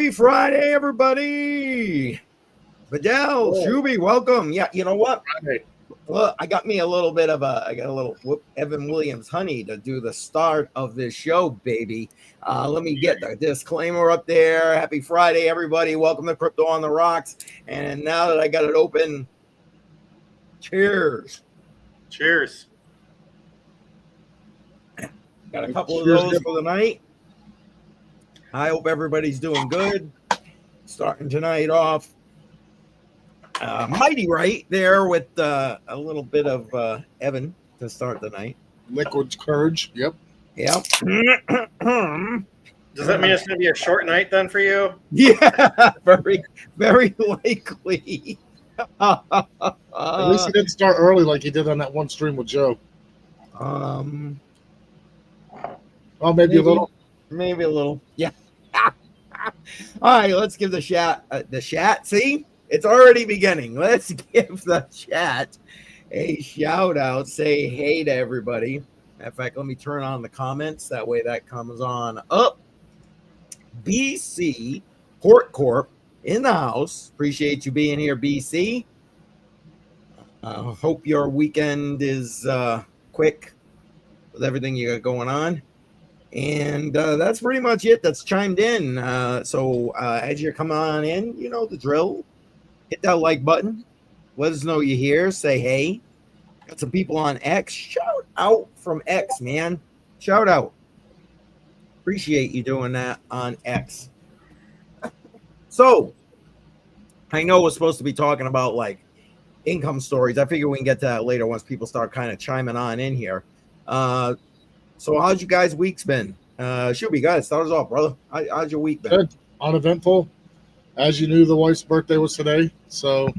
Happy Friday, everybody. Vidal, Shuby, welcome. Yeah, you know what? Well, I got a little Evan Williams honey to do the start of this show, baby. Let me get the disclaimer up there. Happy Friday, everybody. Welcome to Crypto on the Rocks. And now that I got it open, cheers. Cheers. Got a couple of those for the night. I hope everybody's doing good. Starting tonight off mighty right there with a little bit of Evan to start the night. Liquid courage. Yep. Yep. Does that mean it's going to be a short night then for you? Yeah, very, very likely. At least he didn't start early like he did on that one stream with Joe. Well, maybe a little. Maybe a little. Yeah. All right, let's give the chat. See, it's already beginning. Let's give the chat a shout out. Say hey to everybody. In fact, let me turn on the comments. That way that comes on up. BC Port Corp in the house. Appreciate you being here, BC. Hope your weekend is quick with everything you got going on. And that's pretty much it. That's chimed in. So as you come on in, you know the drill. Hit that like button. Let us know you're here. Say hey. Got some people on X. Shout out from X, man. Shout out. Appreciate you doing that on X. So I know we're supposed to be talking about like income stories. I figure we can get to that later once people start kind of chiming on in here. So how's you guys' week's been? Shuby, guys, start us off, brother. How's your week been? Good. Uneventful. As you knew, the wife's birthday was today. So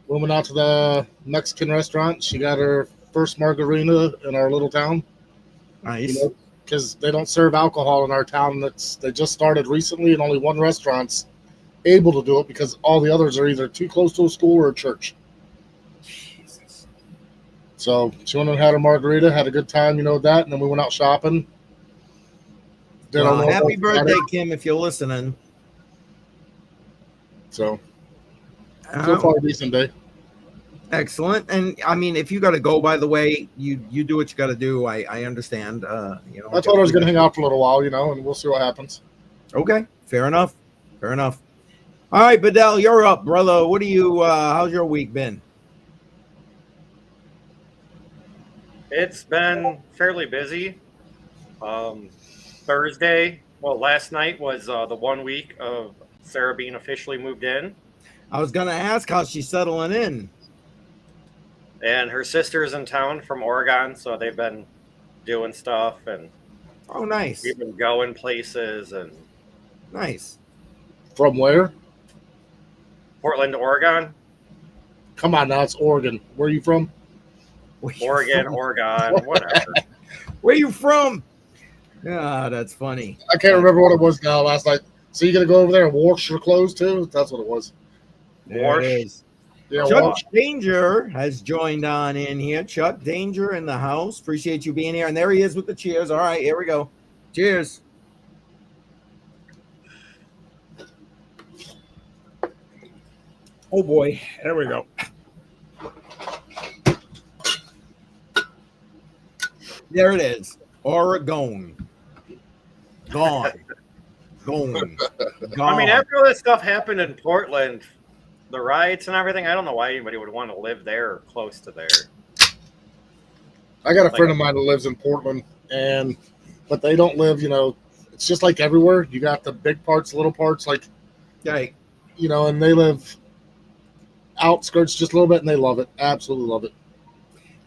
we went out to the Mexican restaurant. She got her first margarita in our little town. Nice. You know, because they don't serve alcohol in our town. They just started recently, and only one restaurant's able to do it because all the others are either too close to a school or a church. So she went and had a margarita, had a good time, you know that, and then we went out shopping. Happy birthday, Kim, if you're listening. So far, a decent day. Excellent. And I mean, if you got to go, by the way, you do what you got to do. I understand. You know, I told her I was going to hang out for a little while, you know, and we'll see what happens. Okay, fair enough. Fair enough. All right, Vidal, you're up, brother. What do you? How's your week been? It's been fairly busy. Thursday, last night was the 1 week of Sarah being officially moved in. I was going to ask how she's settling in. And her sister's in town from Oregon, so they've been doing stuff. And oh, nice. We've been going places. And nice. From where? Portland, Oregon. Come on now, it's Oregon. Where are you from? Oregon, whatever. Where you from? Ah, that's funny. I can't remember what it was now last night. So you gonna go over there and wash your clothes too? That's what it was. There it is. Yeah, Chuck Danger has joined on in here. Chuck Danger in the house. Appreciate you being here. And there he is with the cheers. All right, here we go. Cheers. Oh boy, there we go. There it is. Oregon. Gone. Gone. I mean, after all this stuff happened in Portland, the riots and everything, I don't know why anybody would want to live there or close to there. I got a friend of mine that lives in Portland, but they don't live, you know, it's just like everywhere. You got the big parts, little parts, like, right. You know, and they live outskirts just a little bit, and they love it. Absolutely love it.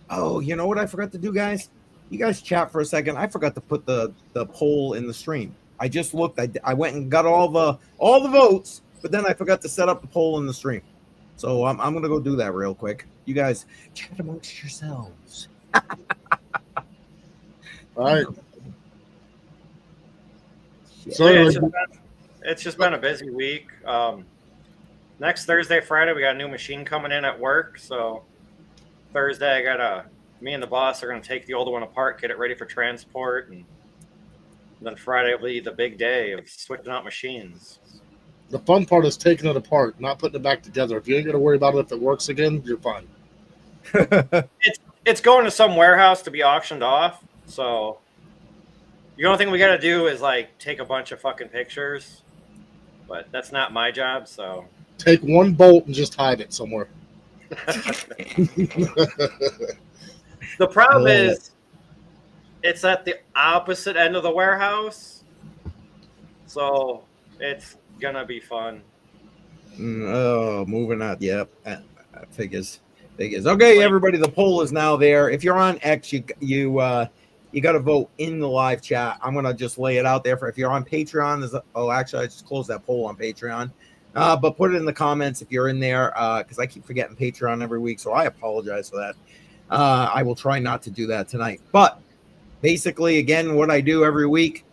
Oh, you know what I forgot to do, guys? You guys chat for a second. I forgot to put the poll in the stream. I just looked. I went and got all the votes, but then I forgot to set up the poll in the stream. So I'm gonna go do that real quick. You guys chat amongst yourselves. All right. So it's just been a busy week. Next Thursday, Friday, we got a new machine coming in at work. So Thursday, me and the boss are going to take the older one apart, get it ready for transport, and Then Friday will be the big day of switching out machines. The fun part is taking it apart, not putting it back together. If you ain't got to worry about it if it works again, you're fine. It's going to some warehouse to be auctioned off. So the only thing we got to do is like take a bunch of fucking pictures, but that's not my job. So Take one bolt and just hide it somewhere. the problem is it's at the opposite end of the warehouse. So it's gonna be fun. Moving on. Yep. Figures. Okay, everybody, the poll is now there. If you're on X, you got to vote in the live chat. I'm gonna just lay it out there for if you're on Patreon. Actually, I just closed that poll on Patreon. But put it in the comments if you're in there, because I keep forgetting Patreon every week, so I apologize for that. I will try not to do that tonight. But basically, again, what I do every week,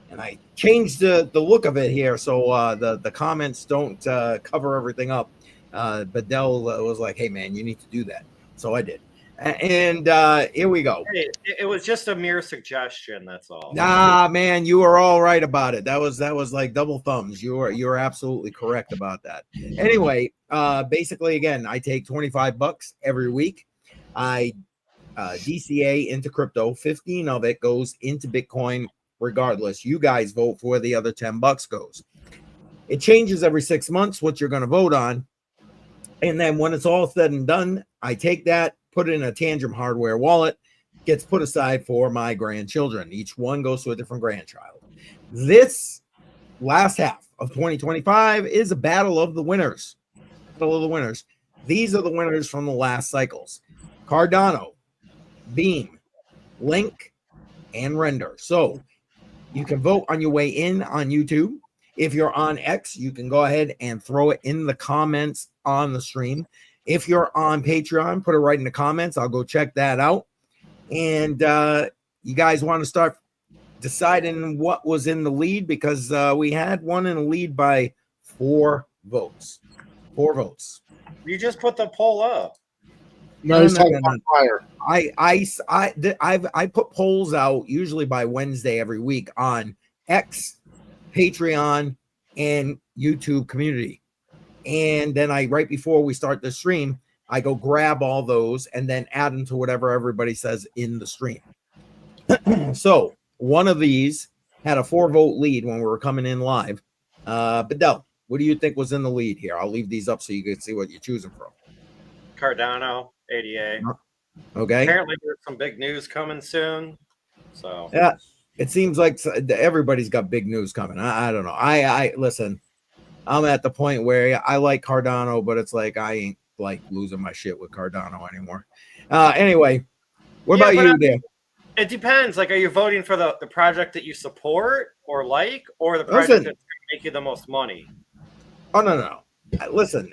and I changed the look of it here, so the comments don't cover everything up. But Dell was like, "Hey, man, you need to do that," so I did. And here we go. Hey, it was just a mere suggestion. That's all. Nah, man, you were all right about it. That was like double thumbs. You were absolutely correct about that. Anyway, basically, again, I take $25 every week. I DCA into crypto. 15 of it goes into Bitcoin. Regardless, you guys vote for where the other $10 goes. It changes every 6 months what you're going to vote on. And then when it's all said and done, I take that, put it in a Tantrum hardware wallet, gets put aside for my grandchildren. Each one goes to a different grandchild. This last half of 2025 is a battle of the winners. These are the winners from the last cycles. Cardano, Beam, Link, and Render. So you can vote on your way in on YouTube. If you're on X, you can go ahead and throw it in the comments on the stream. If you're on Patreon, put it right in the comments. I'll go check that out. And you guys want to start deciding what was in the lead, because we had one in the lead by 4 votes. 4 votes. You just put the poll up. No, he's talking about fire. I put polls out usually by Wednesday every week on X, Patreon, and YouTube community. And then right before we start the stream, I go grab all those and then add them to whatever everybody says in the stream. So one of these had a 4-vote lead when we were coming in live. Bedell, what do you think was in the lead here? I'll leave these up so you can see what you're choosing from. Cardano, ADA. Okay. Apparently there's some big news coming soon. So yeah, it seems like everybody's got big news coming. I don't know. I listen, I'm at the point where I like Cardano, but it's like I ain't like losing my shit with Cardano anymore. Anyway, what about you there? It depends. Like, are you voting for the project that you support or like, or the project that's going to make you the most money? Oh, no. Listen,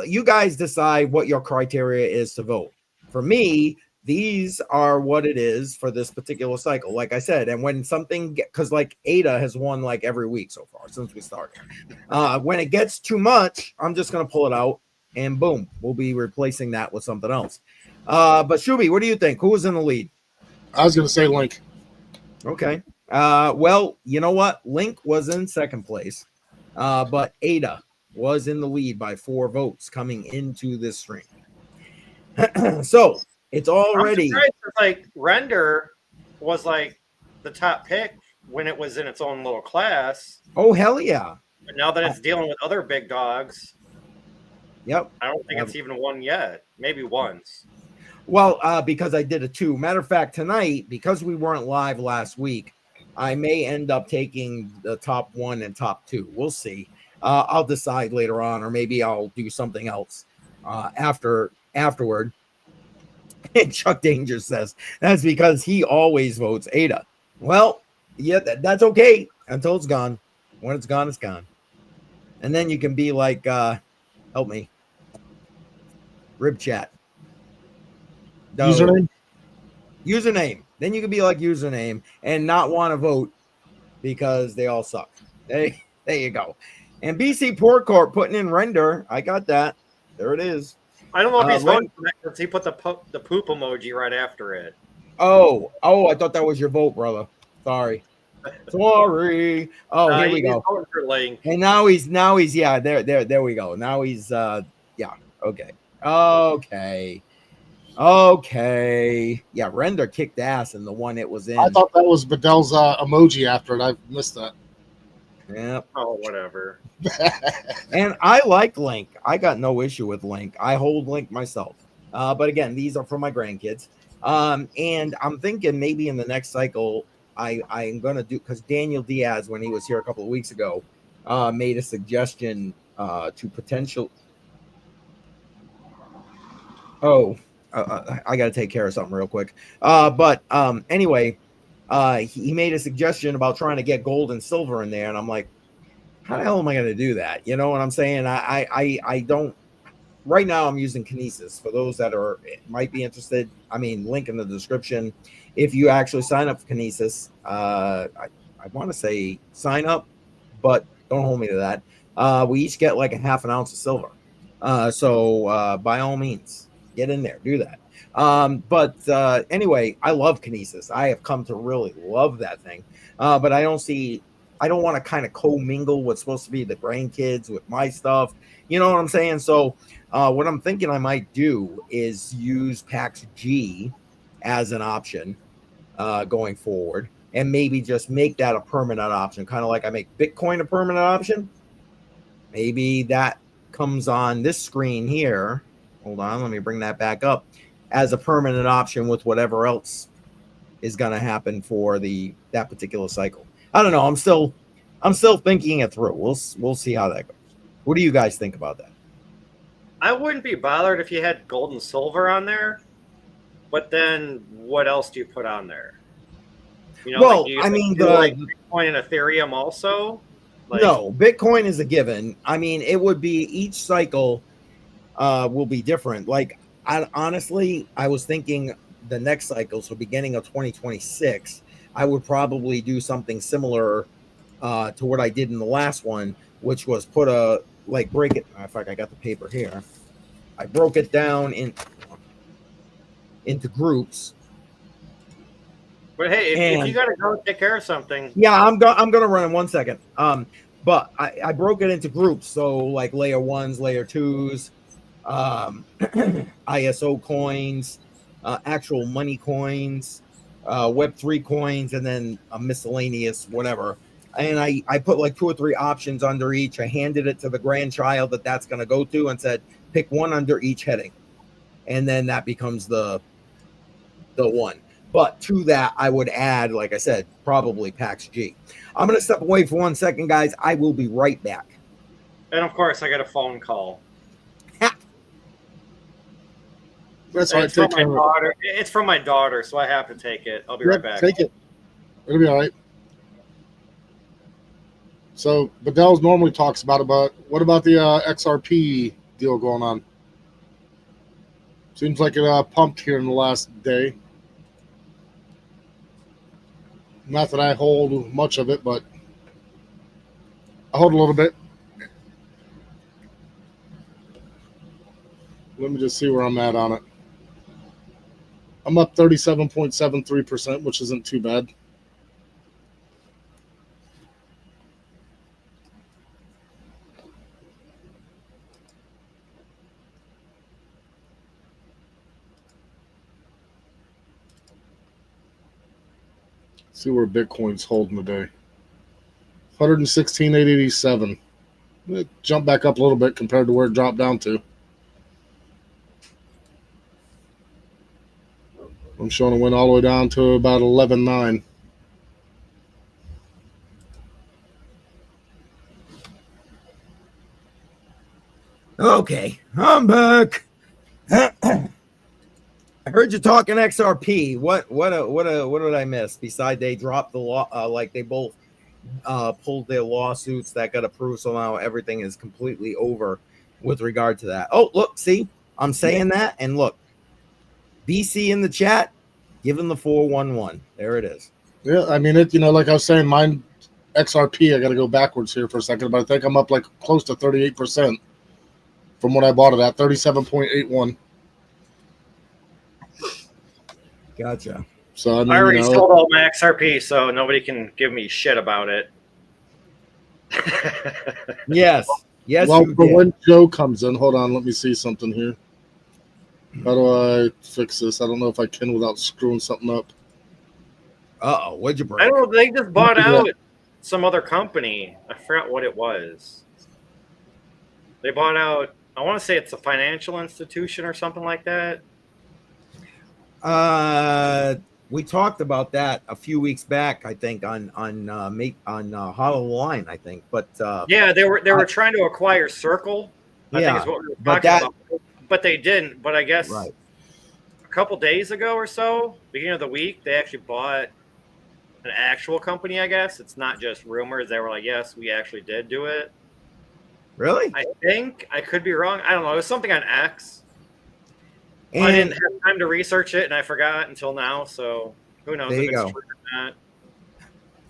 you guys decide what your criteria is to vote. For me, these are what it is for this particular cycle. Like I said, and when something, because like ADA has won like every week so far since we started. When it gets too much, I'm just going to pull it out and boom, we'll be replacing that with something else. But Shuby, what do you think? Who was in the lead? I was going to say Link. Okay. Well, you know what? Link was in second place, but ADA was in the lead by 4 votes coming into this stream. So it's already like Render was like the top pick when it was in its own little class. Oh, hell yeah. But now that it's dealing with other big dogs, yep. I don't think it's even won yet. Maybe once. Well, because I did a 2. Matter of fact, tonight, because we weren't live last week, I may end up taking the top 1 and top 2. We'll see. I'll decide later on, or maybe I'll do something else afterward. And Chuck Danger says that's because he always votes ADA. Well, yeah, that's okay until it's gone. When it's gone, it's gone. And then you can be like, help me, Rib Chat. Username. Then you can be like username and not want to vote because they all suck. There you go. And BC Port Corp putting in Render. I got that. There it is. I don't know if he's voting for that because he put the poop emoji right after it. Oh, I thought that was your vote, brother. Sorry. Sorry. Oh, here we He's go. going for Link. And now he's yeah, there we go. Now he's yeah, okay. Okay. Yeah, Render kicked ass in the one it was in. I thought that was Bedell's emoji after it. I missed that. Yeah. Oh, whatever. And I like Link. I got no issue with Link. I hold Link myself. But again, these are for my grandkids. And I'm thinking maybe in the next cycle, I'm gonna do, because Daniel Diaz, when he was here a couple of weeks ago, made a suggestion to potential. Oh, I got to take care of something real quick. But anyway, he made a suggestion about trying to get gold and silver in there, and I'm like, how the hell am I going to do that? You know what I'm saying? I don't. Right now, I'm using Kinesis. For those that might be interested, I mean, link in the description. If you actually sign up for Kinesis, I want to say sign up, but don't hold me to that. We each get like a half an ounce of silver. So by all means, get in there, do that. But anyway, I love Kinesis. I have come to really love that thing. But I don't want to kind of commingle what's supposed to be the grandkids with my stuff. You know what I'm saying? So what I'm thinking I might do is use PAX G as an option going forward, and maybe just make that a permanent option, kind of like I make Bitcoin a permanent option. Maybe that comes on this screen here. Hold on, let me bring that back up as a permanent option with whatever else is going to happen for that particular cycle. I don't know. I'm still thinking it through. We'll see how that goes. What do you guys think about that? I wouldn't be bothered if you had gold and silver on there, but then what else do you put on there? You know, well, like I mean, like Bitcoin and Ethereum also. Like, no, Bitcoin is a given. I mean, it would be each cycle will be different. Like, honestly, I was thinking the next cycle, so beginning of 2026, I would probably do something similar to what I did in the last one, which was break it. In fact, I got the paper here. I broke it down into groups. But hey, if you gotta go take care of something, yeah, I'm gonna run in 1 second. But I broke it into groups, so like layer 1s, layer 2s, ISO coins, actual money coins, Web3 coins, and then a miscellaneous whatever. And I put like 2 or 3 options under each. I handed it to the grandchild that's going to go to, and said, pick one under each heading. And then that becomes the one. But to that, I would add, like I said, probably PAX G. I'm going to step away for 1 second, guys. I will be right back. And of course, I got a phone call. That's right. It's from my daughter. It's from my daughter, so I have to take it. I'll be right back. Take it. It'll be all right. So Bedell's normally talks about it, but what about the XRP deal going on? Seems like it pumped here in the last day. Not that I hold much of it, but I hold a little bit. Let me just see where I'm at on it. I'm up 37.73%, which isn't too bad. See where Bitcoin's holding today. 116,887. It jumped back up a little bit compared to where it dropped down to. I'm showing it went all the way down to about 11.9. Okay, I'm back. I heard you talking XRP. What did I miss? Besides, they dropped the law. Like they both pulled their lawsuits that got approved. So now everything is completely over with regard to that. Oh, look, see, I'm saying that, and look, BC in the chat, giving the 411. There it is. Yeah, I mean, like I was saying, mine XRP, I got to go backwards here for a second, but I think I'm up like close to 38% from what I bought it at, 37.81. Gotcha. So I mean, I already sold all my XRP, so nobody can give me shit about it. Yes. Well, You for did. when Joe comes in, hold on, let me see something here. How do I fix this? I don't know if I can without screwing something up. Uh-oh, what'd you break? I don't know. They just bought out some other company. I forgot what it was. They bought out, I want to say it's a financial institution or something like that. We talked about that a few weeks back, I think, on Hollow Line, I think. But yeah, they were trying to acquire Circle. I think is what we were talking about. But they didn't. But I guess a couple days ago or so, beginning of the week, they actually bought an actual company. I guess it's not just rumors. They were like, yes, we actually did do it. Really? I think I could be wrong. I don't know. It was something on X. And I didn't have time to research it, and I forgot until now. So who knows if it's true or not.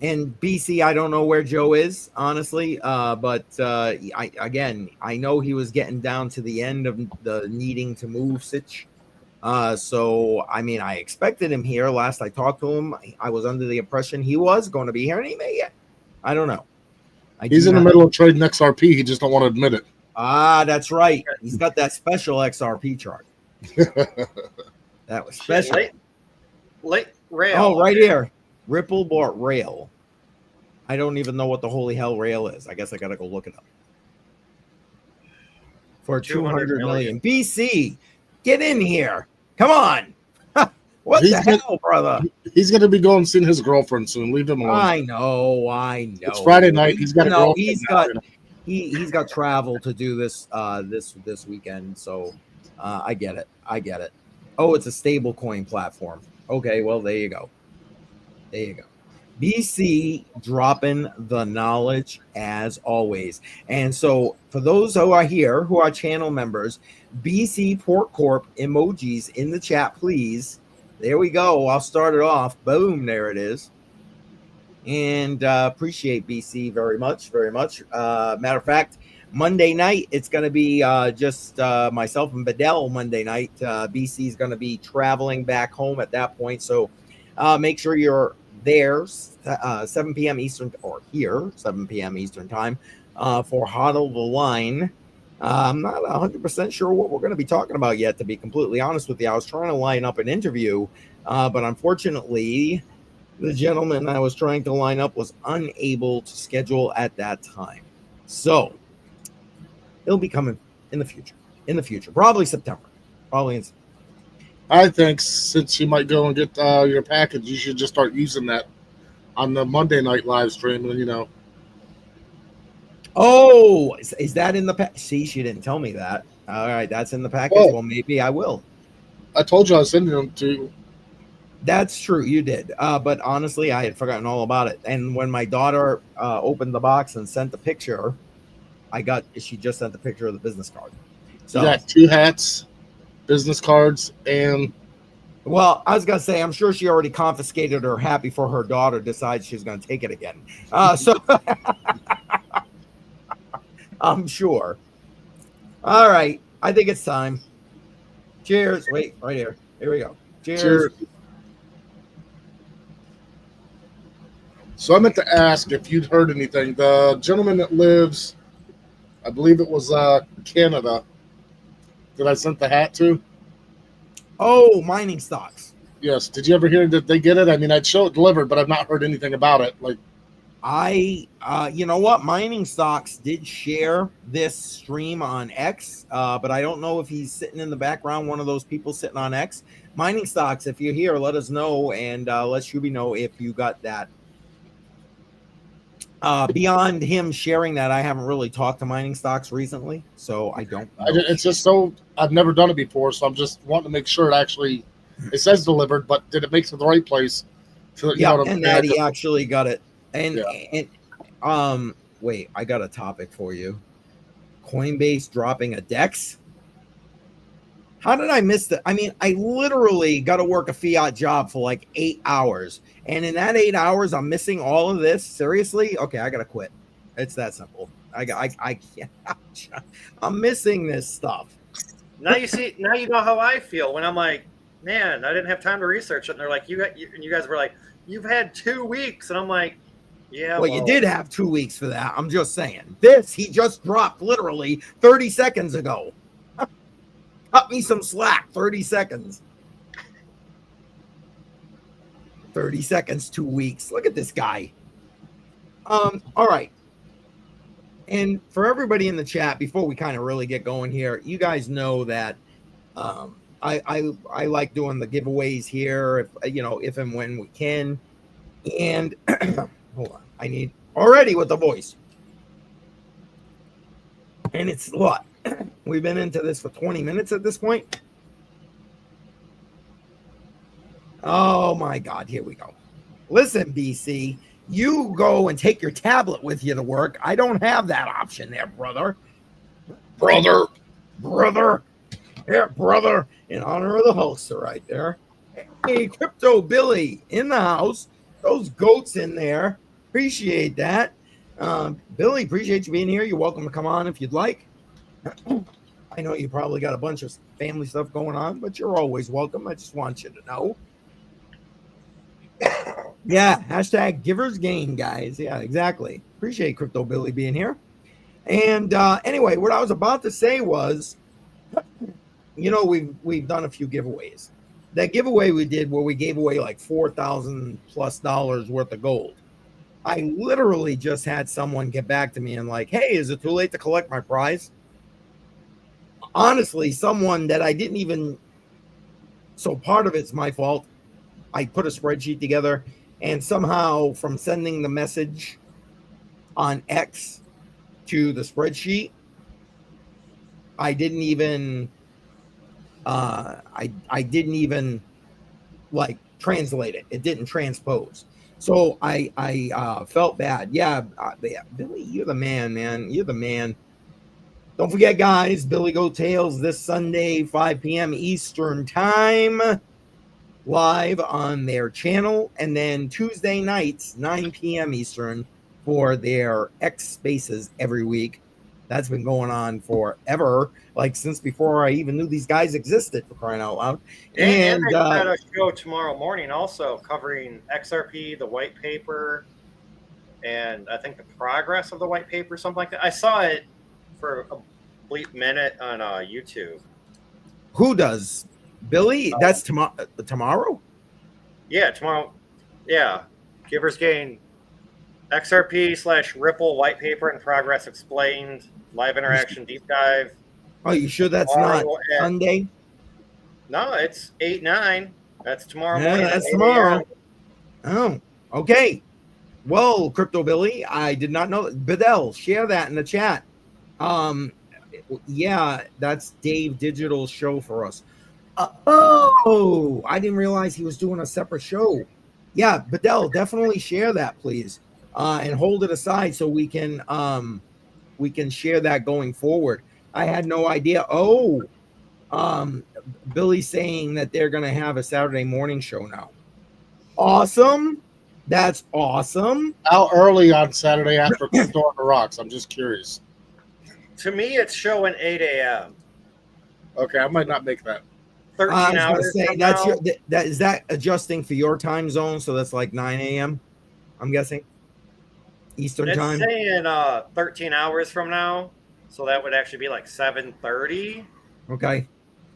And BC, I don't know where Joe is, honestly. But I know he was getting down to the end of the needing to move sitch. So I mean, I expected him here. Last I talked to him, I was under the impression he was going to be here, and he may yet. I don't know. He's in the middle of trading XRP. He just don't want to admit it. Ah, that's right. He's got that special XRP chart. That was special. Late rail. Oh, right here. Ripple bought Rail. I don't even know what the holy hell Rail is. I guess I gotta go look it up. For 200 million. BC, get in here. Come on. What the hell, brother? He's gonna be going seeing his girlfriend soon. Leave him alone. I know. It's Friday night. He's got a girlfriend. He's got travel to do this this weekend. So I get it. Oh, it's a stable coin platform. Okay, well, there you go. BC dropping the knowledge as always. And so for those who are here, who are channel members, BC Port Corp emojis in the chat, please. There we go. I'll start it off. Boom, there it is. And appreciate BC very much. Matter of fact, Monday night, it's going to be just myself and Bedell Monday night. BC is going to be traveling back home at that point. So make sure you're there 7 p.m. Eastern, or here 7 p.m. Eastern time for Hodl the Line. I'm not 100% sure what we're going to be talking about yet, to be completely honest with you. I was trying to line up an interview, but unfortunately, the gentleman I was trying to line up was unable to schedule at that time. So it'll be coming in the future, probably September. I think since you might go and get your package, you should just start using that on the Monday night live stream, and Oh, is that in the package? See, she didn't tell me that. All right, that's in the package. Well, maybe I will. I told you I was sending them to you. That's true, you did. But honestly, I had forgotten all about it. And when my daughter opened the box and sent the picture, she just sent the picture of the business card. So you got 2 hats, business cards, and... Well, I was going to say, I'm sure she already confiscated her hat before her daughter decides she's going to take it again. So I'm sure. All right. I think it's time. Cheers. Wait, right here. Here we go. Cheers. So I meant to ask if you'd heard anything. The gentleman that lives, I believe it was Canada, that I sent the hat to. Oh, mining stocks. Yes. Did you ever hear that they get it? I mean, I'd show it delivered, but I've not heard anything about it. You know what? Mining Stocks did share this stream on X, but I don't know if he's sitting in the background, one of those people sitting on X. Mining Stocks, if you're here, let us know, and let Shuby know if you got that. Beyond him sharing that, I haven't really talked to Mining Stocks recently, so I don't know. It's just so, I've never done it before, so I'm just wanting to make sure it says delivered, but did it make it to the right place? That he actually got it. And wait, I got a topic for you. Coinbase dropping a DEX. How did I miss that? I mean, I literally got to work a fiat job for like 8 hours, and in that 8 hours, I'm missing all of this. Seriously? Okay, I gotta quit. It's that simple. I can't. I'm missing this stuff. Now you know how I feel when I'm like, man, I didn't have time to research it. And they're like, and you guys were like, you've had 2 weeks. And I'm like, yeah. Well, you did have 2 weeks for that. I'm just saying. This, he just dropped literally 30 seconds ago. Cut me some slack, 30 seconds. 30 seconds, 2 weeks. Look at this guy. All right. And for everybody in the chat, before we kind of really get going here, you guys know that I like doing the giveaways here, if and when we can. And hold on, I need already with the voice. And it's what? We've been into this for 20 minutes at this point. Oh my God, here we go. Listen, BC. You go and take your tablet with you to work. I don't have that option there, brother. Brother. Yeah, brother. In honor of the host right there. Hey, Crypto Billy in the house. Those goats in there. Appreciate that. Billy, appreciate you being here. You're welcome to come on if you'd like. I know you probably got a bunch of family stuff going on, but you're always welcome. I just want you to know. Yeah, hashtag givers gain, guys. Yeah, exactly. Appreciate Crypto Billy being here. And anyway, what I was about to say was, we've done a few giveaways. That giveaway we did where we gave away like $4,000+ worth of gold. I literally just had someone get back to me and like, hey, is it too late to collect my prize? Honestly, someone that I didn't even, so part of it's my fault. I put a spreadsheet together, and somehow from sending the message on X to the spreadsheet, I didn't even like translate it. It didn't transpose. So I felt bad. Yeah, Billy, you're the man, man. You're the man. Don't forget, guys, Billy Goat Tales this Sunday, 5 p.m. Eastern Time, live on their channel. And then Tuesday nights, 9 p.m. Eastern, for their X Spaces every week. That's been going on forever, like since before I even knew these guys existed, for crying out loud. And they got a show tomorrow morning also covering XRP, the white paper, and I think the progress of the white paper, something like that. I saw it for a brief minute on YouTube. Who does? Billy? That's tomorrow? Yeah, tomorrow. Yeah. Givers Gain XRP/Ripple white paper and progress explained, live interaction deep dive. Oh, you sure that's not Sunday? No, it's 8/9. That's tomorrow yeah, morning. That's tomorrow. Oh, okay. Well, Crypto Billy, I did not know that. Bedell, share that in the chat. Yeah, that's Dave Digital's show for us. Oh, I didn't realize he was doing a separate show. Yeah, Bedell, definitely share that, please, and hold it aside so we can share that going forward. I had no idea. Oh, Billy's saying that they're going to have a Saturday morning show now. Awesome. That's awesome. How early on Saturday after Crypto on the Rocks? I'm just curious. To me, it's showing 8 a.m. Okay, I might not make that. 13 hours. Say, is that adjusting for your time zone? So that's like 9 a.m. I'm guessing Eastern time. It's saying 13 hours from now, so that would actually be like 7:30. Okay,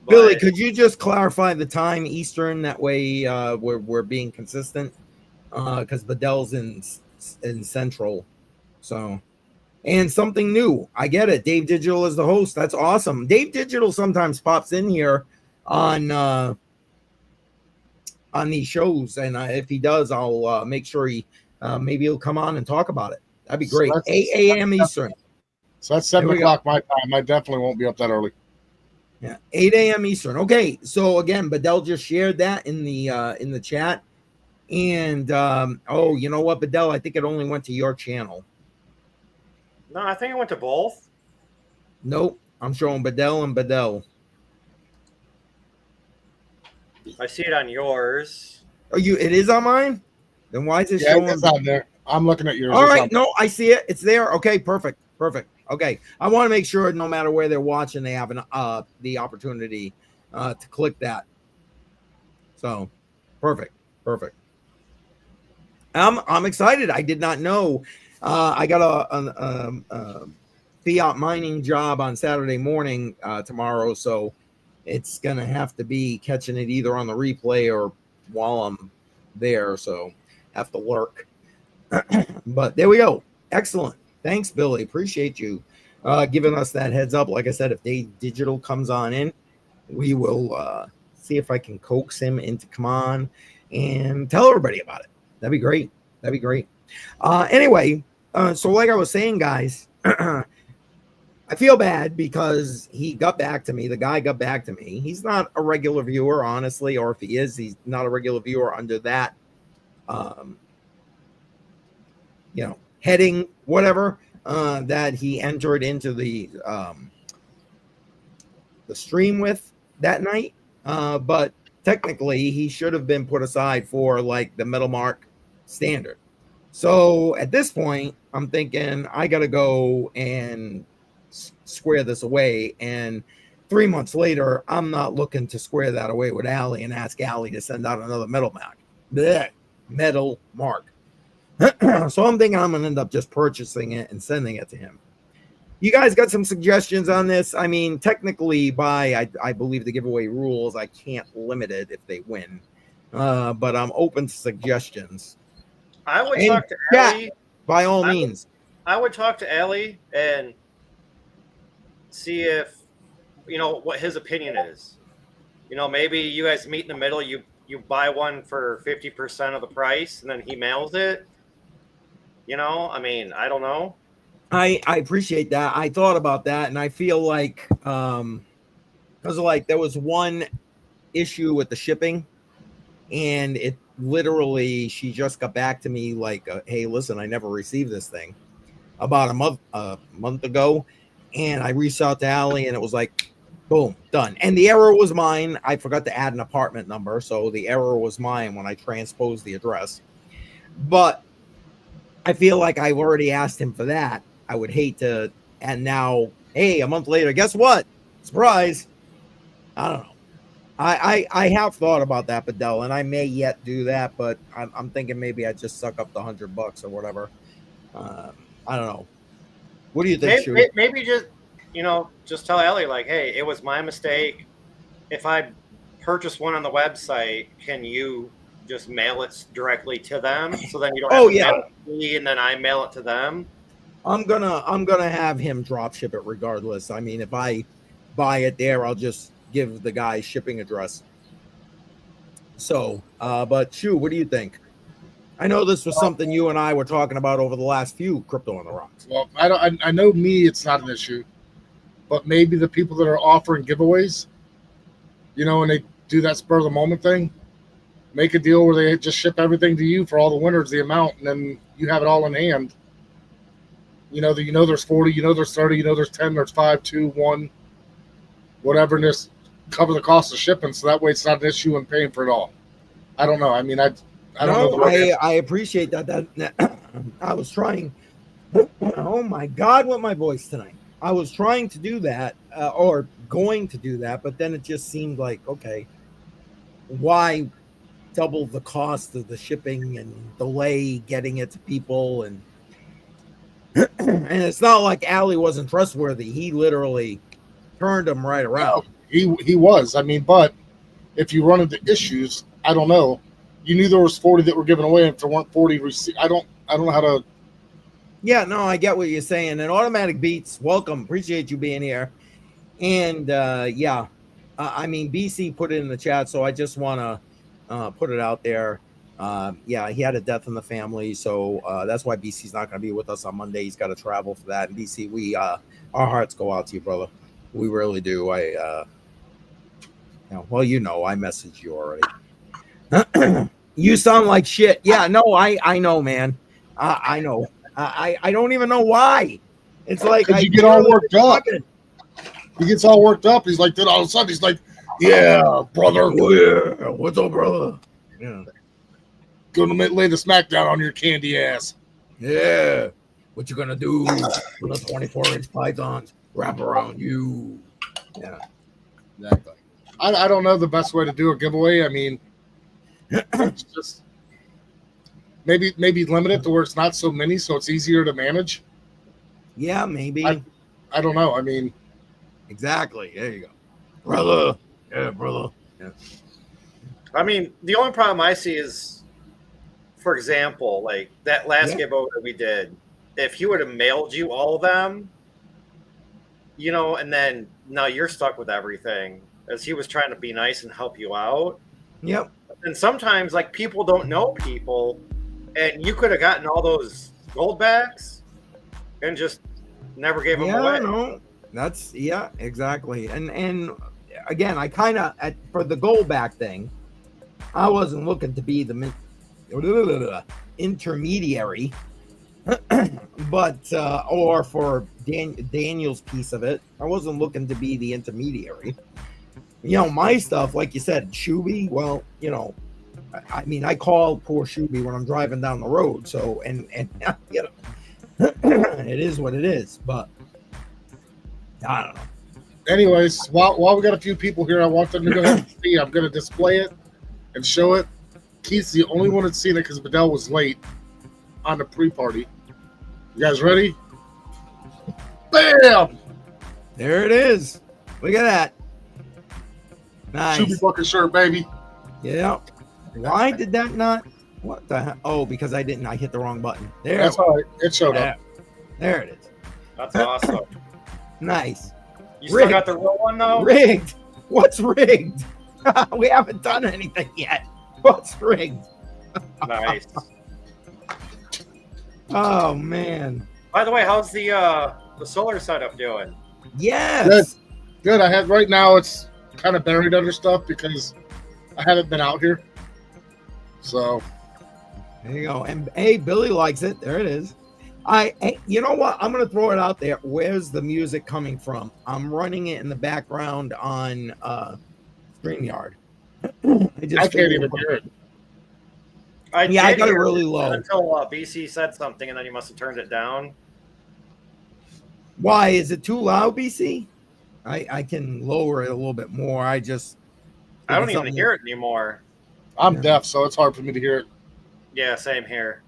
but Billy, could you just clarify the time Eastern? That way, we're being consistent. Because Bedell's in Central, so. And something new. I get it. Dave Digital is the host. That's awesome. Dave Digital sometimes pops in here on these shows, and if he does, I'll make sure maybe he'll come on and talk about it. That'd be great. So 8 a.m. Eastern. So that's 7 o'clock my time. I definitely won't be up that early. Yeah, 8 a.m. Eastern. Okay, so again, Bedell just shared that in the chat, and oh, you know what, Bedell? I think it only went to your channel. No, I think it went to both. Nope, I'm showing Bedell and Bedell. I see it on yours. Oh, it is on mine? Then why is it showing? It's on there. I'm looking at yours. All right, no, I see it. It's there. Okay, perfect. Okay, I want to make sure no matter where they're watching, they have the opportunity to click that. So perfect. I'm excited. I did not know. I got a fiat mining job on Saturday morning tomorrow, so it's gonna have to be catching it either on the replay or while I'm there. So have to lurk. But there we go. Excellent. Thanks, Billy. Appreciate you giving us that heads up. Like I said, if Dave Digital comes on in, we will see if I can coax him into come on and tell everybody about it. That'd be great. Anyway, so like I was saying, guys, I feel bad because he got back to me. The guy got back to me. He's not a regular viewer, honestly, or if he is, he's not a regular viewer under that, heading, whatever, that he entered into the stream with that night. But technically, he should have been put aside for like the metal mark standard. So at this point, I'm thinking I got to go and square this away. And 3 months later, I'm not looking to square that away with Allie and ask Allie to send out another metal mark. Metal mark. So I'm thinking I'm going to end up just purchasing it and sending it to him. You guys got some suggestions on this? I mean, technically, I believe the giveaway rules, I can't limit it if they win. But I'm open to suggestions. I would talk to Allie. By all means. I would talk to Allie and see if, what his opinion is. Maybe you guys meet in the middle. You buy one for 50% of the price, and then he mails it. I don't know. I appreciate that. I thought about that, and I feel like because there was one issue with the shipping, and it literally, she just got back to me like, hey, listen, I never received this thing about a month ago, and I reached out to Allie, and it was like, boom, done. And the error was mine. I forgot to add an apartment number, so the error was mine when I transposed the address. But I feel like I've already asked him for that. I would hate to, and now, hey, a month later, guess what? Surprise. I don't know. I have thought about that, Bedell, and I may yet do that, but I'm thinking maybe I just suck up the $100 or whatever. I don't know. What do you think, Shu? Maybe just tell Ellie, like, hey, it was my mistake. If I purchase one on the website, can you just mail it directly to them? So then you don't have to mail it to me, and then I mail it to them. I'm gonna have him drop ship it regardless. I mean, if I buy it there, I'll just give the guy shipping address. So, but Shu, what do you think? I know this was something you and I were talking about over the last few Crypto on the Rocks. Well, I know me, it's not an issue, but maybe the people that are offering giveaways, and they do that spur of the moment thing, make a deal where they just ship everything to you for all the winners, the amount, and then you have it all in hand. There's 40, there's 30, there's 10, there's 5, 2, 1, whatever, and just cover the cost of shipping, so that way it's not an issue in paying for it all. I don't know. I mean, I don't know. I appreciate that. That I was trying. Oh my God, with my voice tonight. I was trying to do that, or going to do that, but then it just seemed like, okay, why double the cost of the shipping and delay getting it to people? And it's not like Allie wasn't trustworthy. He literally turned him right around. No, he was. I mean, but if you run into issues, I don't know. You knew there was 40 that were given away, and if there weren't 40 received, I don't know how to. Yeah, no, I get what you're saying. And Automatic Beats, welcome. Appreciate you being here. And I mean, BC put it in the chat, so I just want to put it out there. He had a death in the family, so that's why BC's not going to be with us on Monday. He's got to travel for that. And BC, we our hearts go out to you, brother. We really do. I messaged you already. You sound like shit. Yeah, no, I know, man. I know. I don't even know why. It's like you get all worked up. He gets all worked up. He's like, then all of a sudden he's like, yeah, brother. Oh, yeah. What's up, brother? Yeah. Gonna lay the smackdown on your candy ass. Yeah. What you gonna do when the 24-inch pythons wrap around you? Yeah. Exactly. I don't know the best way to do a giveaway. I mean, It's just maybe limit it to where it's not so many, so it's easier to manage. Yeah, maybe. I don't know. I mean, exactly. There you go, brother. Yeah, brother. Yeah. I mean, the only problem I see is, for example, like that last giveaway that we did. If he would have mailed you all of them, you know, and then now you're stuck with everything, as he was trying to be nice and help you out. Yep. And sometimes, like, people don't know people, and you could have gotten all those gold backs and just never gave them away. No, that's exactly. And again, I kind of for the gold back thing, I wasn't looking to be the intermediary, but or for Daniel's piece of it, I wasn't looking to be the intermediary. You know, my stuff, like you said, Shuby, well, you know, I mean, I call poor Shuby when I'm driving down the road. So, and you know, it is what it is, but I don't know. Anyways, while we got a few people here, I want them to go ahead and see. I'm going to display it and show it. Keith's the only one that's seen it because Bedell was late on the pre-party. You guys ready? Bam! There it is. Look at that. Nice. Shuby bucket shirt, baby. Yeah. Why did that not? What the hell? Oh, because I didn't. I hit the wrong button. There. That's all right. It showed up. There it is. That's awesome. Nice. You still got the real one though? Rigged. What's rigged? We haven't done anything yet. What's rigged? Nice. Oh man. By the way, how's the solar setup doing? Yes. Good. I have right now. It's kind of buried under stuff because I haven't been out here. So there you go. And hey, Billy likes it. There it is. You know what? I'm gonna throw it out there. Where's the music coming from? I'm running it in the background on StreamYard. I can't even hear it. I got it really low until BC said something, and then he must have turned it down. Why is it too loud, BC? I can lower it a little bit more. I don't even hear it anymore. I'm deaf, so it's hard for me to hear it. Yeah, same here.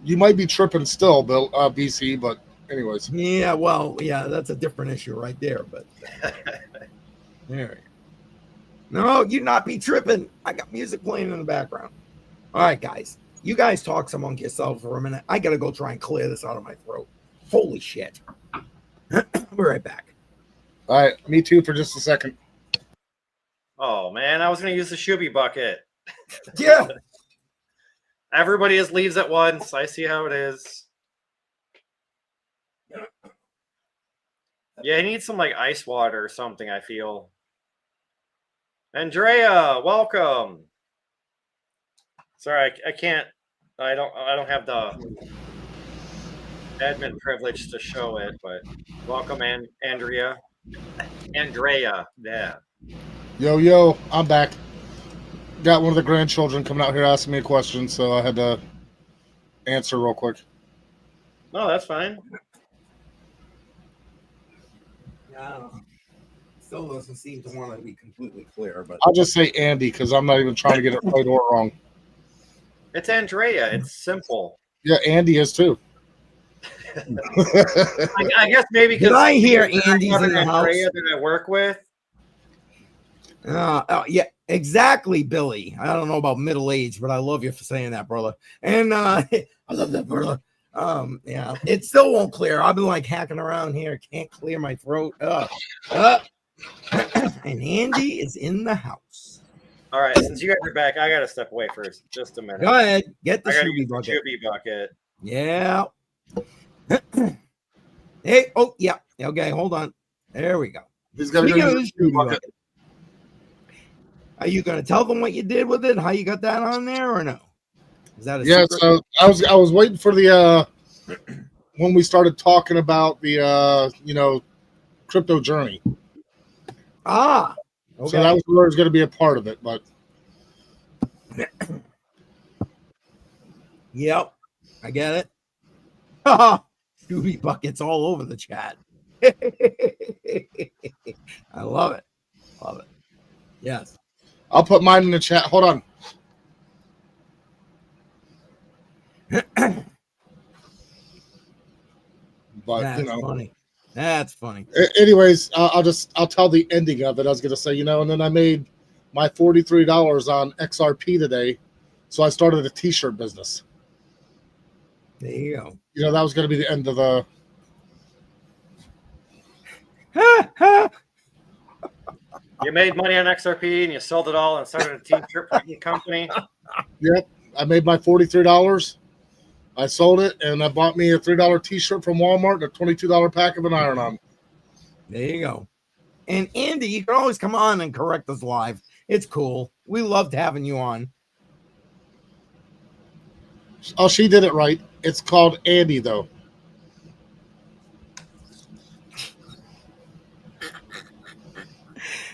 You might be tripping still, Bill, BC, but anyways. Yeah, well, yeah, that's a different issue right there. But there. No, you not be tripping. I got music playing in the background. All right, guys. You guys talk among yourselves for a minute. I got to go try and clear this out of my throat. Holy shit. I'll be right back. All right, me too for just a second. Oh, man, I was going to use the Shuby bucket. Yeah. Everybody just leaves at once. I see how it is. Yeah, he needs some like ice water or something, I feel. Andrea, welcome. Sorry, I can't. I don't have the admin privilege to show it, but welcome, Andrea. Yeah. Yo, I'm back. Got one of the grandchildren coming out here asking me a question, so I had to answer real quick. No, that's fine. No. Still doesn't seem to want to be completely clear, but I'll just say Andy because I'm not even trying to get it right or wrong. It's Andrea. It's simple. Yeah, Andy is too. I guess maybe because I hear Andy's in the house that I work with. Yeah, exactly, Billy. I don't know about middle age, but I love you for saying that, brother. And I love that, brother. Yeah, it still won't clear. I've been like hacking around here, can't clear my throat. And Andy is in the house. All right, since you guys are back, I gotta step away first. Just a minute. Go ahead, get the Shuby bucket. Shuby bucket. Yeah. Hey, oh yeah. Okay, hold on. There we go. He's got to go to the Shuby bucket. Are you going to tell them what you did with it? How you got that on there, or no? Is that a secret? So I was waiting for the when we started talking about the crypto journey. Okay. So that was where it was going to be a part of it, but yep, I get it. Shuby buckets all over the chat. I love it. Love it. Yes. I'll put mine in the chat. Hold on. But That's funny. That's funny. Anyways, I'll tell the ending of it. I was gonna say, and then I made my $43 on XRP today, so I started a T-shirt business. There you go. That was gonna be the end of the. You made money on XRP and you sold it all and started a T-shirt company. Yep, I made my $43. I sold it, and I bought me a $3 T-shirt from Walmart and a $22 pack of an iron-on. There you go. And Andy, you can always come on and correct us live. It's cool. We loved having you on. Oh, she did it right. It's called Andy, though.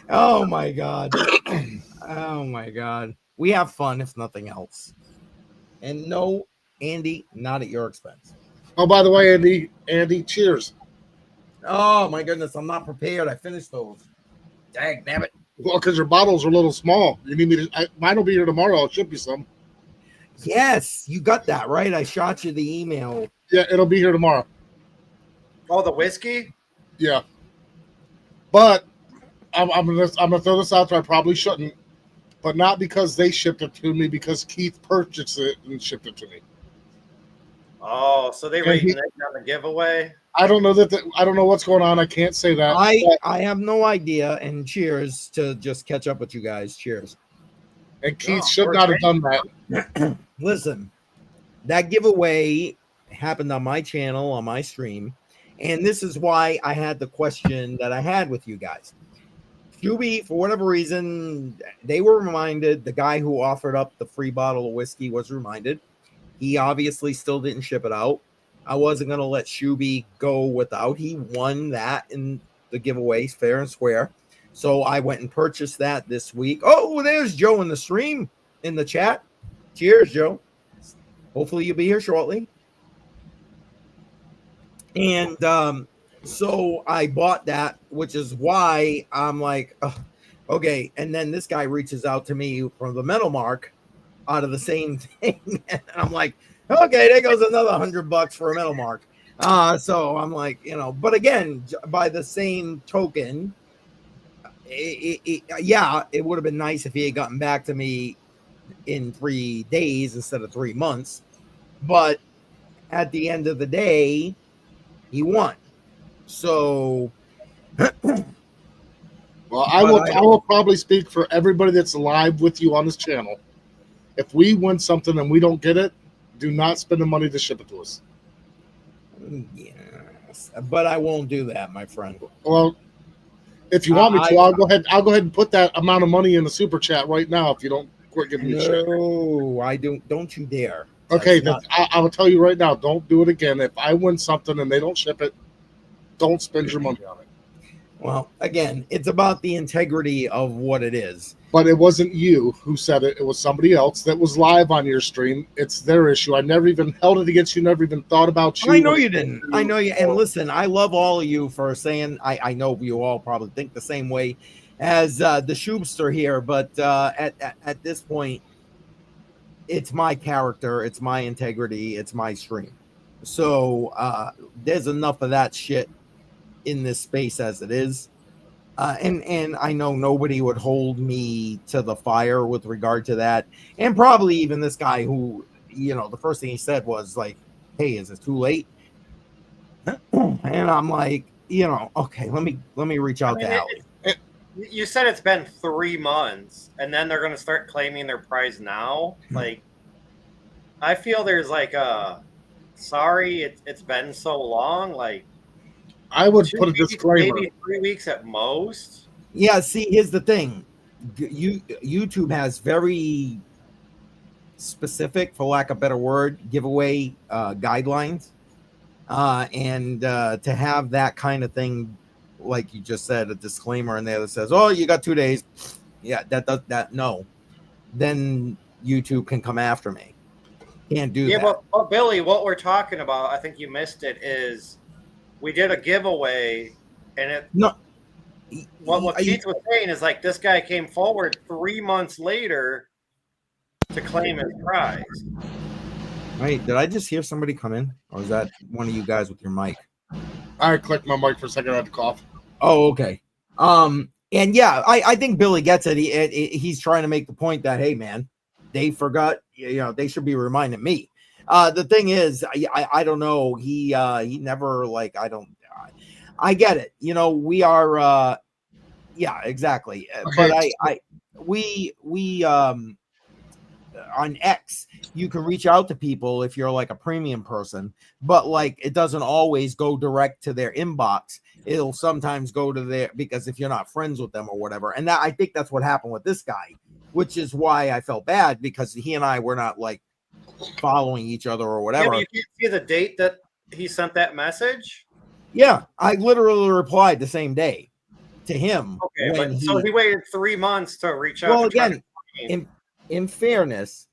Oh, my God. Oh, my God. We have fun, if nothing else. And no, Andy, not at your expense. Oh, by the way, Andy, cheers. Oh, my goodness. I'm not prepared. I finished those. Dang, damn it. Well, because your bottles are a little small. You need me to. Mine will be here tomorrow. I'll ship you some. Yes, you got that right. I shot you the email. Yeah, it'll be here tomorrow. Oh, the whiskey? Yeah. But I'm gonna throw this out there. I probably shouldn't, but not because they shipped it to me, because Keith purchased it and shipped it to me. Oh, so they were eating that on the giveaway? I don't know I don't know what's going on. I can't say that. I have no idea. And cheers to just catch up with you guys. Cheers. And Keith should not have done that. Listen, that giveaway happened on my channel, on my stream. And this is why I had the question that I had with you guys. Shuby, for whatever reason, they were reminded. The guy who offered up the free bottle of whiskey was reminded. He obviously still didn't ship it out. I wasn't going to let Shuby go without. He won that in the giveaway, fair and square. So I went and purchased that this week. Oh, there's Joe in the stream, in the chat. Cheers, Joe. Hopefully you'll be here shortly. And so I bought that, which is why I'm like, okay. And then this guy reaches out to me from the Metal Mark out of the same thing. And I'm like, okay, there goes another $100 for a Metal Mark. So I'm like, but again, by the same token, it would have been nice if he had gotten back to me in 3 days instead of 3 months. But at the end of the day, he won. So, well, I will probably speak for everybody that's live with you on this channel. If we win something and we don't get it, do not spend the money to ship it to us. Yes, but I won't do that, my friend. Well, if you want me to, I'll go ahead and put that amount of money in the super chat right now. If you don't quit giving me shit. No, I don't. Don't you dare. Okay, I will tell you right now. Don't do it again. If I win something and they don't ship it, don't spend your money on it. Well, again, it's about the integrity of what it is. But it wasn't you who said it. It was somebody else that was live on your stream. It's their issue. I never even held it against you, never even thought about you. I know you didn't. I know you. And listen, I love all of you for saying, I know you all probably think the same way as the Shoobster here. But at this point, it's my character. It's my integrity. It's my stream. So there's enough of that shit in this space as it is. And I know nobody would hold me to the fire with regard to that. And probably even this guy who, the first thing he said was like, hey, is it too late? And I'm like, okay, let me reach out to Allie. You said it's been 3 months and then they're going to start claiming their prize now. Like, I feel there's like sorry, it's been so long. Like, I would put a disclaimer. Maybe 3 weeks at most. Yeah, see, here's the thing. YouTube has very specific, for lack of a better word, giveaway guidelines. And to have that kind of thing, like you just said, a disclaimer in there that says, oh, you got 2 days. Yeah, no. Then YouTube can come after me. Can't do that. Yeah, but Billy, what we're talking about, I think you missed it, is we did a giveaway, and what Keith was saying is like this guy came forward 3 months later to claim his prize. Wait, did I just hear somebody come in, or is that one of you guys with your mic? I clicked my mic for a second. I had to cough. Oh, okay. And yeah, I think Billy gets it. He's trying to make the point that, hey, man, they forgot. They should be reminding me. The thing is, I don't know. He never like. I get it. We are. Yeah, exactly. Okay. But we on X, you can reach out to people if you're like a premium person, but like it doesn't always go direct to their inbox. It'll sometimes go to their, because if you're not friends with them or whatever. And I think that's what happened with this guy, which is why I felt bad, because he and I were not like following each other or whatever. Yeah, but you can't see the date that he sent that message. Yeah, I literally replied the same day to him. Okay, but so he waited 3 months to reach out. Well, again, in fairness,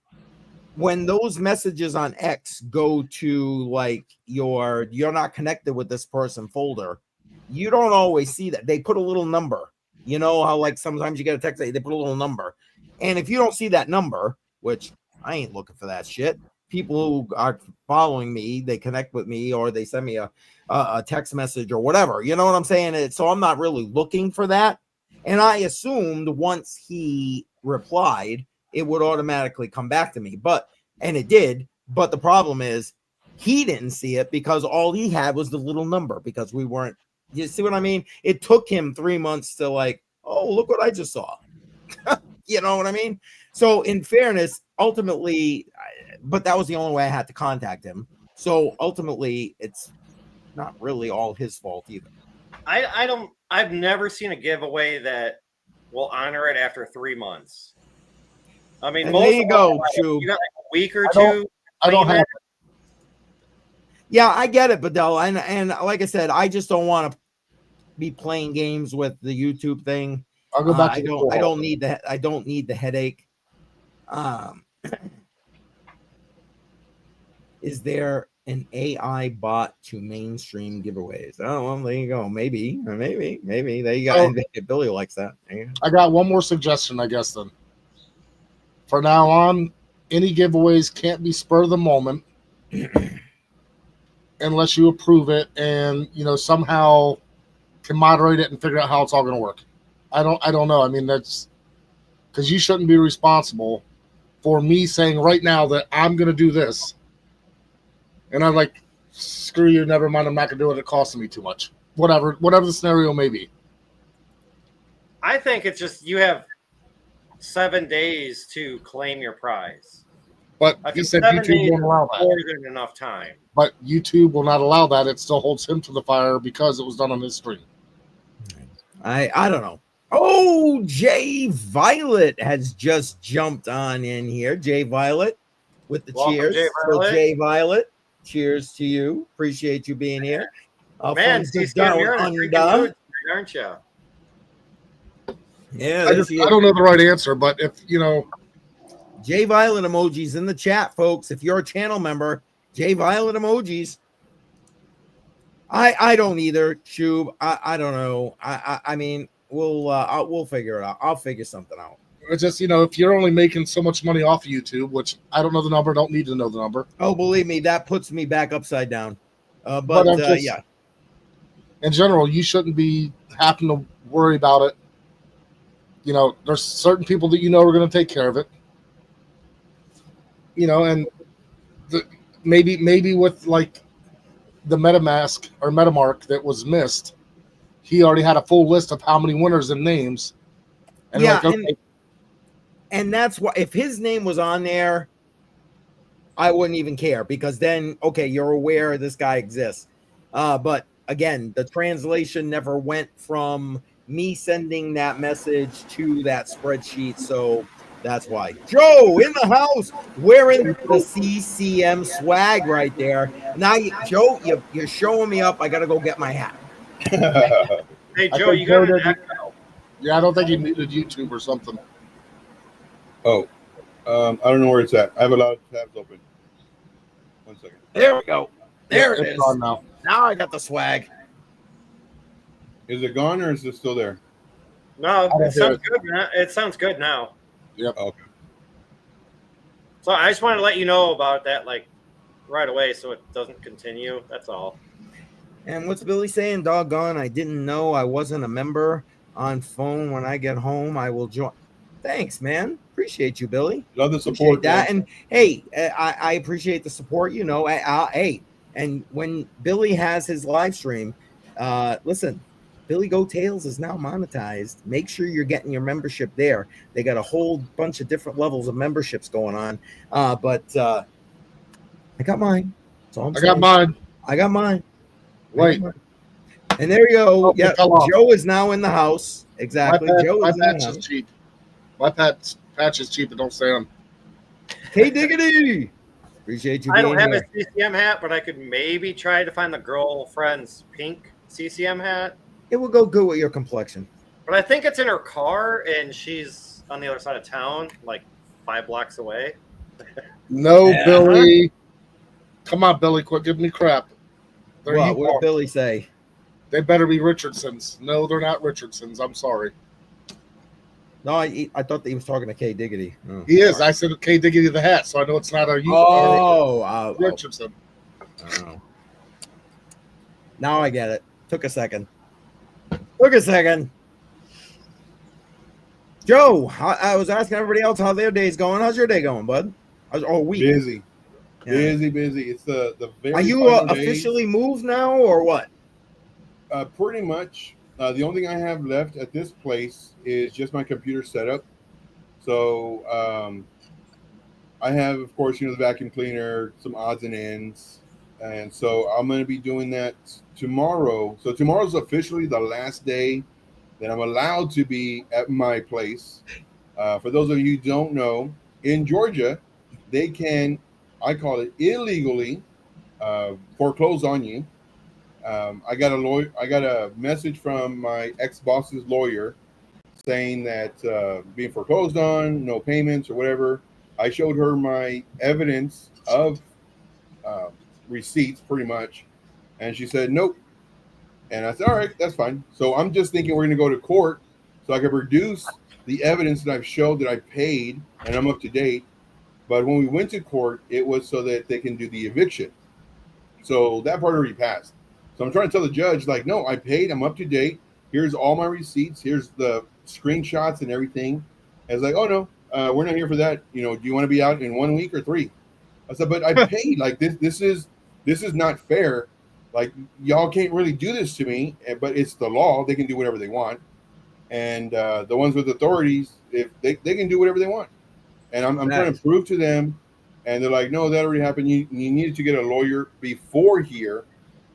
when those messages on X go to like you're not connected with this person folder, you don't always see that. They put a little number. You know how like sometimes you get a text, they put a little number. And if you don't see that number, which I ain't looking for that shit. People who are following me, they connect with me, or they send me a text message or whatever. You know what I'm saying? So I'm not really looking for that. And I assumed once he replied, it would automatically come back to me. And it did. But the problem is he didn't see it because all he had was the little number, because we weren't, you see what I mean? It took him 3 months to like, oh, look what I just saw. You know what I mean? So in fairness, ultimately, but that was the only way I had to contact him. So ultimately, it's not really all his fault either. I've never seen a giveaway that will honor it after 3 months. I mean, there you go, you got like a week or two. I don't have it. Yeah, I get it, Badell. And like I said, I just don't want to be playing games with the YouTube thing. I'll go back. I don't need the headache. Is there an AI bot to mainstream giveaways? Oh, well, there you go. Maybe. There you go. Billy likes that. I got one more suggestion, I guess, then. For now on, any giveaways can't be spur of the moment unless you approve it and, somehow can moderate it and figure out how it's all going to work. I don't know. I mean, that's because you shouldn't be responsible for me saying right now that I'm going to do this. And I'm like, screw you, never mind, I'm not going to do it. It costs me too much. Whatever the scenario may be. I think it's just you have 7 days to claim your prize. But he said YouTube won't allow that. More than enough time. But YouTube will not allow that. It still holds him to the fire because it was done on his stream. I don't know. Oh, Jay Violet has just jumped on in here. Jay Violet with the Welcome, cheers. Jay Violet. So Jay Violet, cheers to you. Appreciate you being here. Man, you're aren't you? Yeah, I don't know the right answer, but if Jay Violet emojis in the chat, folks. If you're a channel member, Jay Violet emojis. I don't either, Shub. I don't know. I mean, we'll figure it out. I'll figure something out. It's just, if you're only making so much money off of YouTube, which I don't know the number, don't need to know the number. Oh, believe me, that puts me back upside down. But yeah. In general, you shouldn't be having to worry about it. There's certain people that are going to take care of it. And maybe with like the MetaMask or MetaMark that was missed, he already had a full list of how many winners and names. And yeah, and that's why if his name was on there, I wouldn't even care, because then, okay, you're aware this guy exists. But again, the translation never went from me sending that message to that spreadsheet. So that's why. Joe in the house wearing the CCM swag right there. Now, Joe, you're showing me up. I got to go get my hat. Hey, Joe, you got an echo. Yeah, I don't think he needed YouTube or something. Oh, I don't know where it's at. I have a lot of tabs open. 1 second. There we go. There it is. On now. Now I got the swag. Is it gone or is it still there? No, it sounds good, man. It sounds good now. Yep. Okay. So I just wanted to let you know about that, like, right away, so it doesn't continue. That's all. And what's Billy saying? Doggone, I didn't know I wasn't a member on phone. When I get home, I will join. Thanks, man. Appreciate you, Billy. Love the support. Appreciate that. And hey, I appreciate the support. You know, hey, and when Billy has his live stream, listen, Billy Go Tails is now monetized. Make sure you're getting your membership there. They got a whole bunch of different levels of memberships going on. But I got mine. I got mine. I got mine. Wait. And there you go. Oh, yeah, Joe is now in the house. Exactly. My patch is cheap. My patch is cheap and don't say on. Hey, Diggity. Appreciate you. I don't have a CCM hat, but I could maybe try to find the girlfriend's pink CCM hat. It will go good with your complexion. But I think it's in her car, and she's on the other side of town, like 5 blocks away. No, yeah. Billy. Come on, Billy. Quit giving me crap. What did Billy say? They better be Richardsons. No, they're not Richardsons. I'm sorry. No, I thought that he was talking to K Diggity. Oh, he is. I said K Diggity the hat, so I know it's not a Richardson. Oh. Now I get it. Took a second. Joe, I was asking everybody else how their day's going. How's your day going, bud? Week. Busy. Yeah. Busy. It's the very. Are you officially moved now, or what? Pretty much. The only thing I have left at this place is just my computer setup. So I have, of course, the vacuum cleaner, some odds and ends, and so I'm going to be doing that tomorrow. So tomorrow's officially the last day that I'm allowed to be at my place. For those of you who don't know, in Georgia, they can, I call it illegally, foreclose on you. I got a message from my ex-boss's lawyer saying that being foreclosed on, no payments or whatever. I showed her my evidence of receipts pretty much, and she said nope. And I said, all right, that's fine. So I'm just thinking we're going to go to court so I can produce the evidence that I've showed that I paid and I'm up to date. But when we went to court, it was so that they can do the eviction. So that part already passed. So I'm trying to tell the judge, like, no, I paid, I'm up to date. Here's all my receipts. Here's the screenshots and everything. And it's like, oh, no, we're not here for that. Do you want to be out in 1 week or 3? I said, but I paid. Like, this is not fair. Like, y'all can't really do this to me, but it's the law. They can do whatever they want. And the ones with authorities, if they can do whatever they want. And I'm trying to prove to them. And they're like, no, that already happened. You needed to get a lawyer before here,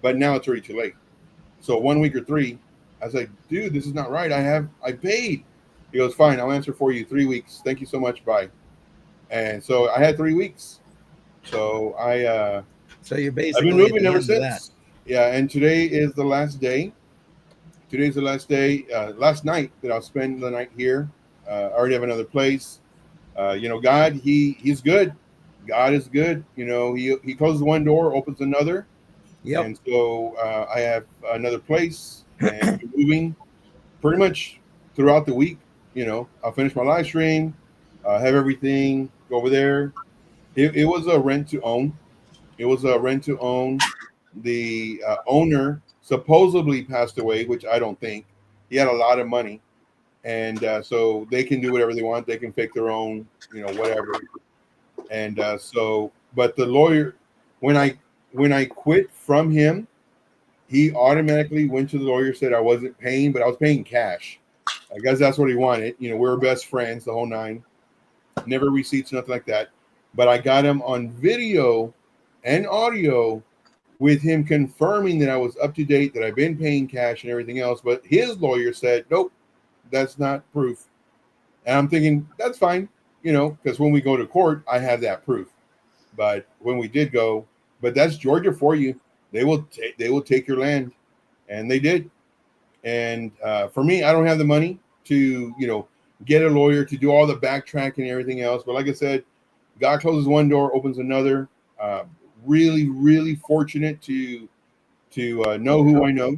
but now it's already too late. So 1 week or 3, I was like, dude, this is not right. I paid. He goes, fine, I'll answer for you 3 weeks. Thank you so much. Bye. And so I had 3 weeks. So so you're basically I've been moving ever since. Yeah, and today is the last day. Today's the last day. Last night that I'll spend the night here. I already have another place. God, he's good. God is good. He closes one door, opens another. Yep. And so I have another place and moving pretty much throughout the week. I'll finish my live stream, have everything, go over there. It was a rent to own. The owner supposedly passed away, which I don't think. He had a lot of money. And so they can do whatever they want. They can fake their own, whatever. And but the lawyer, when I quit from him, he automatically went to the lawyer, said I wasn't paying, but I was paying cash. I guess that's what he wanted. We were best friends, the whole 9. Never receipts, nothing like that. But I got him on video and audio with him confirming that I was up to date, that I've been paying cash and everything else. But his lawyer said, nope, that's not proof. And I'm thinking, that's fine, because when we go to court, I have that proof. But when we did go, but that's Georgia for you. They will take your land, and they did. And for me, I don't have the money to get a lawyer to do all the backtracking and everything else. But like I said, God closes one door, opens another. Really, really fortunate to know who I know.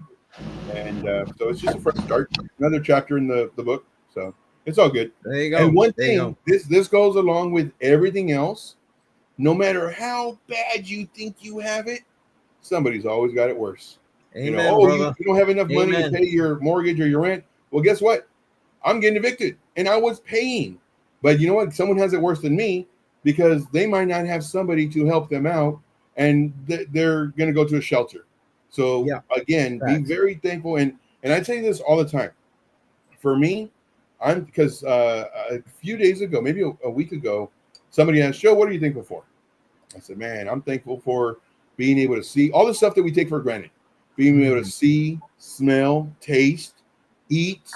And so it's just a fresh start, another chapter in the book. So it's all good. There you go. And one there you thing, go. this goes along with everything else. No matter how bad you think you have it, somebody's always got it worse. Amen, you brother. don't have enough money to Amen. pay your mortgage or your rent. Well, guess what? I'm getting evicted, and I was paying. But you know what? Someone has it worse than me because they might not have somebody to help them out, and they're going to go to a shelter. So Yeah. again, be Facts. very thankful. And I tell you this all the time. For me, I'm because a few days ago, maybe a week ago, somebody asked, "Joe, what are you thankful for?" I said, "Man, I'm thankful for being able to see all the stuff that we take for granted, being able to see, smell, taste, eat.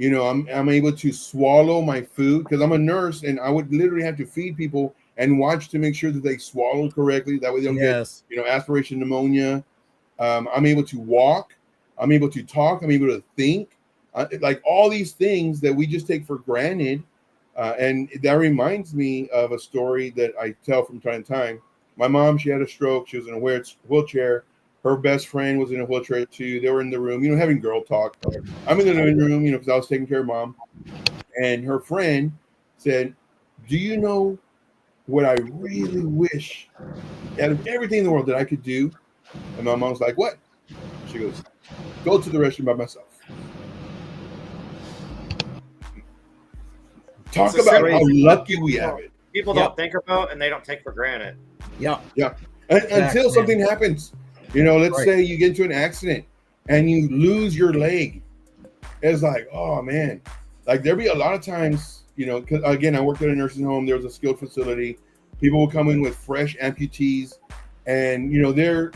I'm able to swallow my food because I'm a nurse, and I would literally have to feed people and watch to make sure that they swallow correctly. That way, they don't Yes. get aspiration pneumonia. I'm able to walk. I'm able to talk. I'm able to think. Like all these things that we just take for granted." And that reminds me of a story that I tell from time to time. My mom, she had a stroke. She was in a wheelchair. Her best friend was in a wheelchair too. They were in the room, having girl talk. I'm in the living room, because I was taking care of mom. And her friend said, "Do you know what I really wish out of everything in the world that I could do?" And my mom's like, "What?" She goes, "Go to the restroom by myself." Talk about how lucky we have it. People don't think about and they don't take for granted. Yeah. Until something happens. Let's say you get into an accident and you lose your leg. It's like, oh man. Like there'll be a lot of times, because again, I worked at a nursing home. There was a skilled facility. People will come in with fresh amputees, and they're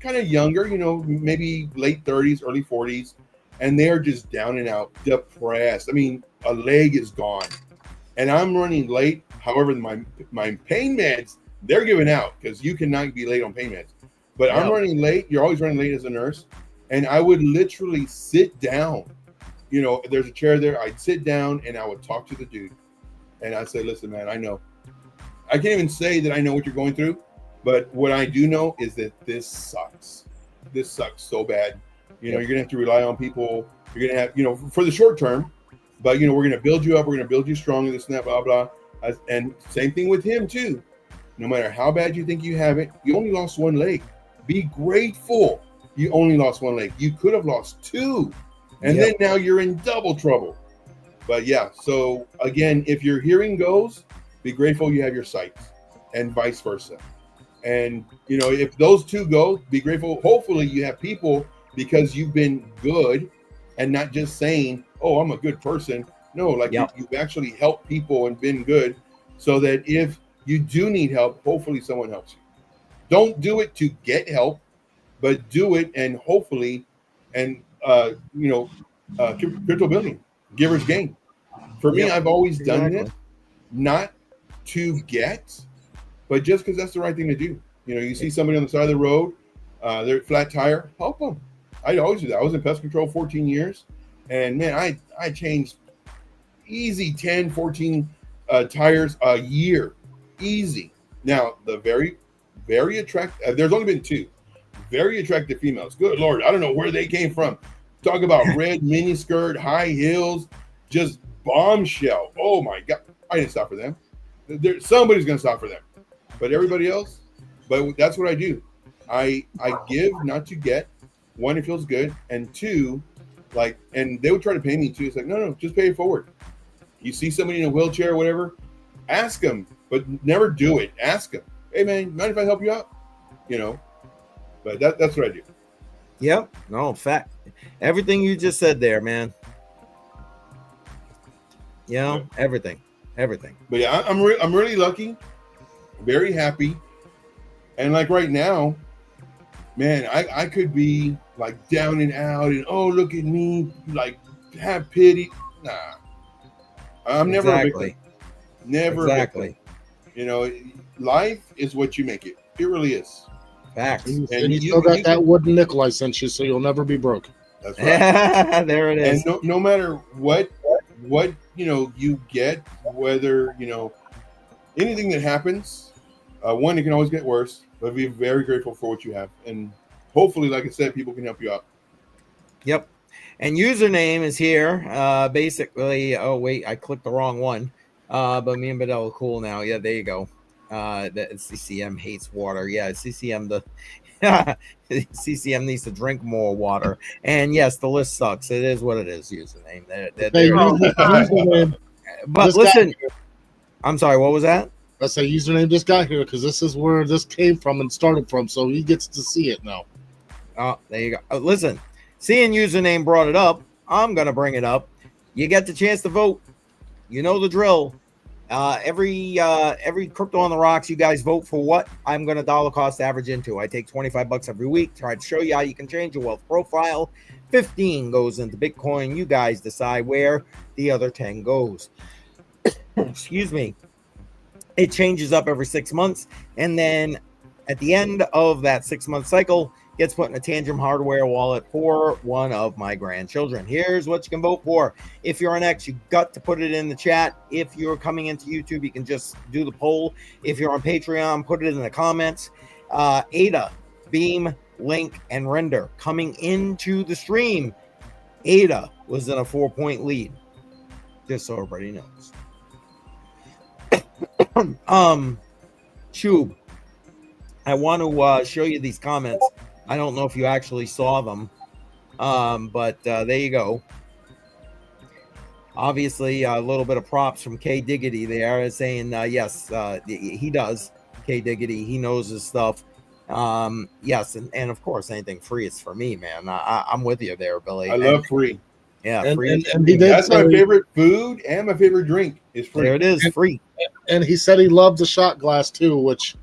kind of younger, maybe late 30s, early 40s, and they're just down and out, depressed. I mean, a leg is gone, and I'm running late. However, my pain meds, they're giving out because you cannot be late on pain meds. But I'm running late. You're always running late as a nurse, and I would literally sit down. There's a chair there. I'd sit down and I would talk to the dude, and I'd say, "Listen, man, I know. I can't even say that I know what you're going through, but what I do know is that this sucks. This sucks so bad. You're gonna have to rely on people. You're gonna have, for the short term, but we're gonna build you up. We're gonna build you strong. This and that, blah blah." And same thing with him too. No matter how bad you think you have it, you only lost one leg. Be grateful you only lost one leg. You could have lost two, and then now you're in double trouble. But yeah, so again, if your hearing goes, be grateful you have your sight, and vice versa. And if those two go, be grateful. Hopefully you have people because you've been good and not just saying, "Oh, I'm a good person." No, like you've actually helped people and been good, so that if you do need help, hopefully someone helps you. Don't do it to get help, but do it and hopefully, and crypto building, givers gain. For me, I've always done this, not to get, but just because that's the right thing to do. You see somebody on the side of the road, they're flat tire, help them. I always do that. I was in pest control 14 years, and man, I changed easy 10, 14 tires a year, easy. Now the very, very attractive. There's only been two very attractive females. Good Lord, I don't know where they came from. Talk about red mini skirt, high heels, just bombshell. Oh my God, I didn't stop for them. Somebody's gonna stop for them, but everybody else. But that's what I do. I give not to get. One, it feels good, and two, and they would try to pay me too. It's like, no, just pay it forward. You see somebody in a wheelchair or whatever, ask them, but never do it. Ask them, "Hey man, mind if I help you out?" But that's what I do. Yep. No, fact. Everything you just said there, man. Everything. But yeah, I'm really lucky, very happy, and like right now, man, I could be like down and out, and oh look at me, like have pity. Nah, I'm never a victim. Never a victim. Life is what you make it. It really is. Facts. And you still got that wooden nickel I sent you, so you'll never be broke. That's right. There it is. And no matter what you get, whether anything that happens, one, it can always get worse, but be very grateful for what you have, and hopefully, like I said, people can help you out. Yep. And username is here. Basically, oh wait, I clicked the wrong one. But me and Bedell are cool now. Yeah, there you go. That CCM hates water. Yeah, CCM CCM needs to drink more water. And yes, the list sucks. It is what it is. Username. Username. But listen, I'm sorry. What was that? I say username just got here because this is where this came from and started from, so he gets to see it now. Oh, there you go. Listen, seeing username brought it up, I'm gonna bring it up. You get the chance to vote. You know the drill. Every crypto on the rocks, you guys vote for what I'm gonna dollar cost average into. I take $25 every week, try to show you how you can change your wealth profile. 15 goes into Bitcoin. You guys decide where the other 10 goes. Excuse me. It changes up every 6 months, and then at the end of that 6-month cycle, gets put in a Tantrum hardware wallet for one of my grandchildren. Here's what you can vote for. If you're an X, you got to put it in the chat. If you're coming into YouTube, you can just do the poll. If you're on Patreon, put it in the comments. Ada, Beam, Link, and Render coming into the stream. Ada was in a 4-point lead, just so everybody knows. Tube, I want to show you these comments. I don't know if you actually saw them, but there you go. Obviously, a little bit of props from K Diggity there, saying yes, he does. K Diggity, he knows his stuff. Yes, and of course, anything free is for me, man. I'm with you there, Billy. I love free. Yeah, free. And he did. That's my favorite food and my favorite drink is free. There it is, free. And he said he loved the shot glass too, which.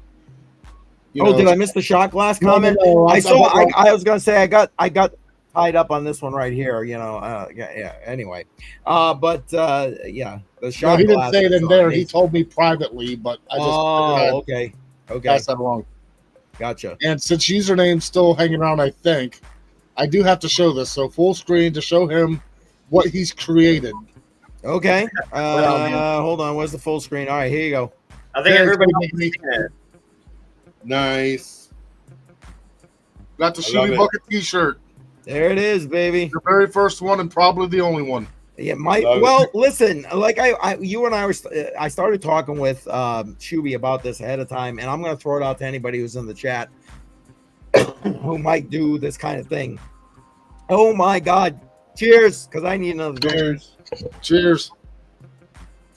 Did I miss the shot glass comment? No, I was gonna say I got tied up on this one right here. Yeah. Anyway, yeah, the shot. No, he didn't glass say it in there. He told me privately, but I just okay. Pass that along. Gotcha. And since username's still hanging around, I think I do have to show this. So full screen to show him what he's created. Okay. Hold on. Where's the full screen? All right, here you go. I think everybody needs it. Nice. Got the Shooty Bucket t-shirt. There it is, baby. The very first one and probably the only one. Yeah, listen, like you and I started talking with Shuby about this ahead of time, and I'm going to throw it out to anybody who's in the chat who might do this kind of thing. Oh my God. Cheers, because I need another drink. Cheers.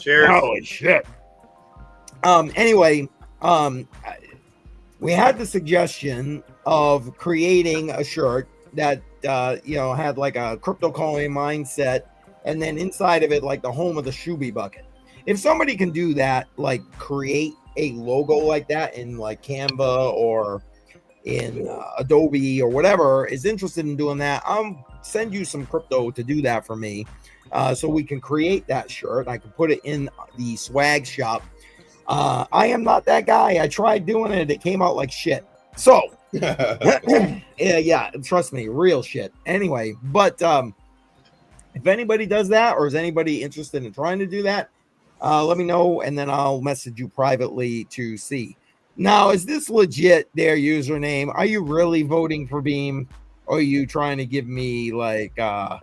Holy shit. Anyway, we had the suggestion of creating a shirt that had like a CryptoCoinMindSet, and then inside of it, like the home of the Shuby bucket. If somebody can do that, like create a logo like that in like Canva or in Adobe or whatever is interested in doing that, I'll send you some crypto to do that for me, so we can create that shirt. I can put it in the swag shop. I am not that guy. I tried doing it. It came out like shit. So yeah, trust me, real shit. Anyway, but if anybody does that, or is anybody interested in trying to do that, let me know, and then I'll message you privately to see. Now, is this legit, their username? Are you really voting for Beam, or are you trying to give me like I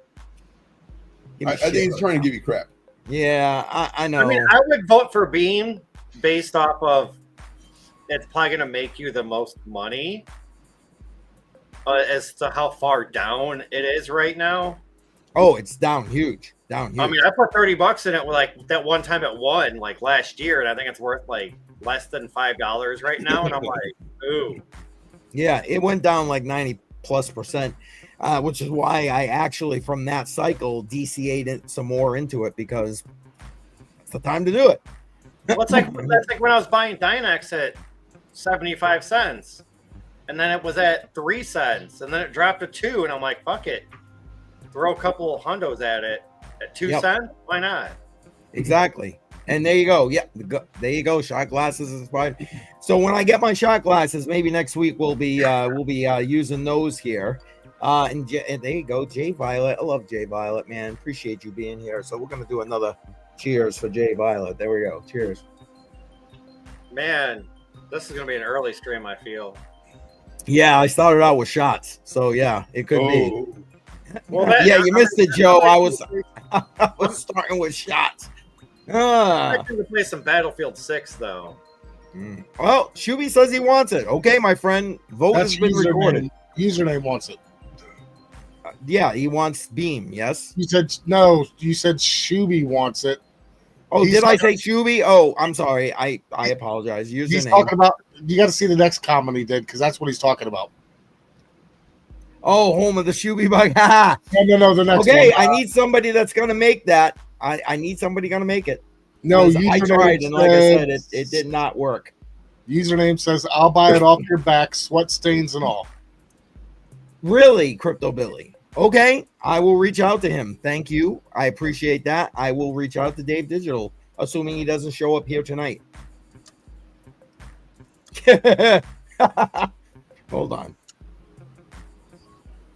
think he's trying to give you crap. Yeah, I know. I mean, I would vote for Beam based off of it's probably going to make you the most money as to how far down it is right now. Oh, it's down huge. I mean, I put $30 in it like that one time it won like last year, and I think it's worth like less than $5 right now. And I'm like, ooh. Yeah, it went down like 90+%, which is why I actually from that cycle DCA'd some more into it, because it's the time to do it. Well, that's like when I was buying Dynex at 75 cents, and then it was at 3 cents, and then it dropped to 2, and I'm like, fuck it, throw a couple of hundos at it at 2 cents. Why not? Exactly. And there you go. Yeah, there you go. Shot glasses is fine. So when I get my shot glasses, maybe next week we'll be using those here. And there you go, Jay Violet. I love Jay Violet, man. Appreciate you being here. So we're gonna do another cheers for Jay Violet. There we go. Cheers. Man, this is gonna be an early stream, I feel. Yeah, I started out with shots, so yeah, it could be. Well, yeah, you missed it, Joe. I was starting with shots. I'm going to play some Battlefield 6, though. Well, Shuby says he wants it. Okay, my friend. Vote has been recorded. Username wants it. Yeah, he wants Beam. Yes. You said no. You said Shuby wants it. Oh, did I say Shuby? Oh, I'm sorry. I apologize. Username. He's talking about. You got to see the next comment he did because that's what he's talking about. Oh, home of the Shuby bug. No. The next. Okay, one. I need somebody that's gonna make that. I need somebody gonna make it. No, I tried, and like I said, it did not work. Username says, "I'll buy it off your back, sweat stains and all." Really, Crypto Billy? Okay, I will reach out to him. Thank you. I appreciate that. I will reach out to Dave Digital, assuming he doesn't show up here tonight. Hold on.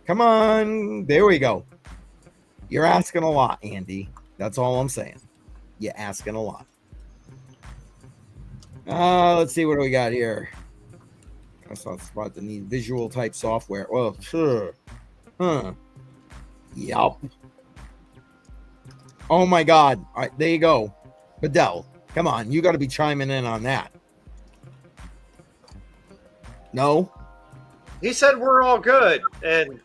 Come on. There we go. You're asking a lot, Andy. That's all I'm saying. You're asking a lot. Let's see what do we got here. That's not the spot that need visual type software. Well, sure. Yup. Oh my God. All right, there you go. Bedell, come on. You got to be chiming in on that. No? He said we're all good. And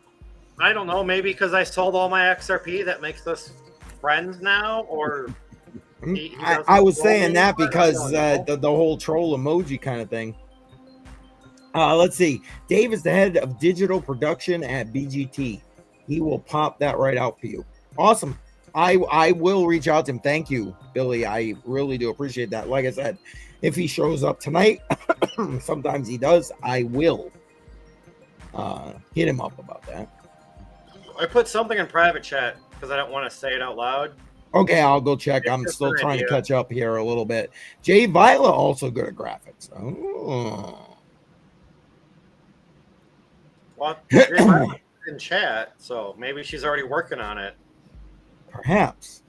I don't know, maybe because I sold all my XRP, that makes us friends now? Or I was saying that because the whole troll emoji kind of thing. Let's see. Dave is the head of digital production at BGT. He will pop that right out for you. Awesome. I will reach out to him. Thank you, Billy. I really do appreciate that. Like I said, if he shows up tonight, sometimes he does, I will hit him up about that. I put something in private chat because I don't want to say it out loud. Okay, I'll go check. I'm still trying to catch up here a little bit. Jay Viola also good at graphics. Oh. Well, in chat, so maybe she's already working on it. Perhaps.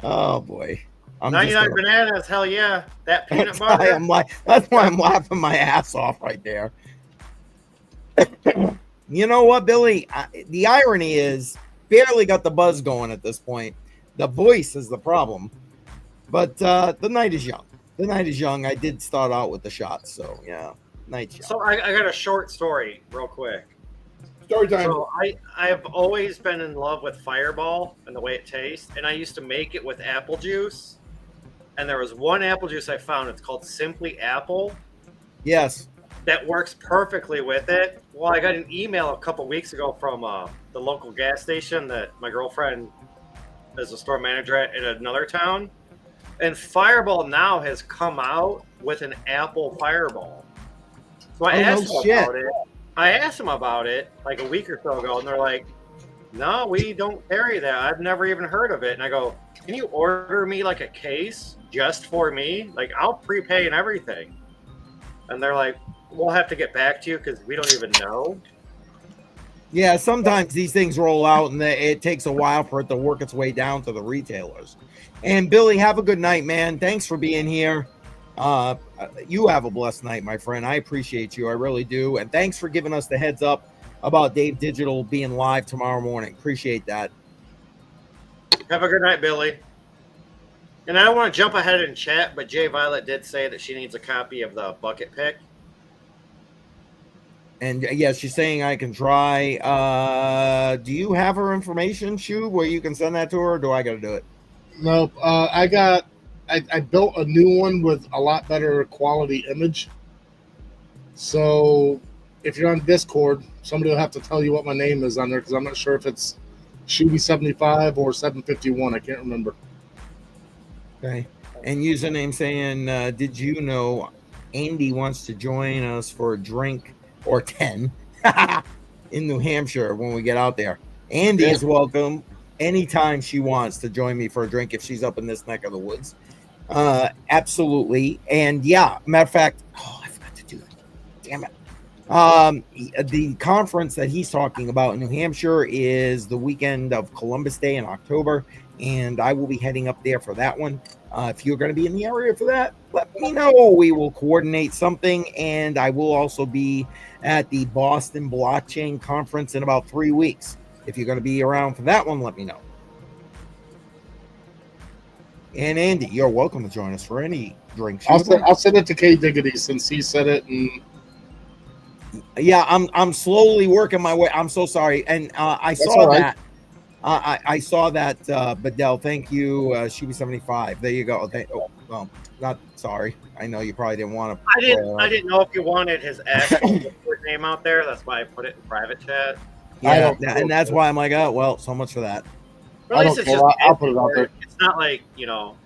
Oh boy. 99 bananas, hell yeah. That peanut butter. That's why I'm laughing my ass off right there. You know what, Billy? The irony is, barely got the buzz going at this point. The voice is the problem. But the night is young. The night is young. I did start out with the shots, so yeah. Night's young. So I got a short story real quick. Story time. So I have always been in love with Fireball and the way it tastes, and I used to make it with apple juice. And there was one apple juice I found. It's called Simply Apple. Yes. That works perfectly with it. Well, I got an email a couple weeks ago from the local gas station that my girlfriend is a store manager at in another town. And Fireball now has come out with an apple Fireball. So I asked them about it. I asked them about it like a week or so ago, and they're like, no, we don't carry that. I've never even heard of it. And I go, can you order me like a case just for me? Like, I'll prepay and everything. And they're like, we'll have to get back to you because we don't even know. Yeah, sometimes these things roll out and it takes a while for it to work its way down to the retailers. And Billy, have a good night, man. Thanks for being here. You have a blessed night, my friend. I appreciate you. I really do. And thanks for giving us the heads up about Dave Digital being live tomorrow morning. Appreciate that. Have a good night, Billy. And I don't want to jump ahead in chat, but Jay Violet did say that she needs a copy of the bucket pick. And yes, she's saying I can try. Do you have her information, Shu, where you can send that to her, or do I got to do it? No, I built a new one with a lot better quality image. So if you're on Discord, somebody will have to tell you what my name is on there because I'm not sure if it's Shuby75 or 751. I can't remember. Okay. And username saying, did you know Andy wants to join us for a drink or 10 in New Hampshire when we get out there? Andy is welcome anytime she wants to join me for a drink if she's up in this neck of the woods. Absolutely. And yeah, matter of fact, I forgot to do it. Damn it. The conference that he's talking about in New Hampshire is the weekend of Columbus Day in October. and I will be heading up there for that one. If you're going to be in the area for that, let me know. We will coordinate something, and I will also be at the Boston Blockchain Conference in about 3 weeks. If you're going to be around for that one, let me know. And Andy, you're welcome to join us for any drinks. I'll send it to K Diggity since he said it. And yeah, I'm slowly working my way. I'm so sorry, and I saw that. I saw that, Bedell. Thank you, Shuby75. There you go. Not sorry. I know you probably didn't want to. I didn't know if you wanted his actual name out there. That's why I put it in private chat. Yeah, and that's why I'm like, oh well, so much for that. But at least it's just I'll put it out there. It's not like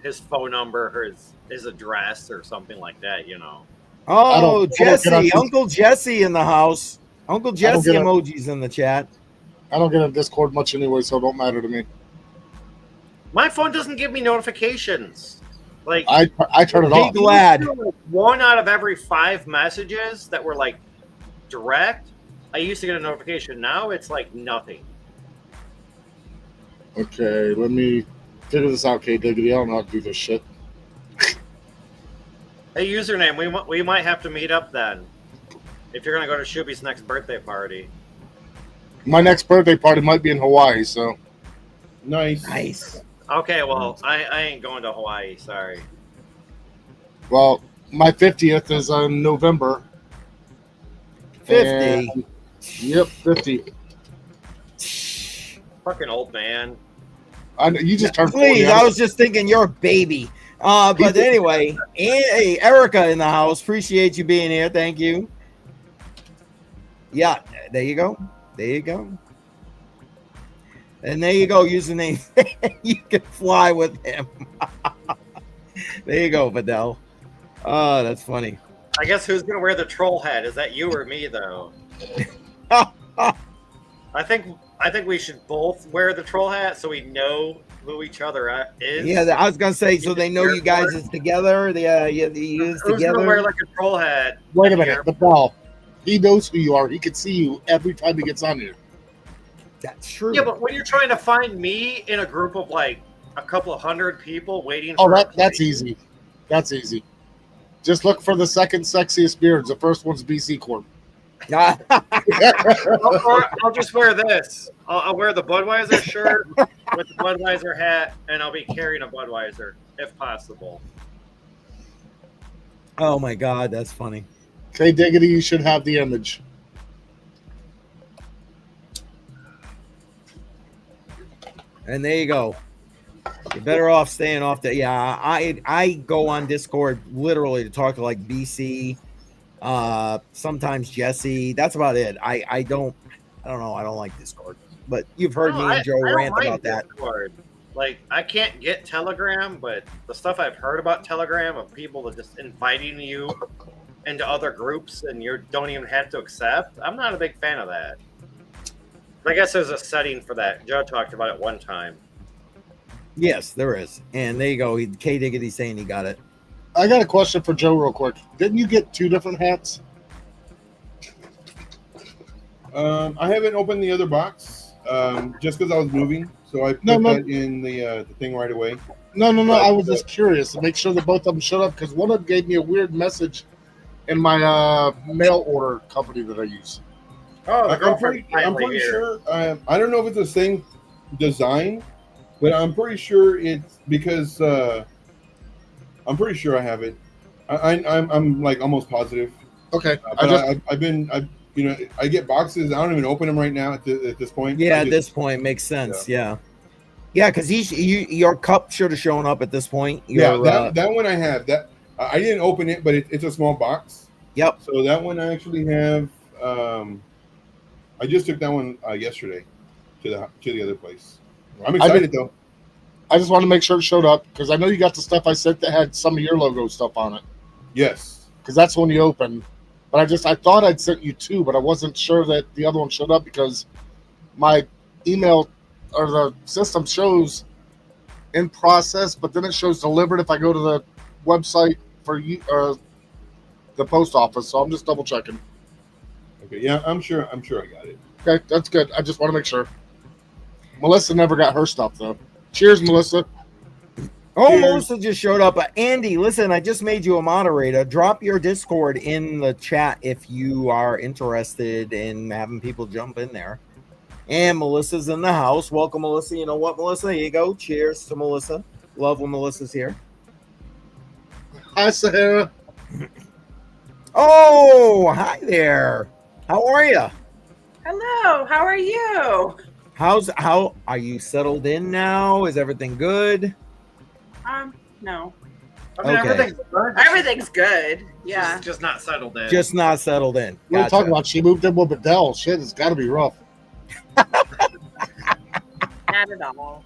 his phone number or his address or something like that. Oh, Jesse, Uncle Jesse in the house. Uncle Jesse emojis in the chat. I don't get a Discord much anyway, so it don't matter to me. My phone doesn't give me notifications. Like I turn it off. Be glad. 1 out of every 5 messages that were like direct, I used to get a notification. Now it's like nothing. Okay, let me figure this out, K Diggity. I don't know how to do this shit. Hey, username, we might have to meet up then. If you're gonna go to Shuby's next birthday party. My next birthday party might be in Hawaii, so nice. Okay, well, I ain't going to Hawaii. Sorry. Well, my 50th is in November. 50. Yep, 50. Fucking old man. I know you just turned 40. Please, I was just thinking you're a baby. But anyway, hey, Erica in the house. Appreciate you being here. Thank you. Yeah, there you go. There you go. And there you go, username. You can fly with him. There you go, Fidel. Oh, that's funny. I guess who's going to wear the troll hat? Is that you or me, though? I think we should both wear the troll hat so we know who each other is. Yeah, I was going to say, so they know you guys is together. You who's going to wear like a troll hat? Wait a minute, Fidel. He knows who you are. He can see you every time he gets on here. That's true. Yeah, but when you're trying to find me in a group of like a couple of hundred people waiting that's easy. That's easy. Just look for the second sexiest beards. The first one's BC Corp. I'll just wear this. I'll wear the Budweiser shirt with the Budweiser hat, and I'll be carrying a Budweiser if possible. Oh my God, that's funny. K Diggity, you should have the image. And there you go. You're better off staying off that. Yeah, I go on Discord literally to talk to like BC, sometimes Jesse. That's about it. I don't know. I don't like Discord. But you've heard me and Joe rant about that. Discord. Like, I can't get Telegram, but the stuff I've heard about Telegram of people just inviting you into other groups and you don't even have to accept, I'm not a big fan of that. I guess there's a setting for that. Joe talked about it one time. Yes, there is. And there you go. K Diggity saying he got it. I got a question for Joe real quick. Didn't you get 2 different hats? I haven't opened the other box just because I was moving. So I put that in the thing right away. No. I was just curious to make sure that both of them showed up because one of them gave me a weird message in my mail order company that I use. Oh, I'm pretty sure. I don't know if it's the same design, but I'm pretty sure it's because I'm pretty sure I have it. I'm like almost positive. Okay. I get boxes. I don't even open them right now at this point. Yeah, at this point makes sense. Yeah, because your cup should have shown up at this point. That one I have. That I didn't open it, but it's a small box. Yep. So that one I actually have. I just took that one yesterday to the other place. I'm excited though. I just want to make sure it showed up because I know you got the stuff I sent that had some of your logo stuff on it. Yes. Because that's the one you opened. But I thought I'd sent you 2, but I wasn't sure that the other one showed up because my email or the system shows in process, but then it shows delivered if I go to the website for you or the post office. So I'm just double checking. Okay. Yeah, I'm sure I got it. Okay, that's good. I just want to make sure. Melissa never got her stuff though. Cheers, Melissa. Oh, Cheers. Melissa just showed up. Andy, listen, I just made you a moderator. Drop your Discord in the chat if you are interested in having people jump in there. And Melissa's in the house. Welcome, Melissa. You know what, Melissa? Here you go. Cheers to Melissa. Love when Melissa's here. Hi, Sahara. Oh, hi there. How are you? Hello. How are you? How are you settled in now? Is everything good? No. I mean, Okay. Everything's good. Yeah. Just not settled in. Just not settled in. What are you Gotcha. talking about? She moved in with Bedell. Shit, it's got to be rough. Not at all.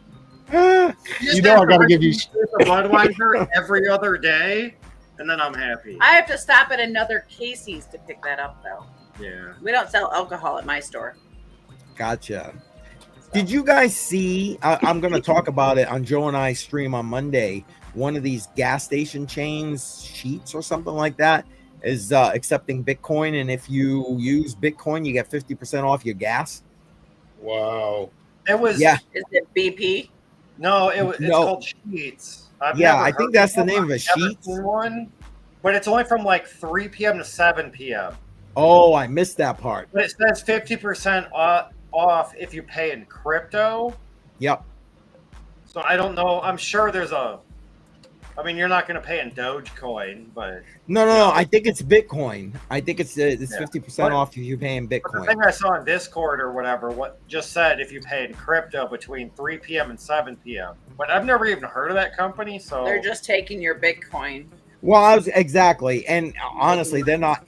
You know I got to give you. a Budweiser every other day, and then I'm happy. I have to stop at another Casey's to pick that up, though. Yeah. We don't sell alcohol at my store. Gotcha. Did you guys see? I'm going to talk about it on Joe and I stream on Monday. One of these gas station chains, Sheets or something like that, is accepting Bitcoin. And if you use Bitcoin, you get 50% off your gas. Wow. It was. Yeah. Is it BP? No, it's No. called Sheets. Yeah, I think that's the name of it, I've never Sheets. seen one, but it's only from like 3 p.m. to 7 p.m. Oh, I missed that part. But it says 50% off if you pay in crypto. Yep. So I don't know. I'm sure there's a. I mean, you're not going to pay in Dogecoin, but No. I think it's Bitcoin. I think it's 50% But- off if you pay in But the Bitcoin. thing I saw on Discord or whatever, what just said if you pay in crypto between 3 p.m. and 7 p.m. But I've never even heard of that company, so They're just taking your Bitcoin. Well, exactly. And honestly, they're not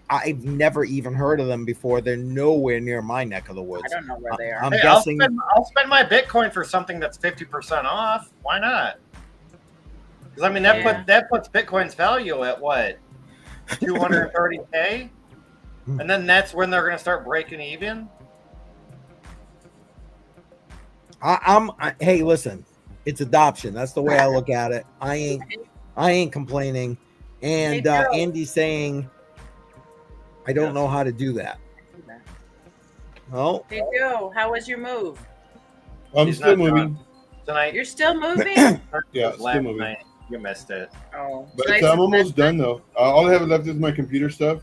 I've never even heard of them before. They're nowhere near my neck of the woods. I don't know where they are. I'm Hey, guessing. I'll spend my Bitcoin for something that's 50% off. Why not? Because I mean that puts Bitcoin's value at what 230K, and then that's when they're going to start breaking even. Hey, listen, it's adoption. That's the way I look at it. I ain't complaining. And Hey, Joe. Andy's saying, I don't know how to do that. Oh, Hey, Joe, how was your move? I'm He's still not moving. Tonight, You're still moving? Yeah, last still moving. night, you missed it. Oh. But Nice I'm and almost fast. done though. All I have left is my computer stuff.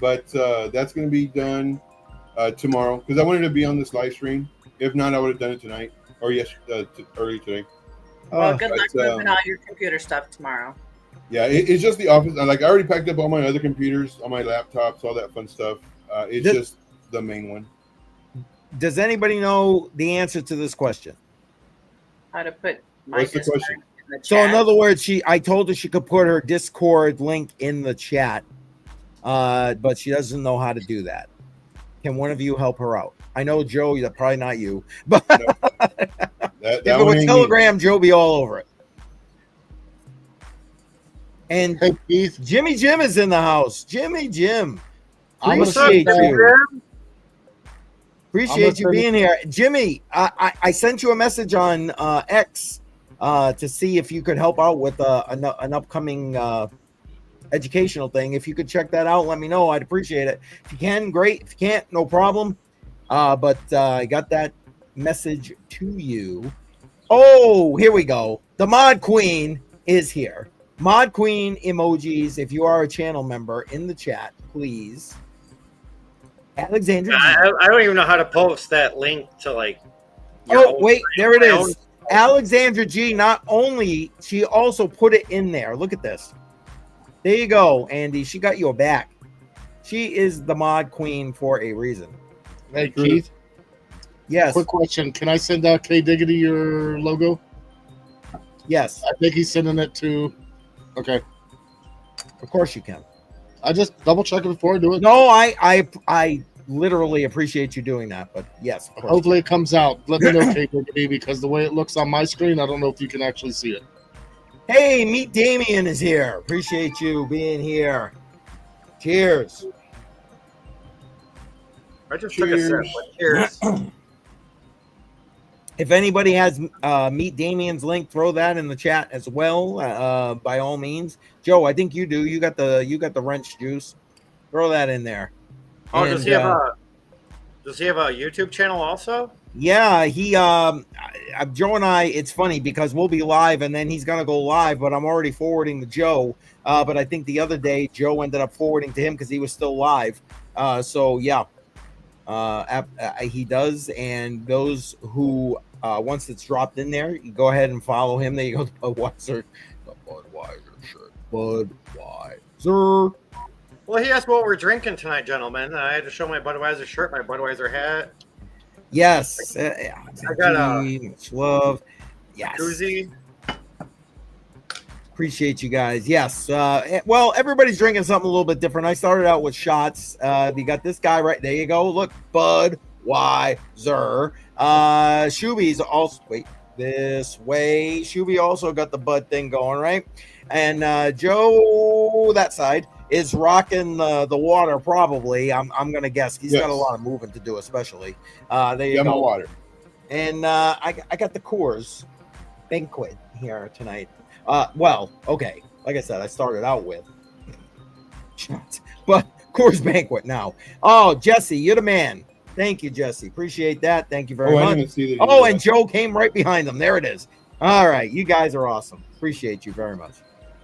But that's going to be done tomorrow because I wanted to be on this live stream. If not, I would have done it tonight or early today. Well, good luck but, moving all your computer stuff tomorrow. Yeah, it's just the office. Like I already packed up all my other computers, all my laptops, all that fun stuff. It's just the main one. does anybody know the answer to this question? How to put my What's the Discord question? in the chat. So in other words, I told her she could put her Discord link in the chat, but she doesn't know how to do that. Can one of you help her out? I know Joe, probably not you, but That if it one was ain't me. Telegram, Joe be all over it. And Hey, Keith. Jimmy Jim is in the house. Jimmy Jim, I'm gonna appreciate send, you. Appreciate I'm you gonna being here, Jimmy. I sent you a message on X to see if you could help out with an upcoming educational thing. If you could check that out, let me know. I'd appreciate it. If you can, great. If you can't, no problem. But I got that message to you. Oh, here we go. The Mod Queen is here. Mod Queen emojis. If you are a channel member, in the chat, please. Alexandra. I don't even know how to post that link to like. your Oh, own- wait, there it my own- is. Alexandra G, not only, she also put it in there. Look at this. There you go, Andy. She got your back. She is the Mod Queen for a reason. Hey, Keith. Yes. Quick question. Can I send out K Diggity your logo? Yes. I think he's sending it to. Okay. Of course you can. I just double check it before I do it. No, I literally appreciate you doing that, but yes, of course. Hopefully it comes out. Let me know, K Diggity, because the way it looks on my screen, I don't know if you can actually see it. Hey, Meet Damien is here. Appreciate you being here. Cheers. I just took a sip. But cheers. If anybody has Meet Damien's link, throw that in the chat as well. By all means, Joe, I think you do. You got the wrench juice. Throw that in there. Oh, And, does he have a YouTube channel also? Yeah, he Joe and I, it's funny because we'll be live and then he's gonna go live, but I'm already forwarding to Joe. But I think the other day Joe ended up forwarding to him because he was still live. So yeah, he does. And those who once it's dropped in there, you go ahead and follow him. There you go, the Budweiser shirt. Budweiser. Well, he asked what we're drinking tonight, gentlemen. I had to show my Budweiser shirt, my Budweiser hat. Yes. I got much love. Yes. koozie. Appreciate you guys. Yes. Well, everybody's drinking something a little bit different. I started out with shots. You got this guy right there. You go. Look, Budweiser. Shuby's also this way. Shuby also got the Bud thing going, right? And Joe, that side, is rocking the water. Probably. I'm gonna guess he's got a lot of moving to do, especially. There you go. My water. And I got the Coors Banquet here tonight. Well, okay. Like I said, I started out with shots, but Coors Banquet now. Oh, Jesse, you're the man. Thank you, Jesse. Appreciate that. Thank you very much. I didn't see that. Oh, and Joe came right behind them. There it is. All right. You guys are awesome. Appreciate you very much.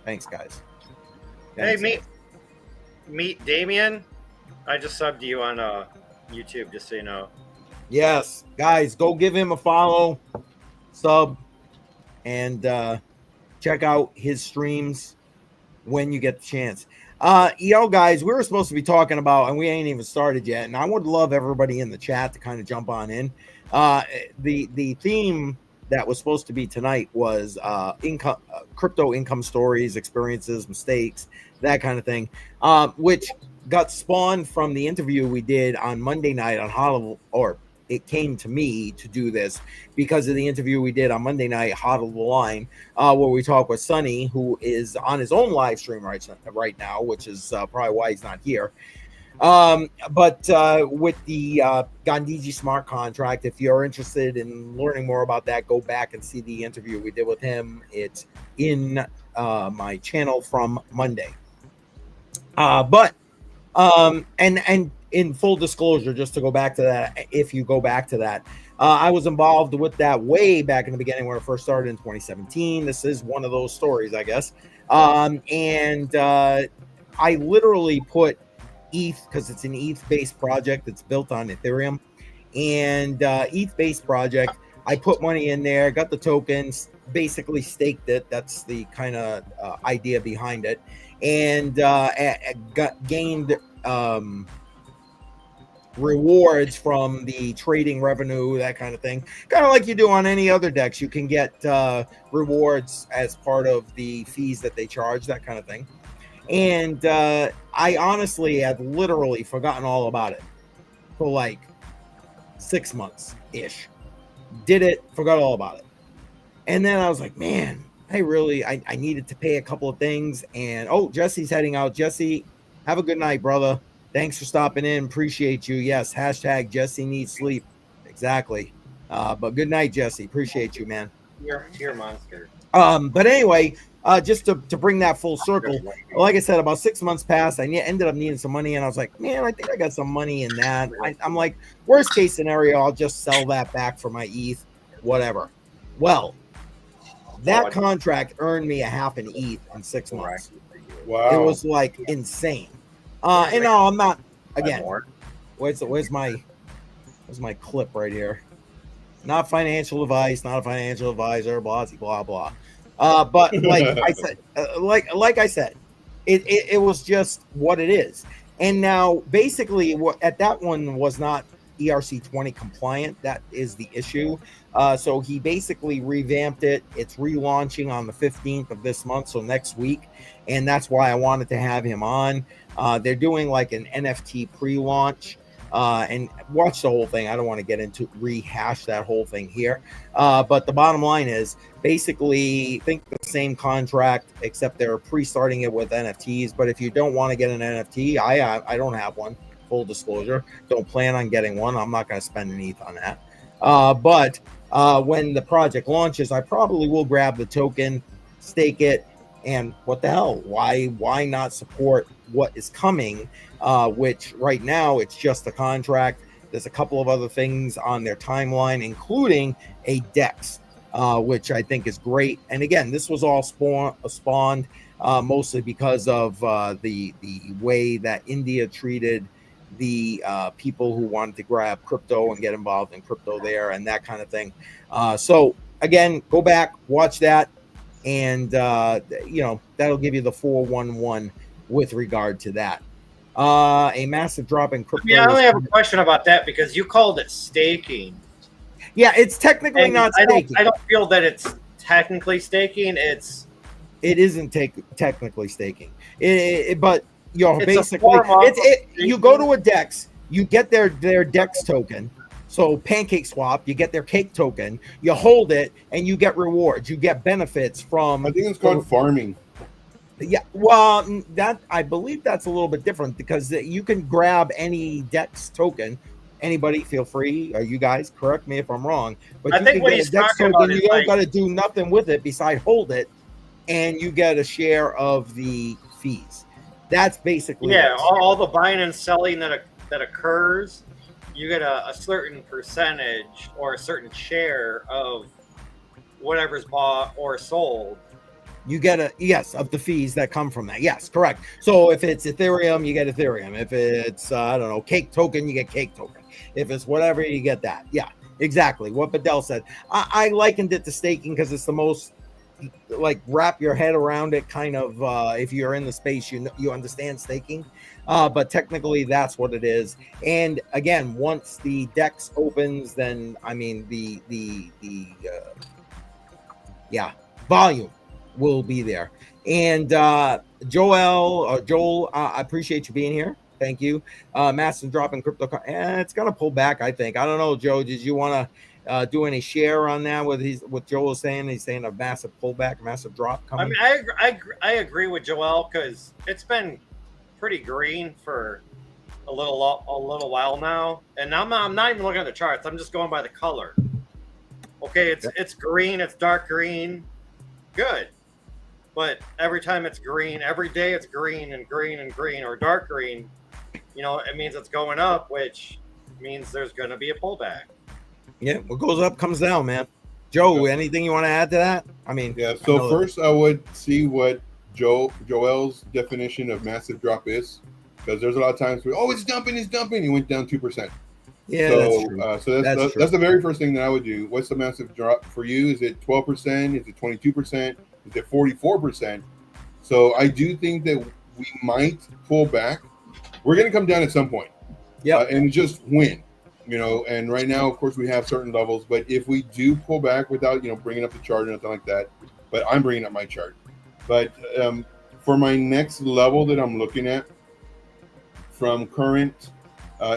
Thanks, guys. Thanks. Hey, meet Damien. I just subbed you on YouTube, just so you know. Yes, guys, go give him a follow, sub, and check out his streams when you get the chance. Guys, we were supposed to be talking about, and we ain't even started yet, and I would love everybody in the chat to kind of jump on in. The theme that was supposed to be tonight was crypto income stories, experiences, mistakes, that kind of thing, which got spawned from the interview we did on Monday night on it came to me to do this because of the interview we did on Monday night, Hodl the Line, where we talk with Sonny, who is on his own live stream right now, which is probably why he's not here. But with the Gandhiji smart contract, if you're interested in learning more about that, go back and see the interview we did with him. It's in my channel from Monday. And in full disclosure, just to go back to that, if you go back to that, I was involved with that way back in the beginning when it first started in 2017. This is one of those stories, I guess. I literally put ETH, because it's an ETH-based project that's built on Ethereum, and ETH-based project. I put money in there, got the tokens, basically staked it. That's the kind of idea behind it, and gained rewards from the trading revenue, that kind of thing, kind of like you do on any other DEX. You can get rewards as part of the fees that they charge, that kind of thing. And I honestly have literally forgotten all about it for like 6 months ish. Did it, forgot all about it, and then I was like, man, I needed to pay a couple of things. And Jesse's heading out. Jesse, have a good night, brother. Thanks for stopping in. Appreciate you. Yes, hashtag Jesse needs sleep. Exactly. But good night, Jesse. Appreciate you, man. You're a monster. But anyway, just to bring that full circle, like I said, about 6 months passed. I ended up needing some money, and I was like, man, I think I got some money in that. I'm like, worst case scenario, I'll just sell that back for my ETH, whatever. Well, that contract earned me a half an ETH in 6 months. Wow. It was like insane. And no, I'm not. Again, where's my clip right here? Not financial advice, not a financial advisor, blah blah blah. But like I said, like I said, it was just what it is. And now, basically, at that one was not ERC20 compliant. That is the issue. So he basically revamped it. It's relaunching on the 15th of this month, so next week. And that's why I wanted to have him on. They're doing like an NFT pre-launch. And watch the whole thing. I don't want to get into rehash that whole thing here. But the bottom line is basically think the same contract, except they're pre-starting it with NFTs. But if you don't want to get an NFT, I don't have one. Full disclosure, don't plan on getting one. I'm not going to spend an ETH on that. But when the project launches, I probably will grab the token, stake it, and what the hell? Why not support what is coming? Which right now it's just a contract, There's a couple of other things on their timeline, including a DEX, which I think is great. And again, this was all spawned mostly because of the way that India treated the people who wanted to grab crypto and get involved in crypto there and that kind of thing. So again, go back, watch that, and that'll give you the 411 with regard to that. A massive drop in crypto. Yeah, I only have a question about that because you called it staking. Yeah, it's technically not staking. I don't feel that it's technically staking. It isn't technically staking. But basically, you go to a DEX, you get their DEX token. So Pancake Swap, you get their cake token, you hold it, and you get rewards. You get benefits from. I think it's called farming. Yeah, well, I believe that's a little bit different because you can grab any DEX token. Anybody, feel free. You guys, correct me if I'm wrong. But I think what he's talking about is you don't got to do nothing with it besides hold it, and you get a share of the fees. That's basically all the buying and selling that occurs. You get a certain percentage or a certain share of whatever's bought or sold. You get of the fees that come from that. Yes, correct. So if it's Ethereum, you get Ethereum. If it's cake token, you get cake token. If it's whatever, you get that. Yeah, exactly what Bedell said. I likened it to staking because it's the most wrap your head around it kind of. If you're in the space, you understand staking. But technically, that's what it is. And again, once the DEX opens, then the volume will be there. And Joel, I appreciate you being here. Thank you. Massive drop in crypto. It's gonna pull back, I think. I don't know, Joe. Did you want to do any share on that? What Joel is saying? He's saying a massive pullback, massive drop coming. I agree with Joel because it's been pretty green for a little while now, and I'm not even looking at the charts. I'm just going by the color. Okay, it's green. It's dark green. Good. But every time it's green, every day it's green and green and green or dark green, it means it's going up, which means there's going to be a pullback. Yeah, what goes up comes down, man. Joe, anything you want to add to that? So first I would see what Joel's definition of massive drop is, because there's a lot of times it's dumping. He went down 2%. Yeah, so that's the very first thing that I would do. What's the massive drop for you? Is it 12%? Is it 22%? Is it 44%? So I do think that we might pull back. We're going to come down at some point. Yeah, and just win. And right now, of course, we have certain levels. But if we do pull back without bringing up the chart or nothing like that, but I'm bringing up my chart. But for my next level that I'm looking at from current,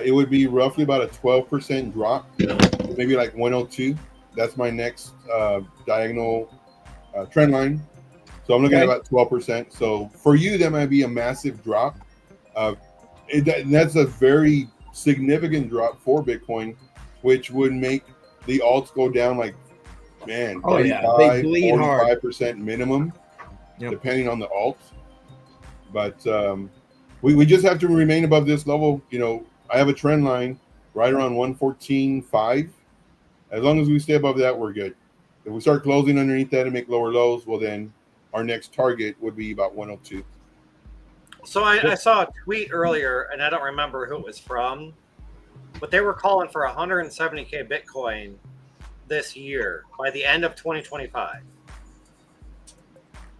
it would be roughly about a 12% drop, maybe like 102. That's my next diagonal trend line. So I'm looking at about 12%. So for you, that might be a massive drop. That's a very significant drop for Bitcoin, which would make the alts go down 45% minimum, depending on the alts. But we just have to remain above this level. I have a trend line right around 114.5. As long as we stay above that, we're good. If we start closing underneath that and make lower lows, well, then our next target would be about 102. So I saw a tweet earlier, and I don't remember who it was from, but they were calling for 170K Bitcoin this year by the end of 2025.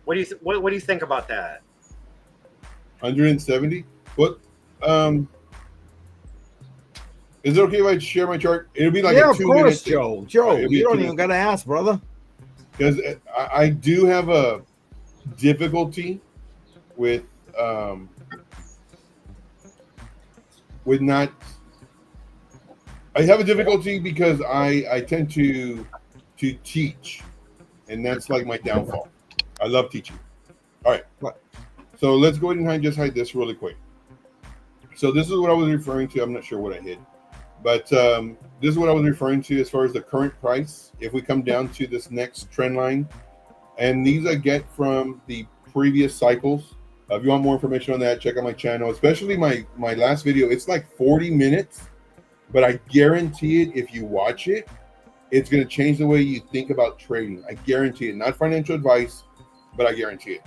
What do you think about that? 170? What? Is it okay if I share my chart? It'll be like of course, Joe. You don't even got to ask, brother. Because I do have a difficulty with not. I have a difficulty because I tend to teach, and that's like my downfall. I love teaching. All right. So let's go ahead and just hide this really quick. So this is what I was referring to. I'm not sure what I hid. But this is what I was referring to as far as the current price. If we come down to this next trend line, and these I get from the previous cycles. If you want more information on that, check out my channel, especially my last video. It's like 40 minutes but I guarantee it, if you watch it, it's going to change the way you think about trading. I guarantee it. Not financial advice, but I guarantee it.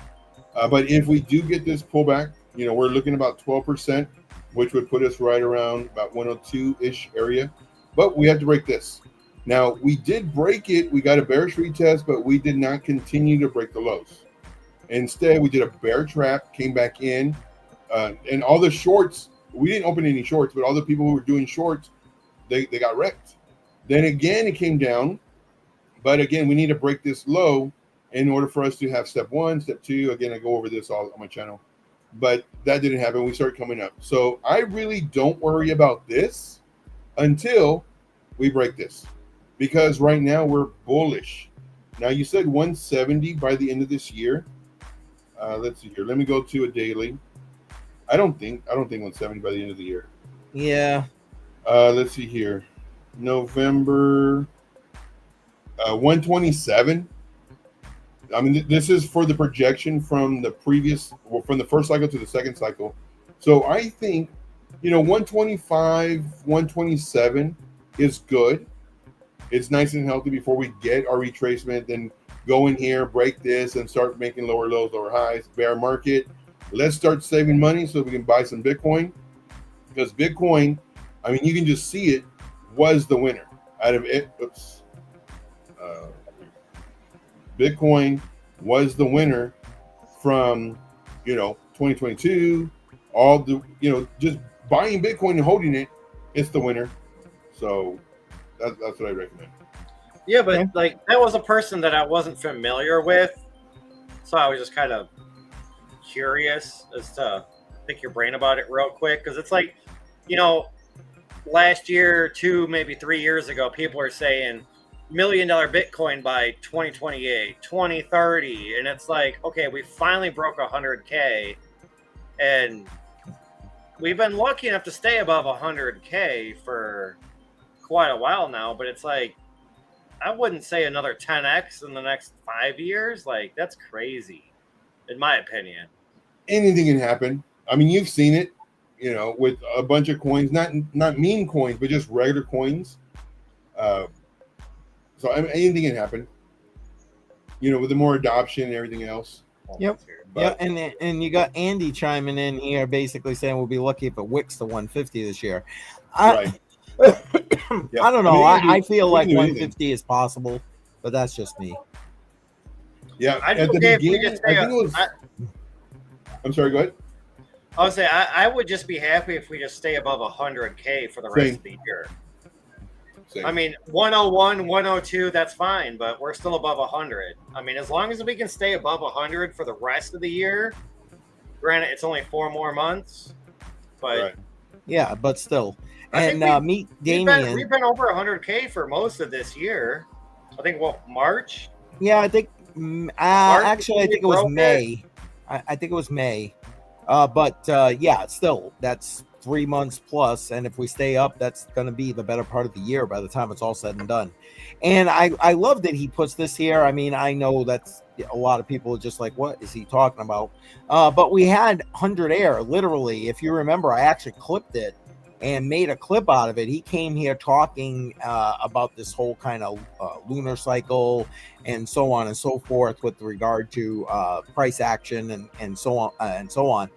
But if we do get this pullback, we're looking about 12%, which would put us right around about 102-ish area. But we have to break this. Now, we did break it. We got a bearish retest, but we did not continue to break the lows. Instead, we did a bear trap, came back in, and all the shorts, we didn't open any shorts, but all the people who were doing shorts, they got wrecked. Then again, it came down. But again, we need to break this low in order for us to have step 1, step 2. Again, I go over this all on my channel. But that didn't happen. We started coming up. So I really don't worry about this until we break this. Because right now we're bullish. Now you said 170 by the end of this year. Let's see here. Let me go to a daily. I don't think 170 by the end of the year. Yeah. Let's see here. November 127. I mean, this is for the projection from the from the first cycle to the second cycle. So I think, 125, 127 is good. It's nice and healthy before we get our retracement, then go in here, break this, and start making lower lows, lower highs, bear market. Let's start saving money so we can buy some Bitcoin. Because Bitcoin, I mean, you can just see it, was the winner out of it. Bitcoin was the winner from, 2022, all the, just buying Bitcoin and holding it, it's the winner. So that's what I recommend. Yeah, but like that was a person that I wasn't familiar with. So I was just kind of curious as to pick your brain about it real quick. Because it's like, last year, 2, maybe 3 years ago, people are saying $1 million Bitcoin by 2028, 2030. And it's like, okay, we finally broke 100K. And we've been lucky enough to stay above 100K for quite a while now. But it's like, I wouldn't say another 10x in the next 5 years. Like, that's crazy, in my opinion. Anything can happen. I mean, you've seen it, with a bunch of coins, not meme coins, but just regular coins. So I mean, anything can happen, with the more adoption and everything else. Yep. But, yeah, and you got Andy chiming in here, basically saying we'll be lucky if it wicks to 150 this year. right. Yeah. I don't know. I feel like 150 anything is possible, but that's just me. Yeah. I'd At the okay if we beginning, just I say think it was. I'm sorry. Go ahead. I would say I would just be happy if we just stay above 100K for the rest of the year. Same. I mean, 101, 102, that's fine, but we're still above 100. I mean, as long as we can stay above 100 for the rest of the year, granted, it's only 4 more months, but Right. Yeah, but still. I And think meet Damien. we've been over 100K for most of this year. I think, March? Yeah, I think actually I think it was broke May. I think it was May. But yeah, still that's 3 months plus, and if we stay up, that's going to be the better part of the year by the time it's all said and done. And I love that he puts this here. I mean, I know that's a lot of people are just like, what is he talking about? But we had 100 Air, literally. If you remember, I actually clipped it and made a clip out of it. He came here talking about this whole kind of lunar cycle and so on and so forth with regard to price action and so on and so on.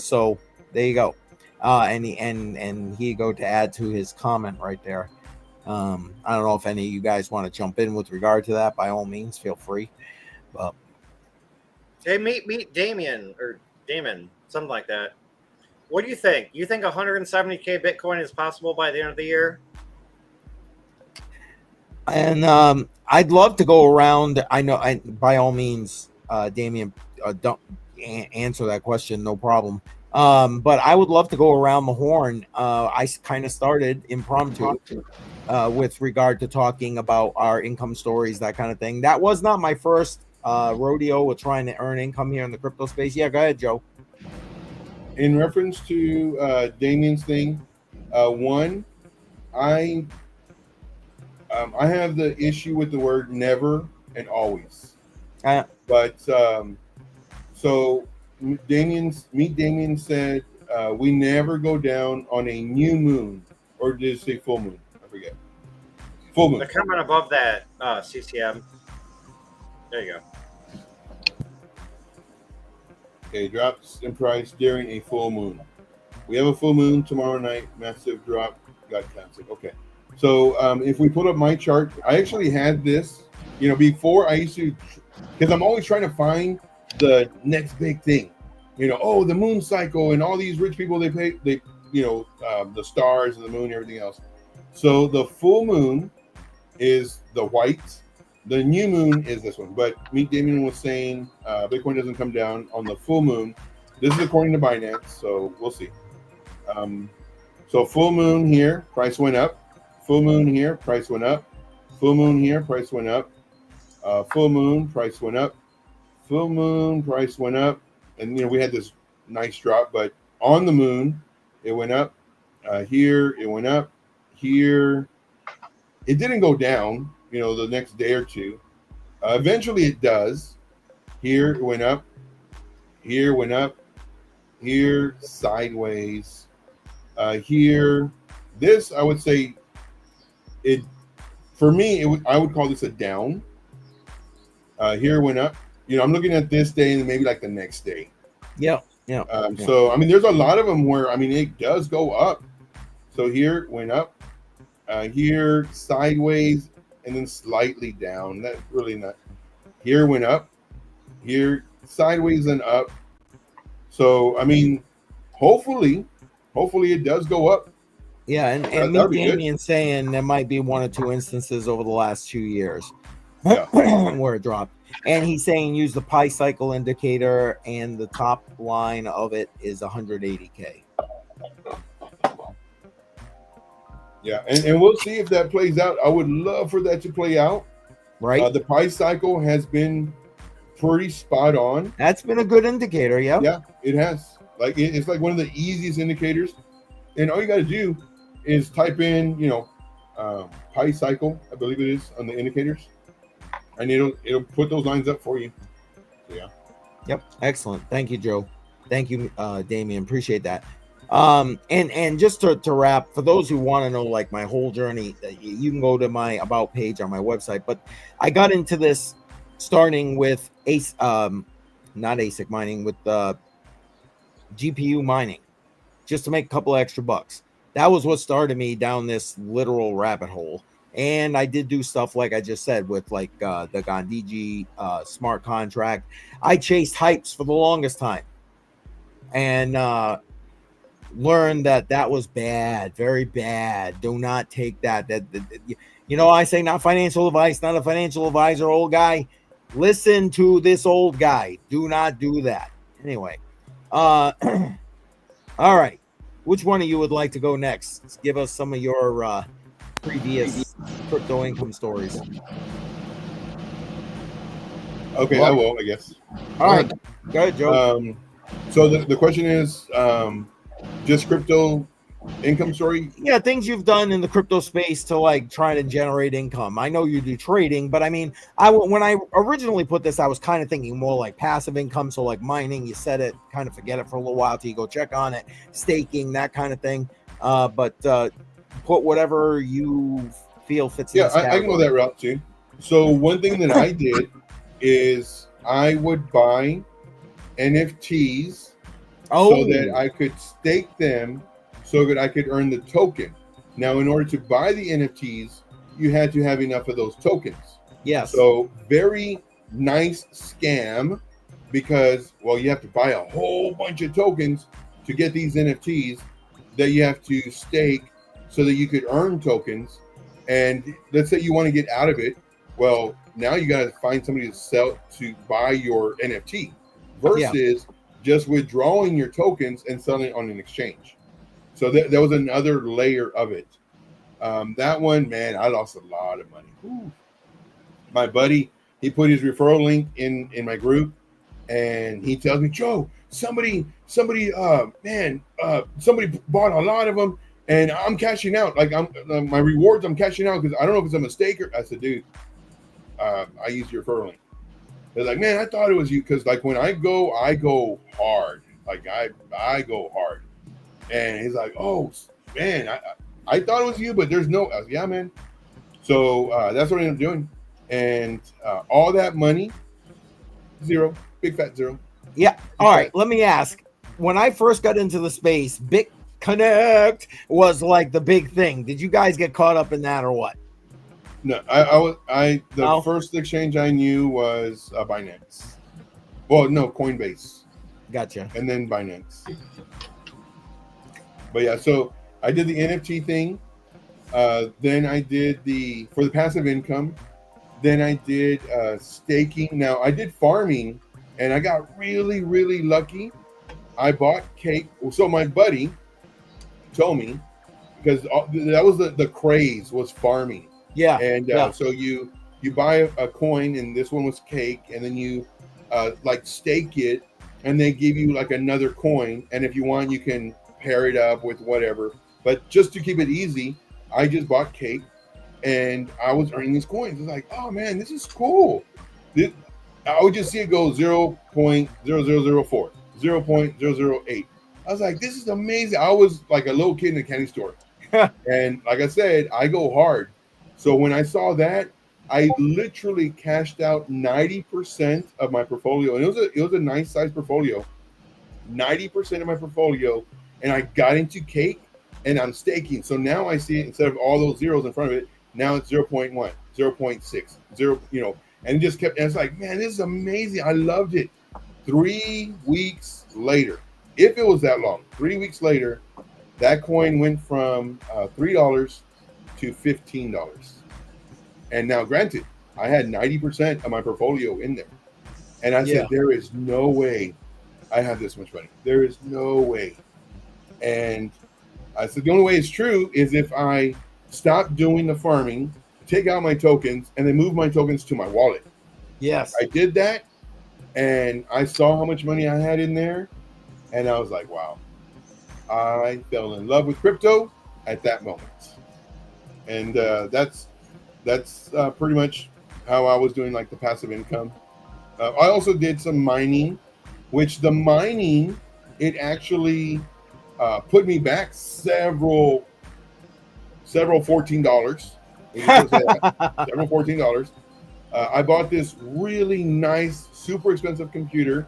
So there you go. And he go to add to his comment right there. I don't know if any of you guys want to jump in with regard to that. By all means, feel free. But Hey, meet Damien or Damon, something like that. What do you think? You think 170K Bitcoin is possible by the end of the year? And I'd love to go around. I know, by all means, Damien, don't answer that question, no problem. But I would love to go around the horn. I kind of started impromptu with regard to talking about our income stories, that kind of thing. That was not my first rodeo with trying to earn income here in the crypto space. Yeah, go ahead, Joe. In reference to Damien's thing, one, I have the issue with the word never and always. But so Damien said we never go down on a new moon. or did it say full moon? I forget. Full moon. The comment above that CCM. There you go. Okay, drops in price during a full moon. We have a full moon tomorrow night. Massive drop got canceled. Okay, so if we put up my chart, I actually had this. You know, before I used to, because I'm always trying to find the next big thing. You know, oh, the moon cycle and all these rich people, the stars and the moon and everything else. So the full moon is the white. The new moon is this one. But Meet Damien was saying Bitcoin doesn't come down on the full moon. This is according to Binance, so we'll see. So full moon here, price went up. Full moon here, price went up. Full moon here, price went up. Full moon, price went up. Full moon, price went up. And, you know, we had this nice drop, but on the moon, it went up. Here, it went up. Here, it didn't go down, you know, the next day or two. Eventually, it does. Here, it went up. Here, went up. Here, sideways. Here, this, I would say, for me, I would call this a down. Here, went up. You know, I'm looking at this day and maybe like the next day. Yeah. So, I mean, there's a lot of them where, I mean, it does go up. So here it went up, here sideways, and then slightly down. That's really not. Here went up, here sideways and up. So, I mean, hopefully it does go up. Yeah, and Damien saying there might be one or two instances over the last 2 years where it dropped. And he's saying use the pi cycle indicator, and the top line of it is 180K. Yeah, and we'll see if that plays out. I would love for that to play out. Right. The pi cycle has been pretty spot on. That's been a good indicator, yeah. Yeah, it has. Like it's like one of the easiest indicators. And all you got to do is type in, you know, pi cycle, I believe it is, on the indicators. And it'll put those lines up for you. So, yeah. Yep. Excellent. Thank you, Joe. Thank you, Damien. Appreciate that. And just to wrap, for those who want to know like my whole journey, you can go to my about page on my website. But I got into this starting with not ASIC mining, with GPU mining, just to make a couple extra bucks. That was what started me down this literal rabbit hole. And I did do stuff like I just said with like the Gandhi smart contract. I chased hypes for the longest time, and learned that was bad, very bad. Do not take that. You know, I say not financial advice, not a financial advisor, old guy. Listen to this old guy. Do not do that. Anyway, all right. Which one of you would like to go next? Give us some of your previous crypto income stories. Okay, I will, I guess. All right. Go ahead, Joe. So the question is just crypto income story? Yeah, things you've done in the crypto space to like try to generate income. I know you do trading, but I mean, when I originally put this, I was kind of thinking more like passive income. So like mining, you set it, kind of forget it for a little while till you go check on it, staking, that kind of thing. But put whatever you feel fits. Yeah, I can go that route too. So one thing that I did is I would buy NFTs so that I could stake them so that I could earn the token. Now, in order to buy the NFTs, you had to have enough of those tokens. Yes. So very nice scam because, well, you have to buy a whole bunch of tokens to get these NFTs that you have to stake so that you could earn tokens. And let's say you want to get out of it. Well, now you got to find somebody to buy your NFT versus just withdrawing your tokens and selling it on an exchange. So that was another layer of it. That one, man, I lost a lot of money. Ooh. My buddy, he put his referral link in my group, and he tells me, Joe, somebody bought a lot of them, and I'm cashing out. Like my rewards, I'm cashing out because I don't know if it's a mistake or. I said, dude, I used your referral link. They're like, man, I thought it was you because like when I go hard. Like I go hard. And he's like, oh man, I thought it was you, but there's no. Yeah, man. So that's what I ended up doing, and all that money, zero, big fat zero. Yeah. All right. Let me ask. When I first got into the space, BitConnect was like the big thing. Did you guys get caught up in that or what? No, the first exchange I knew was Binance. Well, no, Coinbase. Gotcha. And then Binance. But yeah, so I did the NFT thing. Then I did for the passive income. Then I did staking. Now I did farming, and I got really, really lucky. I bought cake. So my buddy told me, because that was the craze, was farming. Yeah. And so you buy a coin, and this one was cake, and then you like stake it, and they give you like another coin, and if you want, you can pair it up with whatever. But just to keep it easy, I just bought cake, and I was earning these coins. It's like, oh man, this is cool. I would just see it go 0.0004, 0.008. I was like, this is amazing. I was like a little kid in a candy store. And like I said, I go hard. So when I saw that, I literally cashed out 90% of my portfolio. And it was a nice size portfolio. 90% of my portfolio. And I got into cake, and I'm staking. So now I see it, instead of all those zeros in front of it, now it's 0.1, 0.6, 0, and it just kept, and it's like, man, this is amazing. I loved it. 3 weeks later, if it was that long, 3 weeks later, that coin went from $3 to $15. And now, granted, I had 90% of my portfolio in there. And I said, there is no way I have this much money. There is no way. And I said, the only way it's true is if I stop doing the farming, take out my tokens, and then move my tokens to my wallet. Yes. I did that, and I saw how much money I had in there, and I was like, wow. I fell in love with crypto at that moment. And that's pretty much how I was doing, like, the passive income. I also did some mining, which the mining, it actually put me back several $14. Several $14. I bought this really nice, super expensive computer,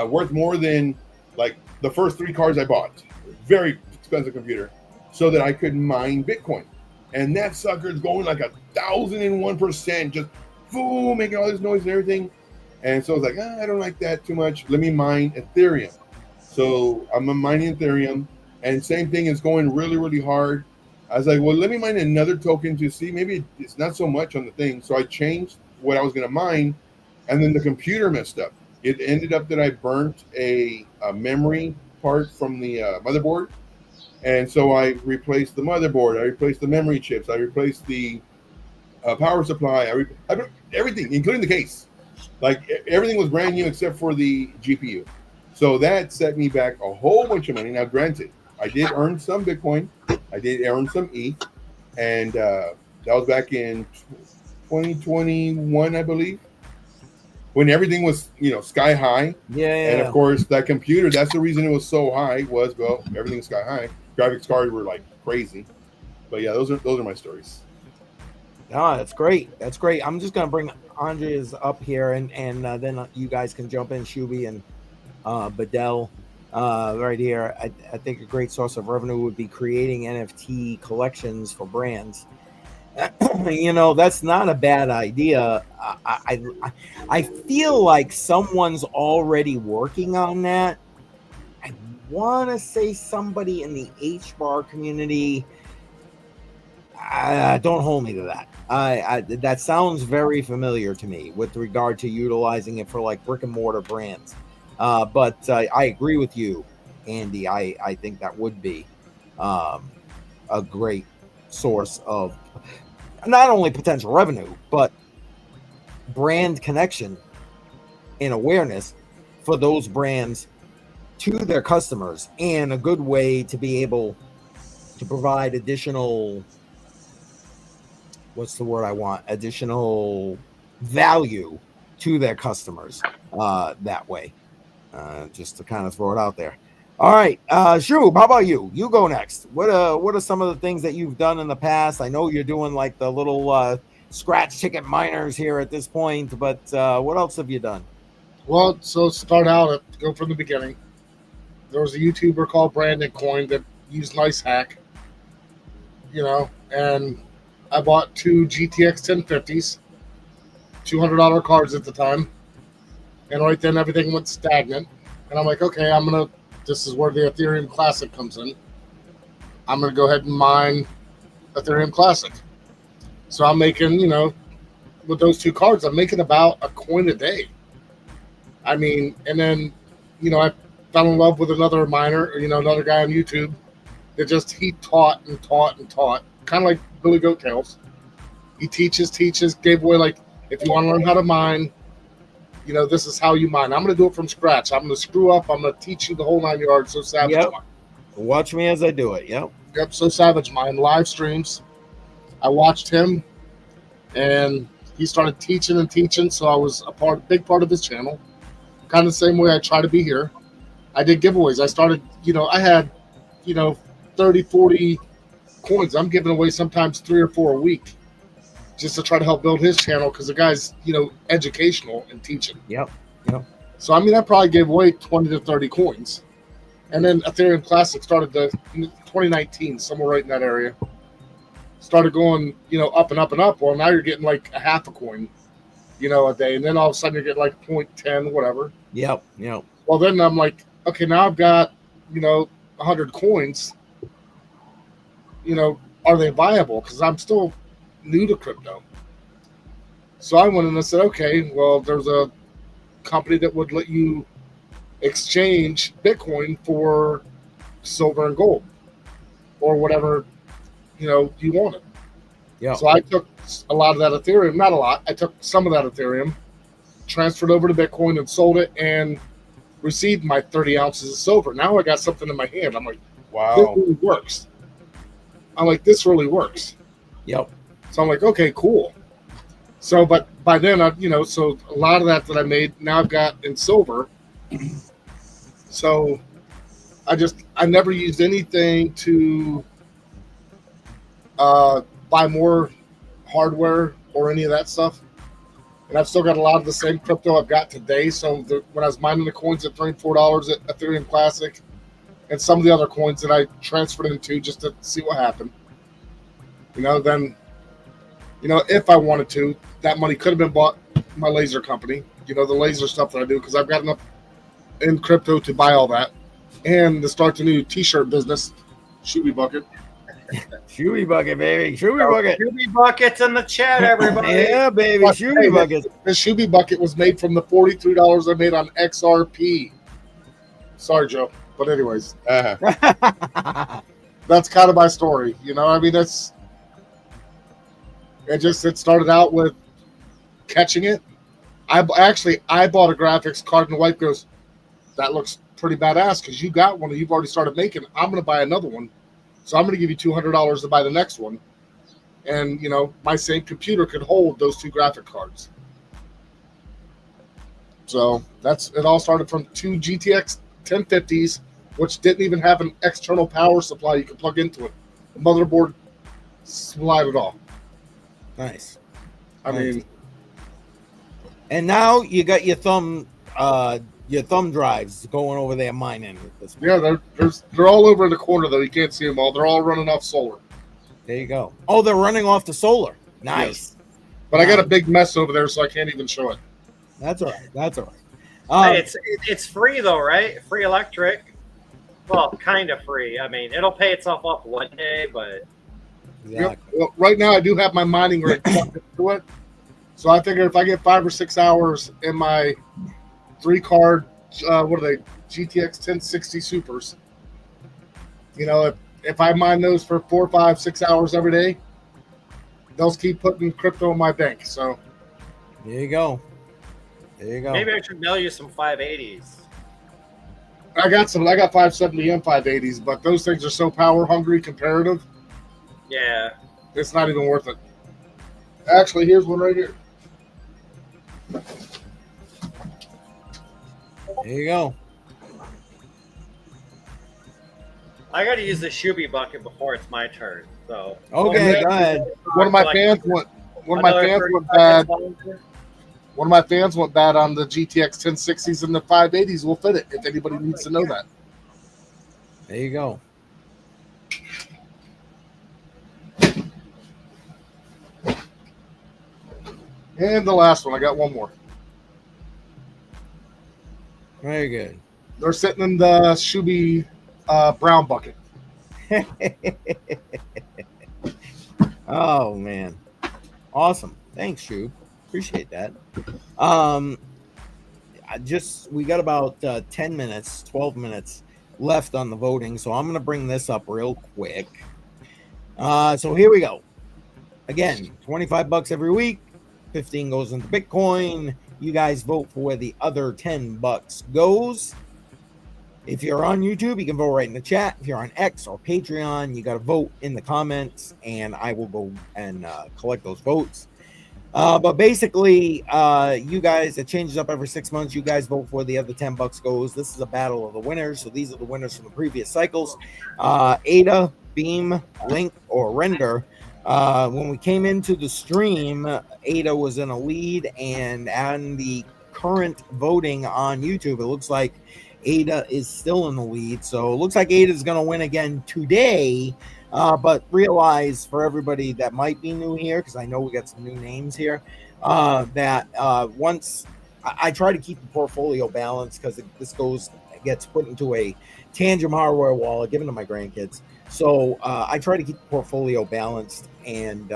worth more than like the first 3 cars I bought. Very expensive computer, so that I could mine Bitcoin. And that sucker is going like 1,001%, just boom, making all this noise and everything. And so I was like, I don't like that too much. Let me mine Ethereum. So I'm mining Ethereum, and same thing is going really, really hard. I was like, well, let me mine another token to see. Maybe it's not so much on the thing. So I changed what I was going to mine, and then the computer messed up. It ended up that I burnt a memory part from the motherboard. And so I replaced the motherboard. I replaced the memory chips. I replaced the power supply. I everything, including the case. Like everything was brand new except for the GPU. So that set me back a whole bunch of money. Now, granted, I did earn some Bitcoin. I did earn some ETH. And that was back in 2021, I believe, when everything was, sky high. Yeah. And of course, that computer, that's the reason it was so high, was, well, everything's sky high. Graphics cards were like crazy. But yeah, those are my stories. Oh, that's great. That's great. I'm just going to bring Andreas up here, and then you guys can jump in, Shuby and Bedell, right here. I think a great source of revenue would be creating NFT collections for brands. That's not a bad idea. I feel like someone's already working on that. I want to say somebody in the HBAR community. Don't hold me to that. That sounds very familiar to me with regard to utilizing it for like brick and mortar brands. But I agree with you, Andy. I think that would be a great source of not only potential revenue, but brand connection and awareness for those brands to their customers, and a good way to be able to provide additional, additional value to their customers that way. Just to kind of throw it out there. All right, Shub, how about you? You go next. What are some of the things that you've done in the past? I know you're doing like the little scratch ticket miners here at this point, but what else have you done? Well, so start out, go from the beginning. There was a YouTuber called Brandon Coin that used Nice Hack, and I bought two GTX 1050s, $200 cards at the time, and right then everything went stagnant. And I'm like, okay, this is where the Ethereum Classic comes in. I'm gonna go ahead and mine Ethereum Classic. So I'm making, with those two cards, I'm making about a coin a day. I mean, and then, I fell in love with another miner, another guy on YouTube that he taught and taught and taught, kind of like Billy Goattails. He teaches, gave away, like, if you want to learn how to mine, this is how you mine. I'm going to do it from scratch. I'm going to screw up. I'm going to teach you the whole 9 yards. So Savage Yep. Mine. Watch me as I do it. Yep. So Savage Mine, live streams. I watched him, and he started teaching and teaching, so I was a big part of his channel. Kind of the same way I try to be here. I did giveaways. I started, I had, 30, 40 coins. I'm giving away sometimes 3 or 4 a week just to try to help build his channel because the guy's, educational and teaching. Yep. So, I probably gave away 20 to 30 coins. And then Ethereum Classic started in 2019, somewhere right in that area. Started going, up and up and up. Well, now you're getting like a half a coin, a day. And then all of a sudden you're getting like 0.10, whatever. Yep. Well, then I'm like, okay, now I've got, 100 coins. Are they viable? Because I'm still new to crypto. So I went in and said, okay, well, there's a company that would let you exchange Bitcoin for silver and gold or whatever, you wanted. Yeah. So I took a lot of that Ethereum, not a lot. I took some of that Ethereum, transferred over to Bitcoin and sold it and received my 30 ounces of silver. Now I got something in my hand. I'm like, Wow. this really works. I'm like, this really works. Yep. So I'm like, okay, cool. So, but by then, so a lot of that I made, now I've got in silver. So I never used anything to buy more hardware or any of that stuff. And I've still got a lot of the same crypto I've got today. So when I was mining the coins at $34 at Ethereum Classic and some of the other coins that I transferred into just to see what happened, then, if I wanted to, that money could have been bought my laser company, the laser stuff that I do, because I've got enough in crypto to buy all that and to start the new t-shirt business, Shooby Bucket. Shooby Bucket, baby. Shooby Bucket. Shooby Buckets in the chat, everybody. Yeah, baby. Shooby Bucket. The Shooby Bucket was made from the $43 I made on XRP. Sorry, Joe. But anyways, that's kind of my story. It started out with catching it. I bought a graphics card, and the wife goes, that looks pretty badass because you got one and you've already started making. I'm going to buy another one. So I'm going to give you $200 to buy the next one. And, my same computer could hold those two graphic cards. So it all started from two GTX 1050s, which didn't even have an external power supply you could plug into it. The motherboard supplied it all. Nice. I mean, and now you got your thumb drives going over there mining at this point. Yeah, they're all over in the corner though. You can't see them all. They're all running off solar. There you go. Oh, they're running off the solar. Nice. Yes. But I got a big mess over there, so I can't even show it. That's all right. Hey, it's free though, right? Free electric. Well, kind of free. I mean, it'll pay itself off one day, but Exactly. Well, right now I do have my mining rig plugged into it, so I figure if I get 5 or 6 hours in my 3-card, what are they, GTX 1060 Supers, if I mine those for 4, 5, 6 hours every day, they'll keep putting crypto in my bank. So there you go. Maybe I should mail you some 580s. I got 570 and 580s, but those things are so power hungry comparative. Yeah. It's not even worth it. Actually, here's one right here. There you go. I got to use the Shuby bucket before it's my turn. So okay, go ahead. One of my fans went. One of my fans went bad. One of my fans went bad on the GTX 1060s and the 580s. Will fit it if anybody needs to know that. There you go. And the last one, I got one more. Very good. They're sitting in the Shuby brown bucket. Oh man, awesome! Thanks, Shu. Appreciate that. We got about 10 minutes, 12 minutes left on the voting, so I'm gonna bring this up real quick. So here we go. Again, $25 every week. 15 goes into Bitcoin. You guys vote for where the other $10 goes. If you're on YouTube, you can vote right in the chat. If you're on X or Patreon, you got to vote in the comments, and I will go and collect those votes. But basically, you guys, it changes up every 6 months. You guys vote for where the other $10 goes. This is a battle of the winners. So these are the winners from the previous cycles. Ada, Beam, Link, or Render. When we came into the stream, Ada was in a lead, and on the current voting on YouTube, it looks like Ada is still in the lead. So it looks like Ada is going to win again today. But realize, for everybody that might be new here, because I know we got some new names here, that once I try to keep the portfolio balanced, because this gets put into a Tangent hardware wallet given to my grandkids. So I try to keep the portfolio balanced, and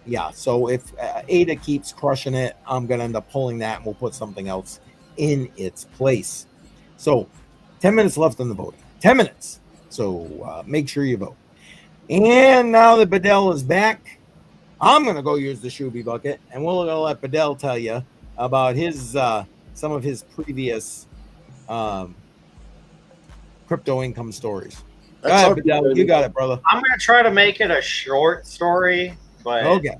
yeah. So if Ada keeps crushing it, I'm gonna end up pulling that, and we'll put something else in its place. So 10 minutes left on the voting. 10 minutes. So make sure you vote. And now that Bedell is back, I'm gonna go use the Shuby bucket, and we're gonna let Bedell tell you about his some of his previous crypto income stories. Go ahead, Bedell, you got it, brother. I'm going to try to make it a short story, but okay,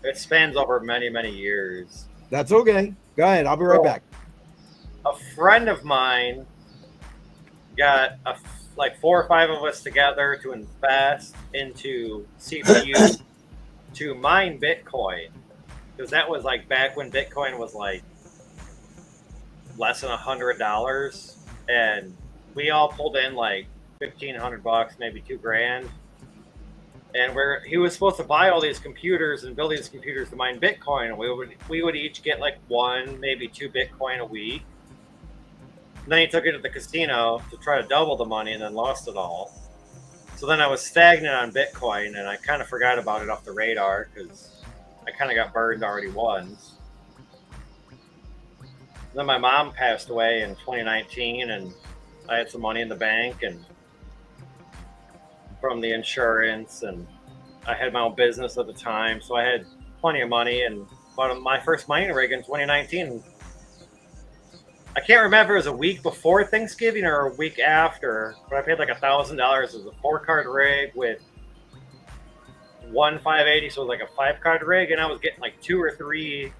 it spans over many, many years. That's okay. Go ahead. I'll be right back. A friend of mine got like 4 or 5 of us together to invest into CPU to mine Bitcoin, because that was like back when Bitcoin was like less than $100, and we all pulled in like $1,500, maybe $2,000, and he was supposed to buy all these computers and build these computers to mine Bitcoin, and we would each get like 1, maybe 2 Bitcoin a week. And then he took it to the casino to try to double the money, and then lost it all. So then I was stagnant on Bitcoin, and I kind of forgot about it off the radar because I kind of got burned already once. Then my mom passed away in 2019, and I had some money in the bank and from the insurance, and I had my own business at the time, so I had plenty of money, and bought my first mining rig in 2019. I can't remember if it was a week before Thanksgiving or a week after, but I paid like $1,000 as a 4-card rig with 1 580, so it was like a 5-card rig, and I was getting like 2 or 3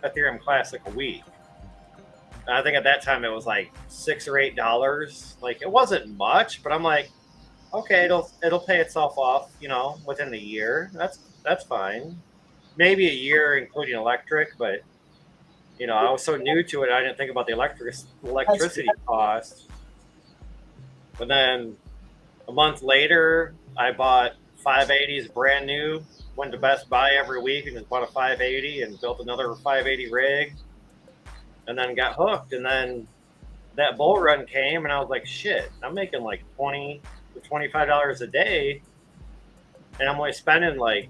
Ethereum Classic a week. And I think at that time it was like $6 or $8. Like, it wasn't much, but I'm like, okay, it'll pay itself off, within a year. That's fine. Maybe a year, including electric, but I was so new to it, I didn't think about the electricity cost. But then a month later, I bought 580s brand new. Went to Best Buy every week and just bought a 580 and built another 580 rig, and then got hooked. And then that bull run came, and I was like, shit, I'm making like $20 to $25 a day, and I'm only spending like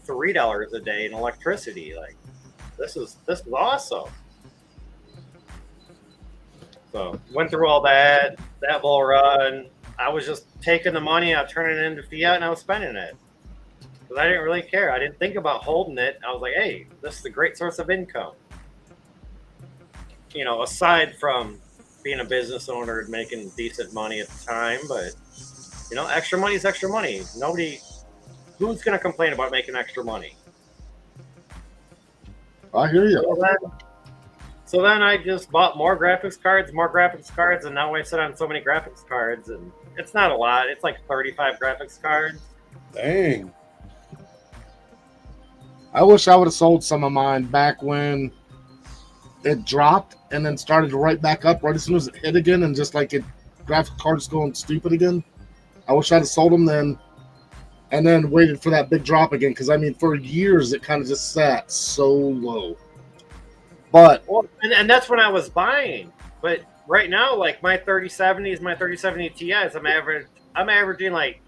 $3 a day in electricity. Like, this is awesome. So went through all that bull run. I was just taking the money, I was turning it into fiat, and I was spending it. Because I didn't really care. I didn't think about holding it. I was like, hey, this is a great source of income. Aside from being a business owner and making decent money at the time, but extra money is extra money. Who's going to complain about making extra money? I hear you. So then I just bought more graphics cards, and now I sit on so many graphics cards, and It's not a lot. It's like 35 graphics cards. Dang. I wish I would have sold some of mine back when it dropped and then started to right back up right as soon as it hit again, and just like it, graphic cards going stupid again. I wish I'd have sold them then, and then waited for that big drop again. Because I mean, for years it kind of just sat so low. But and that's when I was buying. But right now, like my 3070s, my 3070 Ti's, I'm averaging like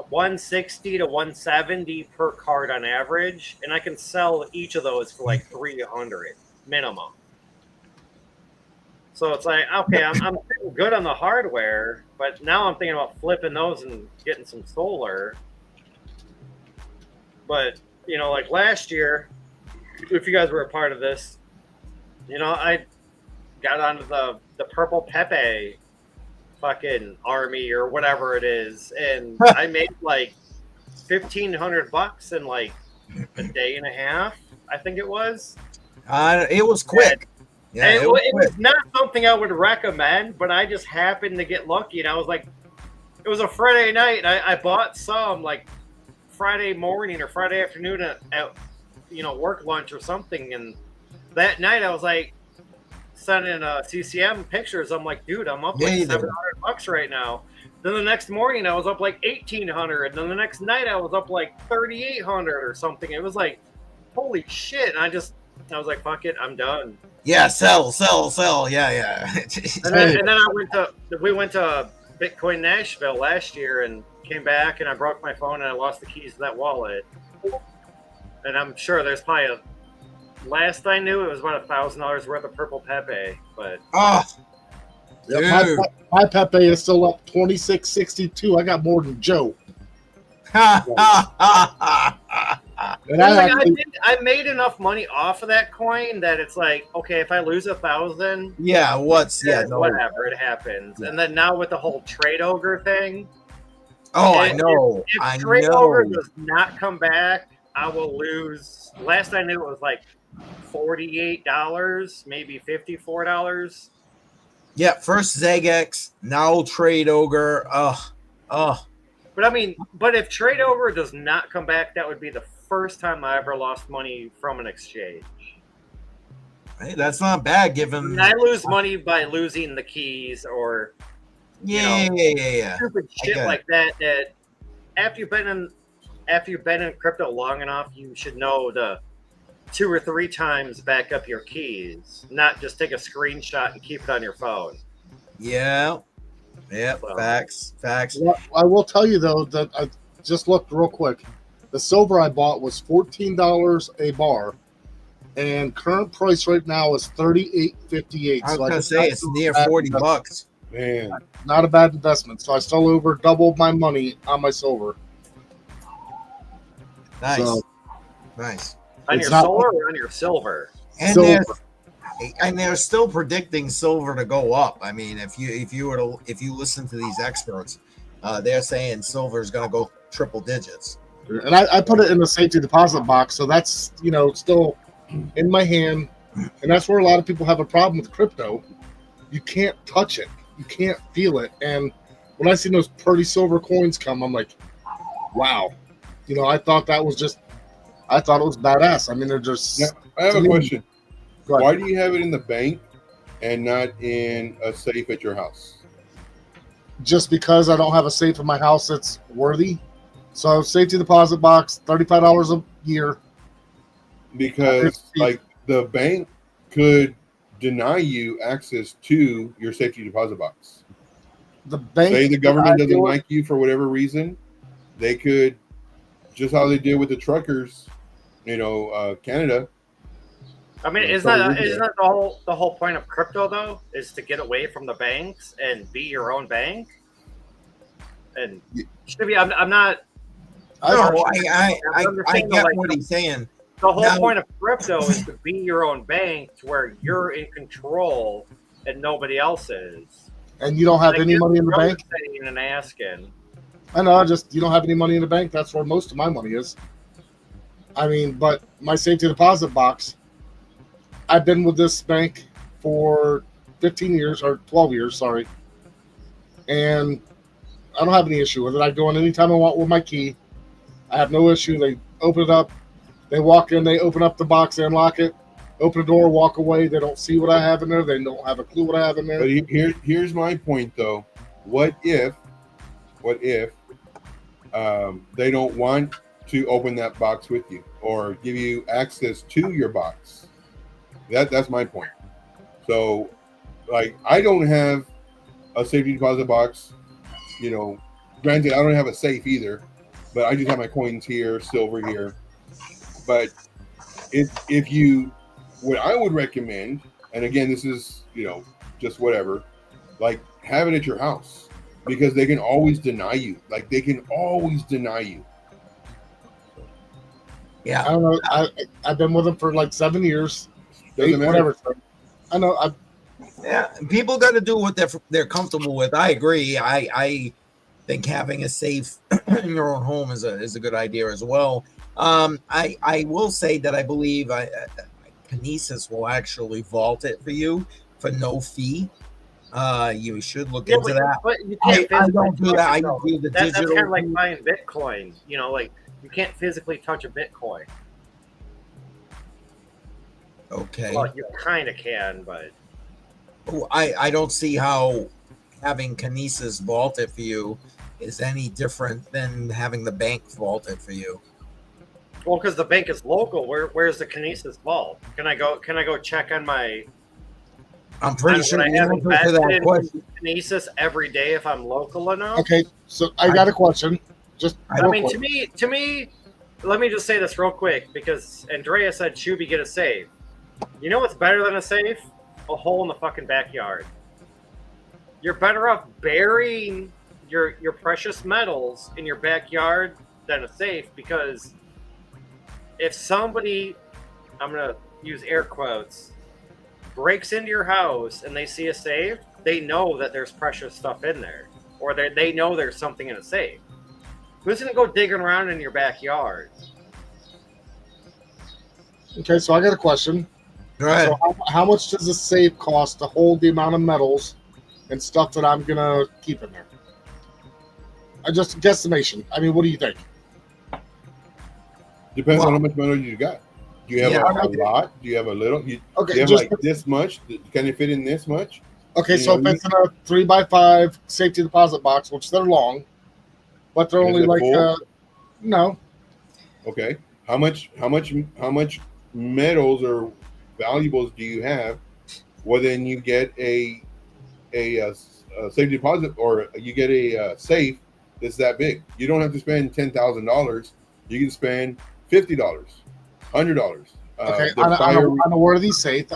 160 to 170 per card on average, and I can sell each of those for like 300 minimum. So it's like, okay, I'm good on the hardware, but now I'm thinking about flipping those and getting some solar. But like last year, if you guys were a part of this, I got onto the Purple Pepe fucking army or whatever it is, and I made like $1,500 in like a day and a half, I think it was. It was quick. Yeah, it was not something I would recommend, but I just happened to get lucky, and I was like, it was a Friday night, and I bought some like Friday morning or Friday afternoon at work lunch or something, and that night I was like sending CCM pictures. I'm like, dude, I'm up like $700 right now. Then the next morning I was up like $1,800. Then the next night I was up like $3,800 or something. It was like, holy shit! And I was like, fuck it, I'm done. Yeah, sell. Yeah. and then we went to Bitcoin Nashville last year and came back, and I broke my phone and I lost the keys to that wallet. And I'm sure there's probably last I knew it was about $1,000 worth of Purple Pepe, but my Pepe is still up 26.62. I got more than Joe. And I made enough money off of that coin that it's like, okay, if I lose 1,000, whatever, it happens. And then now with the whole Trade Ogre thing, I know. If Trade Ogre does not come back, I will lose. Last I knew it was like $48, maybe $54. Yeah, first Zagex, now Trade Ogre. But I mean, if Trade Ogre does not come back, that would be the first time I ever lost money from an exchange. Hey, that's not bad, given I lose money by losing the keys or stupid shit like that. That after you've been in crypto long enough, you should know to 2 or 3 times back up your keys, not just take a screenshot and keep it on your phone. Yeah. Facts. Well, I will tell you though that I just looked real quick. The silver I bought was $14 a bar, and current price right now is $38.58. I was gonna say it's near $40. Man, not a bad investment. So I still over doubled my money on my silver. Nice. On your solar or on your silver? And they're still predicting silver to go up. I mean, if you listen to these experts, they're saying silver is going to go triple digits. And I put it in the safety deposit box, so that's still in my hand, and that's where a lot of people have a problem with crypto. You can't touch it, you can't feel it, and when I see those pretty silver coins come, I'm like, wow. I thought it was badass. I mean, they're just. Now, I have a question. Why do you have it in the bank and not in a safe at your house? Just because I don't have a safe in my house that's worthy. So safety deposit box, $35 a year. Because like the bank could deny you access to your safety deposit box. The bank, say the government doesn't like you for whatever reason, they could, just how they did with the truckers, Canada. I mean, isn't that the whole point of crypto though? Is to get away from the banks and be your own bank? And should be. I'm not. No, I get what he's saying. The whole point of crypto is to be your own bank, to where you're in control and nobody else is. And you don't have any money in the bank. And asking. I know. You don't have any money in the bank. That's where most of my money is. I mean, but my safety deposit box. I've been with this bank for 15 years or 12 years. Sorry. and I don't have any issue with it. I go in anytime I want with my key. I have no issue. They open it up. They walk in. They open up the box. They unlock it. Open the door. Walk away. They don't see what I have in there. They don't have a clue what I have in there. But here's my point, though. What if they don't want to open that box with you or give you access to your box? That's my point. So, like, I don't have a safety deposit box. You know, granted, I don't have a safe either, but I just have my coins here, silver here. But if you, what I would recommend, and again, this is, you know, just whatever, like, have it at your house, because they can always deny you. Like, they can always deny you. Yeah. I don't know. I've been with them for like 7 years. Doesn't matter. Whatever. I know. Yeah, people got to do what they're comfortable with. I agree. I think having a safe in your own home is a good idea as well. I will say that I believe Kinesis will actually vault it for you for no fee. You should look into that. But you can't I don't do that. I touch it, do the that's digital. kind of like buying Bitcoin. You know, like you can't physically touch a Bitcoin. Okay. Well, you kind of can, but I don't see how having Kinesis vault it for you is any different than having the bank vault it for you. well, because the bank is local. Where's the Kinesis vault? Can I go check on my? I'm pretty sure I the have answer to that invested question. in Kinesis every day if I'm local enough. Okay, so I got a question. I mean, to me, let me just say this real quick, because Andrea said, Shuby, get a safe. You know what's better than a safe? A hole in the fucking backyard. You're better off burying your precious metals in your backyard than a safe, because if somebody, I'm going to use air quotes, breaks into your house and they see a safe, they know that there's precious stuff in there, or they know there's something in a safe. Who's going to go digging around in your backyard? Okay, so I got a question. Right. So how much does a safe cost to hold the amount of metals and stuff that I'm gonna keep in there? Just a guesstimation. I mean, what do you think? Depends on how much metal you got. Do you have a lot? Do you have a little? Do you have like this much? Can it fit in this much? Okay, so if it's in a 3x5 safety deposit box, which they're long, but they're only like no. Okay. How much metals or valuables do you have? Well, then you get a safety deposit, or you get a safe that's that big. You don't have to spend $10,000. You can spend $50, $100. Okay, I know where are these safe.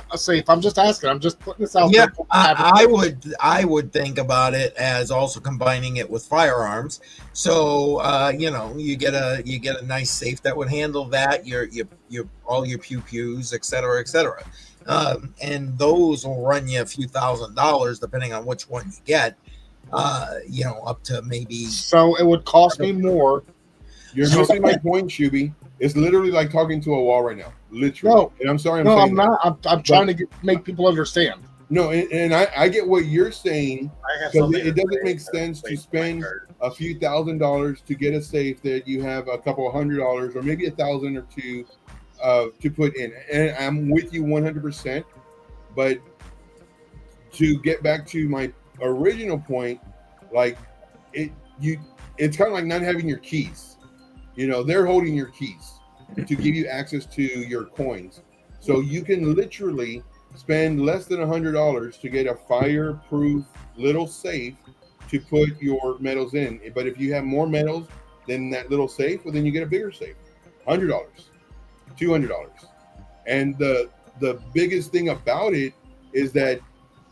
I'm just asking. I'm just putting this out there. I would think about it as also combining it with firearms. So you get a nice safe that would handle that. Your all your pews, et cetera, and those will run you a few $1,000s depending on which one you get. Up to maybe. So it would cost me more. You're missing my point, Shuby. It's literally like talking to a wall right now. Literally. No, and I'm sorry. I'm not. I'm trying to make people understand. No, and I get what you're saying. Because it doesn't make sense to spend a few $1,000s to get a safe that you have a couple $100 or maybe $1,000 or two to put in. And I'm with you 100%. But to get back to my original point, like it's kind of like not having your keys. They're holding your keys to give you access to your coins. So you can literally spend less than $100 to get a fireproof little safe to put your metals in. But if you have more metals than that little safe, well, then you get a bigger safe, $100, $200. And the biggest thing about it is that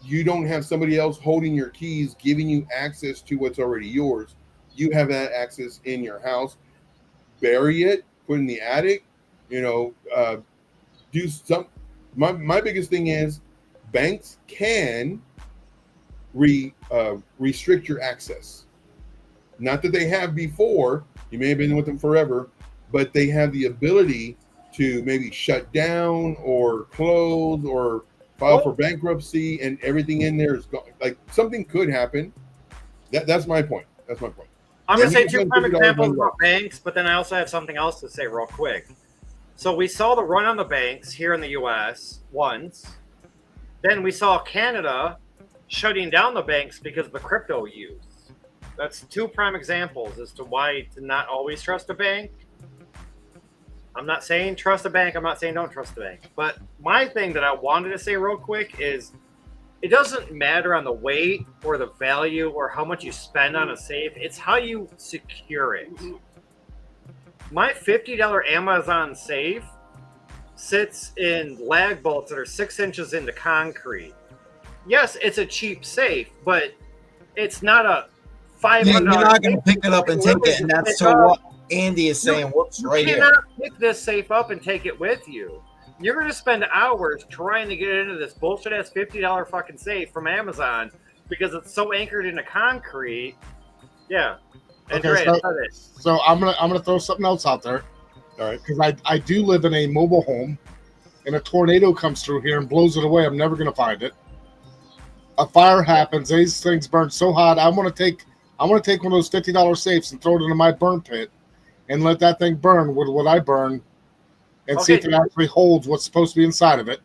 you don't have somebody else holding your keys, giving you access to what's already yours. You have that access in your house. Bury it, put it in the attic, do some. My biggest thing is banks can restrict your access. Not that they have before. You may have been with them forever, but they have the ability to maybe shut down or close or file for bankruptcy, and everything in there is gone. Like, something could happen. That's my point. That's my point. I'm going to say And two prime examples about banks, but then I also have something else to say real quick. So we saw the run on the banks here in the U.S. once. Then we saw Canada shutting down the banks because of the crypto use. That's two prime examples as to why to not always trust a bank. I'm not saying trust a bank. I'm not saying don't trust a bank. But my thing that I wanted to say real quick is it doesn't matter on the weight or the value or how much you spend on a safe. It's how you secure it. My $50 Amazon safe sits in lag bolts that are 6 inches into concrete. Yes, it's a cheap safe, but it's not a $500. You're not going to pick it up and take it, and that's so what Andy is saying. Whoops, right here. You cannot pick this safe up and take it with you. You're going to spend hours trying to get into this bullshit ass $50 fucking safe from Amazon because it's so anchored into concrete. Yeah. Okay, so I'm gonna throw something else out there. All right. Because I do live in a mobile home, and a tornado comes through here and blows it away. I'm never gonna find it. A fire happens. These things burn so hot. I want to take one of those $50 safes and throw it into my burn pit, and let that thing burn with what I burn, and see if it actually holds what's supposed to be inside of it.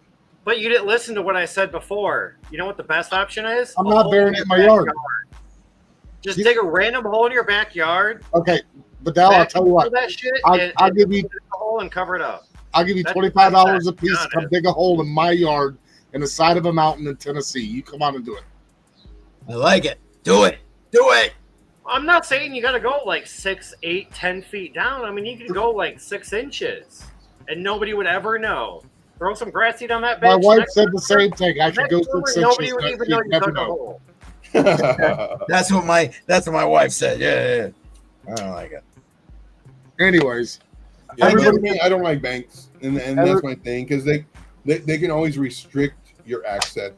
But you didn't listen to what I said before. You know what the best option is? I'm not burying it in my yard. Just dig a random hole in your backyard. Okay, but now I'll tell you what. That shit I'll give you a hole and cover it up. I'll give you $25 a piece to come dig a hole in my yard in the side of a mountain in Tennessee. You come on and do it. I like it. Do it. Do it. I'm not saying you got to go like 6, 8, 10 feet down. I mean, you can go like 6 inches, and nobody would ever know. Throw some grass seed on that bench. My wife said the same thing. I could go 6 inches. Nobody would even know you dug a hole. That's what my wife said. Yeah. I don't like it. Anyways, yeah, I don't like banks, and that's my thing because they can always restrict your access.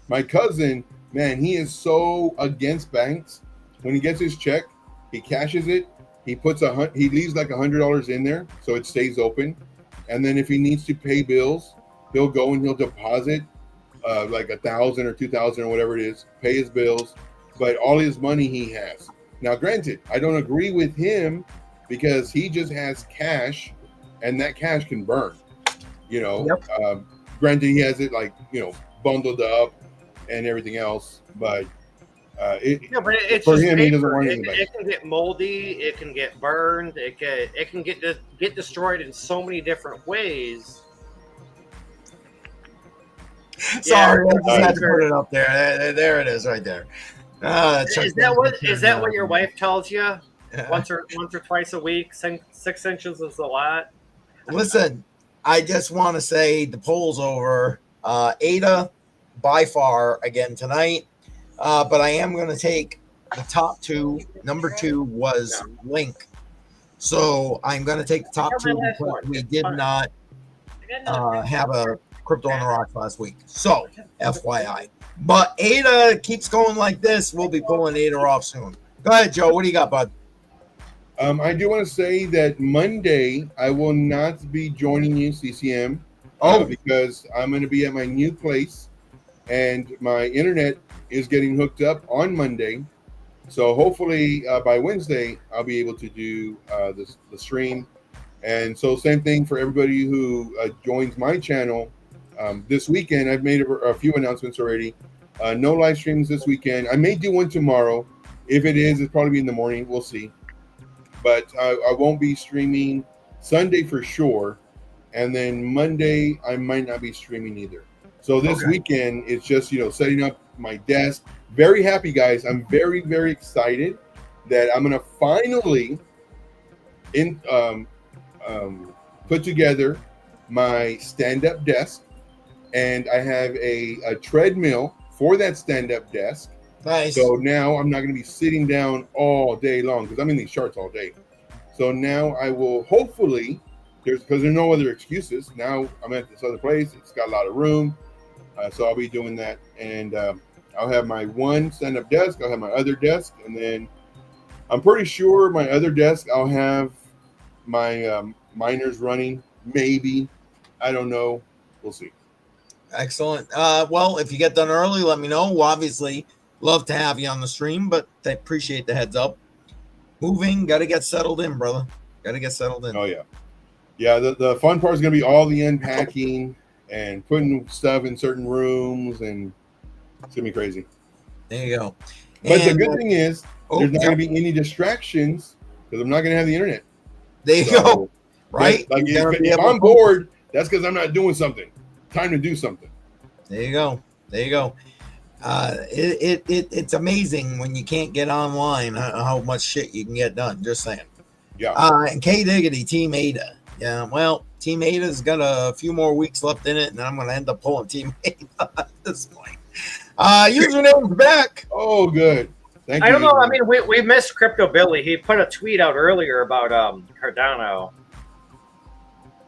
My cousin, man, he is so against banks. When he gets his check, he cashes it. He leaves like $100 in there so it stays open, and then if he needs to pay bills, he'll go and he'll deposit like $1,000 or $2,000 or whatever it is, pay his bills, but all his money he has. Now, granted, I don't agree with him because he just has cash, and that cash can burn. Yep. Granted, he has it bundled up and everything else, but it's for just him, paper. He doesn't want anybody. It can get moldy. It can get burned. It can get destroyed in so many different ways. Sorry, I just had to put it up there. There it is, right there. Is that what your wife tells you? Once or twice a week, 6 inches is a lot. Listen, I just want to say the poll's over. Ada by far again tonight, but I am going to take the top two. Number 2 was Link, so I'm going to take the top 2 because we did not have a Crypto on the Rocks last week. So, FYI. But Ada keeps going like this. We'll be pulling Ada off soon. Go ahead, Joe. What do you got, bud? I do want to say that Monday I will not be joining you, CCM. Because I'm going to be at my new place, and my internet is getting hooked up on Monday. So hopefully by Wednesday I'll be able to do the stream. And so same thing for everybody who joins my channel. This weekend, I've made a few announcements already. No live streams this weekend. I may do one tomorrow. If it is, it's probably in the morning. We'll see. But I won't be streaming Sunday for sure. And then Monday, I might not be streaming either. So this weekend, it's just, setting up my desk. Very happy, guys. I'm very, very excited that I'm going to finally put together my stand-up desk. And I have a treadmill for that stand-up desk. Nice. So now I'm not going to be sitting down all day long because I'm in these shorts all day. So now I will hopefully, because there's no other excuses. Now I'm at this other place. It's got a lot of room. So I'll be doing that. And I'll have my one stand-up desk. I'll have my other desk. And then I'm pretty sure my other desk, I'll have my miners running. Maybe. I don't know. We'll see. Excellent. Well, if you get done early, let me know. We'll obviously love to have you on the stream, but I appreciate the heads up. Moving, got to get settled in, brother. Got to get settled in. Oh yeah, yeah. The fun part is gonna be all the unpacking and putting stuff in certain rooms, and it's gonna be crazy. There you go. But And, the good thing is, there's not gonna be any distractions because I'm not gonna have the internet. There you go. Right? Like if I'm bored, that's because I'm not doing something. Time to do something. There you go. There you go. It's amazing when you can't get online how much shit you can get done. Just saying. Yeah. And K Diggity, Team Ada. Yeah, well, Team Ada's got a few more weeks left in it, and I'm going to end up pulling Team Ada at this point. Username's back. Oh, good. Thank you. I don't know. I mean, we missed Crypto Billy. He put a tweet out earlier about Cardano.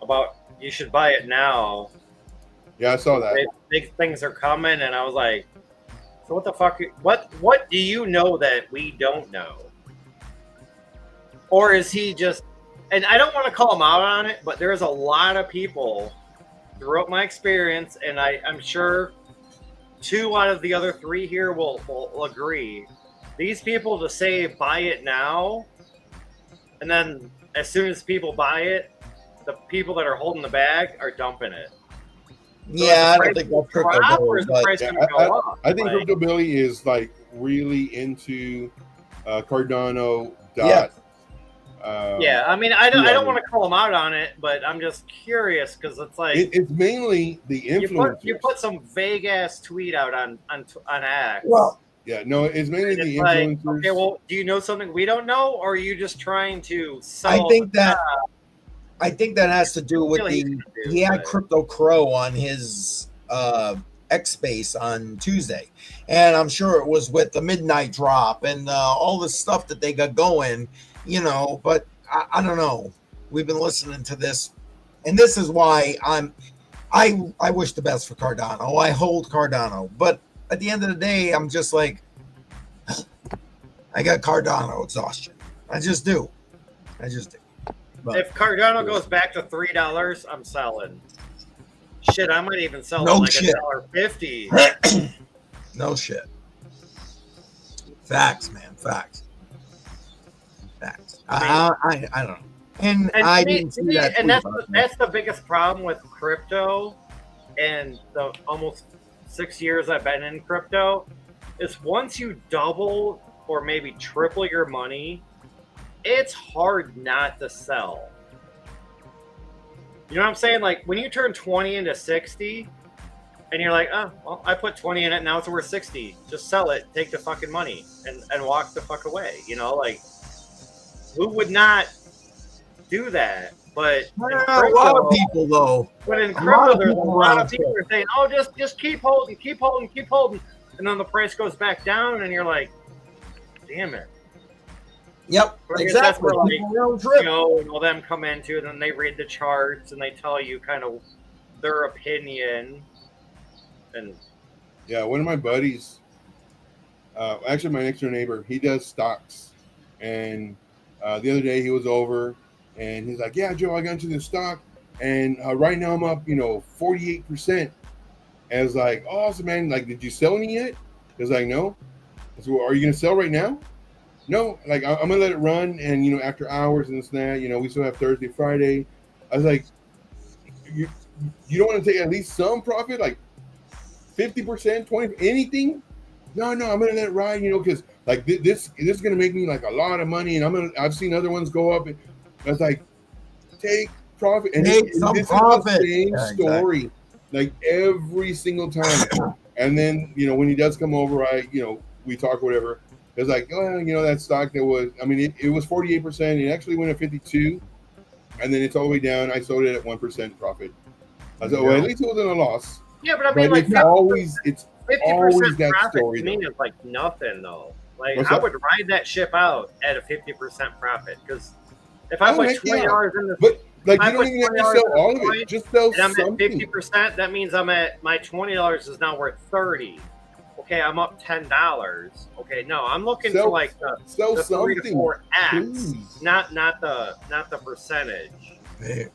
About you should buy it now. Yeah, I saw that. Big things are coming, and I was like, so what the fuck? What do you know that we don't know? Or is he just? And I don't want to call him out on it, but there's a lot of people throughout my experience, and I'm sure 2 out of the other 3 here will agree. These people to say buy it now, and then as soon as people buy it, the people that are holding the bag are dumping it. So yeah, I don't think that's Crypto Billy, but I think Crypto Billy is like really into Cardano. Yeah. Yeah, I mean, I don't want to call him out on it, but I'm just curious because it's like it's mainly the influencers. You put some vague ass tweet out on X. Well, yeah, no, it's mainly the like, influencers. okay, well, do you know something we don't know, or are you just trying to sell? I think that has to do with he had Crypto Crow on his X Space on Tuesday, and I'm sure it was with the midnight drop and all the stuff that they got going. You know, but I don't know. We've been listening to this, and this is why I wish the best for Cardano. I hold Cardano, but at the end of the day, I'm just like, I got Cardano exhaustion. I just do. But if Cardano goes back to $3, I'm selling. Shit, I might even sell no like shit. $1.50. No shit. Facts, man. Facts. I don't know. And I didn't see that. And that's the biggest problem with crypto and the almost 6 years I've been in crypto is once you double or maybe triple your money, it's hard not to sell. You know what I'm saying? Like when you turn 20 into 60 and you're like, oh, well, I put 20 in it, now it's worth 60. Just sell it, take the fucking money and walk the fuck away. You know, like who would not do that? But a lot of people, though. But in crypto, there's a lot of people who are saying, "Oh, just keep holding, and then the price goes back down, and you're like, "Damn it!" Yep, exactly. Like, you know, them come into it, and they read the charts, and they tell you kind of their opinion. And yeah, one of my buddies, actually my next door neighbor, he does stocks, and the other day he was over and he's like, yeah, Joe, I got into this stock and right now I'm up, 48%. And I was like, awesome, man. Like, did you sell any yet? He was like, no. I said, well, are you going to sell right now? No. Like, I'm going to let it run. And, after hours and this and that, we still have Thursday, Friday. I was like, you don't want to take at least some profit, like 50%, 20%, anything? No, I'm going to let it ride, because like this is going to make me like a lot of money, and I've seen other ones go up. And I was like, take profit, and this is the same story, like every single time. And then when he does come over, we talk whatever. It's like, oh, that stock that was, it was 48%. It actually went at 52, and then it's all the way down. I sold it at 1% profit. I said, well, at least it wasn't a loss. Yeah, but I mean, like it's always that profit story. To me is like nothing though. Like What's I that? would ride that ship out at a 50% profit because if I put $20 in this, but like you don't even have to sell all of it. Just sell and I'm something. at 50%. That means I'm at my $20 is now worth $30. Okay, I'm up $10. Okay, no, I'm looking for like the 3 to 4x, not the percentage. Yeah.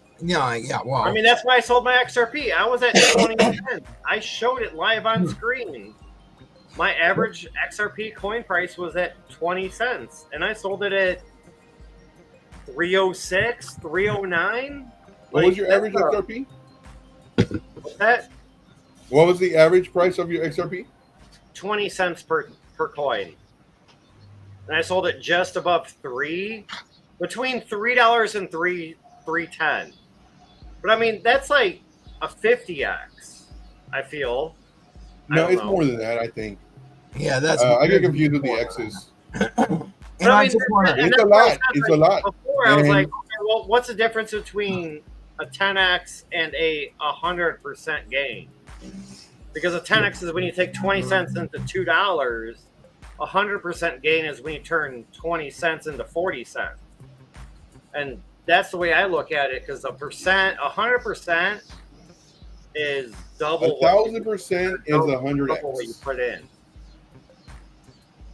Well, I mean, that's why I sold my XRP. I was at 20 cents. I showed it live on screen. my average XRP coin price was at 20 cents, and I sold it at 306, 309. What was your average XRP? What's that? What was the average price of your XRP? 20 cents per coin. And I sold it just above between $3 and $3.10. But I mean, that's like a 50x, I feel. No, it's more than that, I think. Yeah, that's. I get confused with the X's. And I just want to. It's a lot. It's a lot. Before, I was like, okay, well, what's the difference between a 10x and a 100% gain? Because a 10x is when you take 20 cents into $2. 100% gain is when you turn 20 cents into 40 cents. And that's the way I look at it, because 100% is double. 1,000% is 100x. Double what you put in.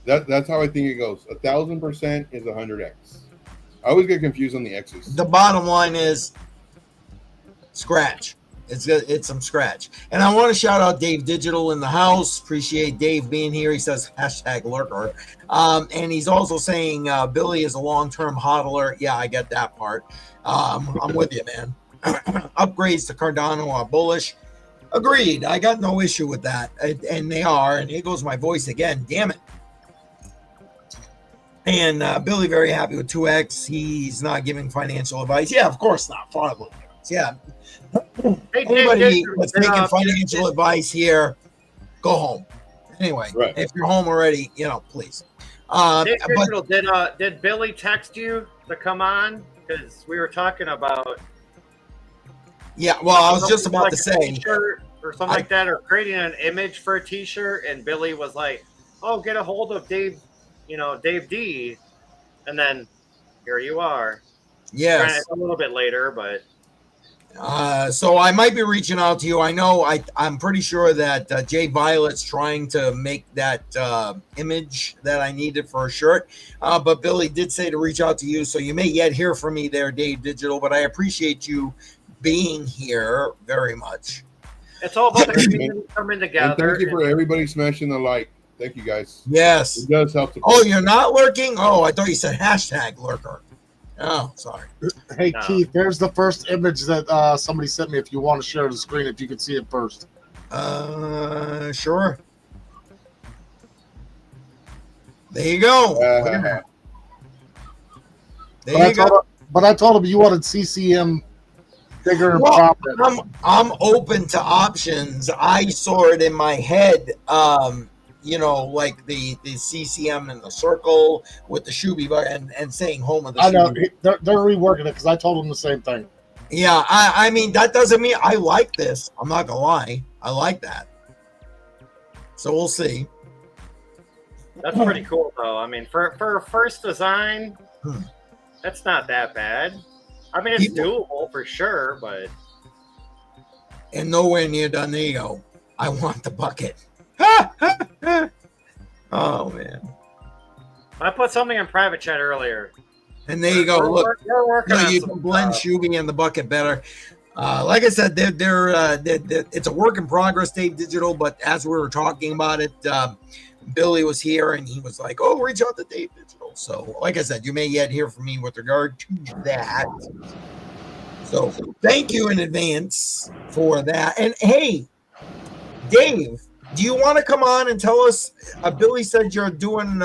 That's how I think it goes. 1,000% is 100x. I always get confused on the X's. The bottom line is scratch. It's some scratch. And I want to shout out Dave Digital in the house. Appreciate Dave being here. He says #lurker. And he's also saying Billy is a long-term hodler. Yeah, I get that part. I'm with you, man. Upgrades to Cardano are bullish. Agreed. I got no issue with that. And they are. And here goes my voice again. Damn it. And Billy very happy with 2x. He's not giving financial advice. Yeah, of course not. Fraudulent. Yeah. Anybody that's taking financial advice here, go home. Anyway, if you're home already, please. Did Billy text you to come on? Because we were talking about. Yeah, well, I was just about to say. Or something like that, or creating an image for a T-shirt, and Billy was like, "Oh, get a hold of Dave, Dave D," and then here you are. Yes, a little bit later, but. So I might be reaching out to you. I know I'm pretty sure that Jay Violet's trying to make that image that I needed for a shirt. But Billy did say to reach out to you. So you may yet hear from me there, Dave Digital, but I appreciate you being here very much. It's all about the community coming together. And thank you for everybody smashing the like. Thank you, guys. Yes. It does help. Oh, you're not lurking? Oh, I thought you said #lurker. Oh, sorry. Hey, Keith, there's the first image that somebody sent me. If you want to share the screen, if you can see it first. Sure. There you go. There you go. But I told him you wanted CCM bigger and proper. I'm open to options. I saw it in my head. Like the CCM in the circle with the Shuby and saying home of the I know. Shuby. They're reworking it because I told them the same thing. Yeah, I mean, that doesn't mean I like this. I'm not going to lie. I like that. So we'll see. That's pretty cool, though. I mean, for a first design, that's not that bad. I mean, it's doable for sure, but... And nowhere near done. There you go. I want the bucket. Oh man! I put something in private chat earlier. And there you go. Look, you can blend Shuby and the bucket better. Like I said, they're it's a work in progress, Dave Digital. But as we were talking about it, Billy was here and he was like, "Oh, reach out to Dave Digital." So, like I said, you may yet hear from me with regard to that. So, thank you in advance for that. And hey, Dave. Do you want to come on and tell us? Billy said you're doing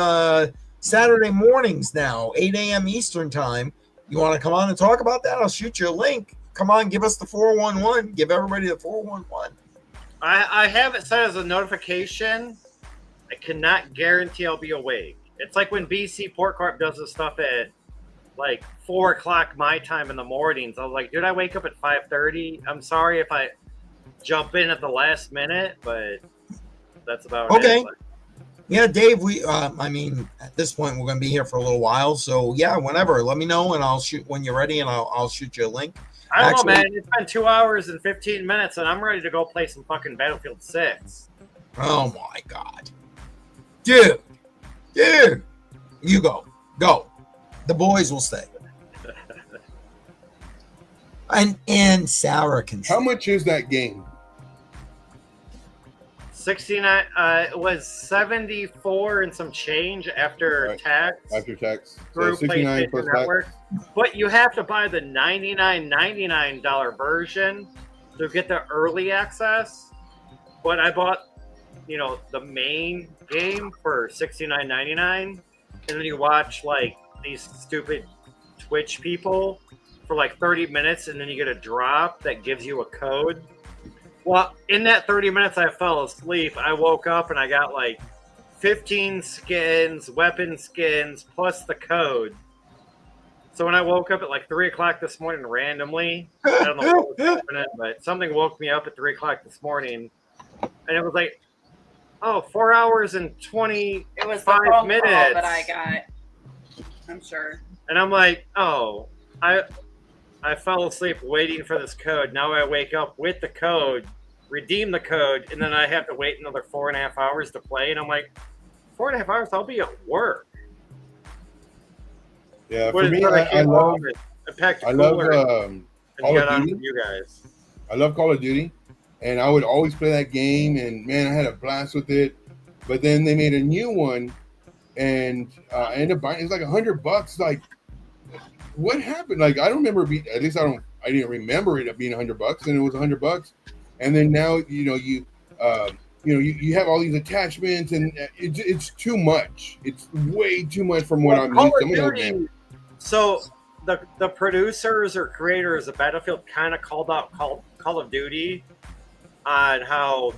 Saturday mornings now, 8 a.m. Eastern time. You want to come on and talk about that? I'll shoot you a link. Come on, give us the 411. Give everybody the 411. I have it set as a notification. I cannot guarantee I'll be awake. It's like when BC Port Corp does this stuff at like 4 o'clock my time in the mornings. I was like, dude, I wake up at 5:30. I'm sorry if I jump in at the last minute, but that's about it. Okay. Yeah, Dave, I mean, at this point, we're going to be here for a little while. So, yeah, whenever, let me know, and I'll shoot when you're ready, and I'll shoot you a link. I don't know, man. It's been 2 hours and 15 minutes, and I'm ready to go play some fucking Battlefield 6. Oh, my God. Dude. You go. The boys will stay. And Sarah can stay. How much is that game? $69. It was $74 and some change after tax. After tax, Through so $69 plus Network. But you have to buy the $99.99 version to get the early access. But I bought, the main game for $69.99, and then you watch like these stupid Twitch people for like 30 minutes, and then you get a drop that gives you a code. Well, in that 30 minutes, I fell asleep. I woke up and I got like 15 skins, weapon skins, plus the code. So when I woke up at like 3 o'clock this morning randomly, I don't know what was happening, but something woke me up at 3 o'clock this morning. And it was like, 4 hours and 25 It was the phone minutes. call that I got. I'm sure. And I'm like, I fell asleep waiting for this code. Now I wake up with the code, redeem the code, and then I have to wait another 4.5 hours to play. And I'm like, 4.5 hours? I'll be at work. Yeah, for me, I love Call of Duty. You guys. I love Call of Duty, and I would always play that game. And man, I had a blast with it. But then they made a new one, and I ended up buying. It's like $100. Like, what happened? Like, I don't remember. I didn't remember it being $100, and it was $100. And then now, you have all these attachments, and it's too much. It's way too much from what I'm used to. So the producers or creators of Battlefield kind of called out Call of Duty on how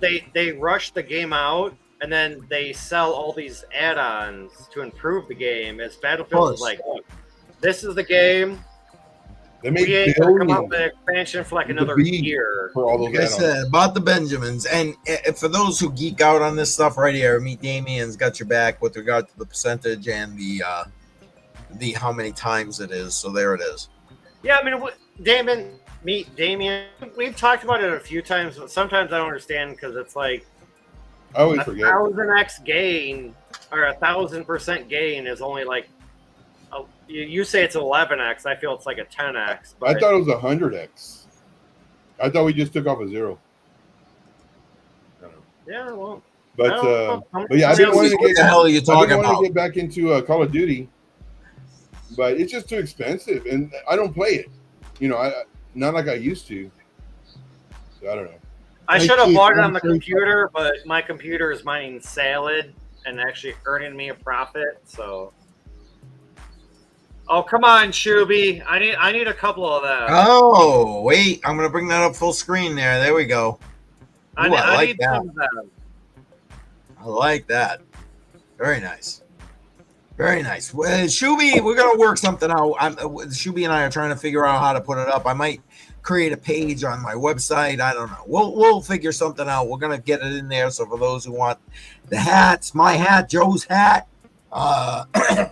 they rush the game out, and then they sell all these add-ons to improve the game. As Battlefield is like, look, this is the game. They make we ain't gonna come up with an expansion for like another year. For all those add-ons. About the Benjamins, and for those who geek out on this stuff right here, Meet Damien's got your back with regard to the percentage and the how many times it is. So there it is. Yeah, I mean, Meet Damien. We've talked about it a few times, but sometimes I don't understand because it's like I always forget. 1,000x gain or 1,000% gain is only like you say it's 11x. I feel it's like a 10x. But I thought it was 100x. I thought we just took off a zero. Yeah, well. But yeah, I've been wanting to get. What the hell are you talking about? To get back into Call of Duty, but it's just too expensive, and I don't play it. Not like I used to. So I don't know. I should have bought it on the computer, but my computer is mining salad and actually earning me a profit. So, come on, Shuby! I need a couple of that. Oh wait, I'm gonna bring that up full screen there. There we go. Ooh, I like that. Some of them. I like that. Very nice. Very nice. Well, Shuby, we're gonna work something out. Shuby and I are trying to figure out how to put it up. I might create a page on my website. I don't know. We'll figure something out. We're gonna get it in there. So for those who want the hats, my hat, Joe's hat, the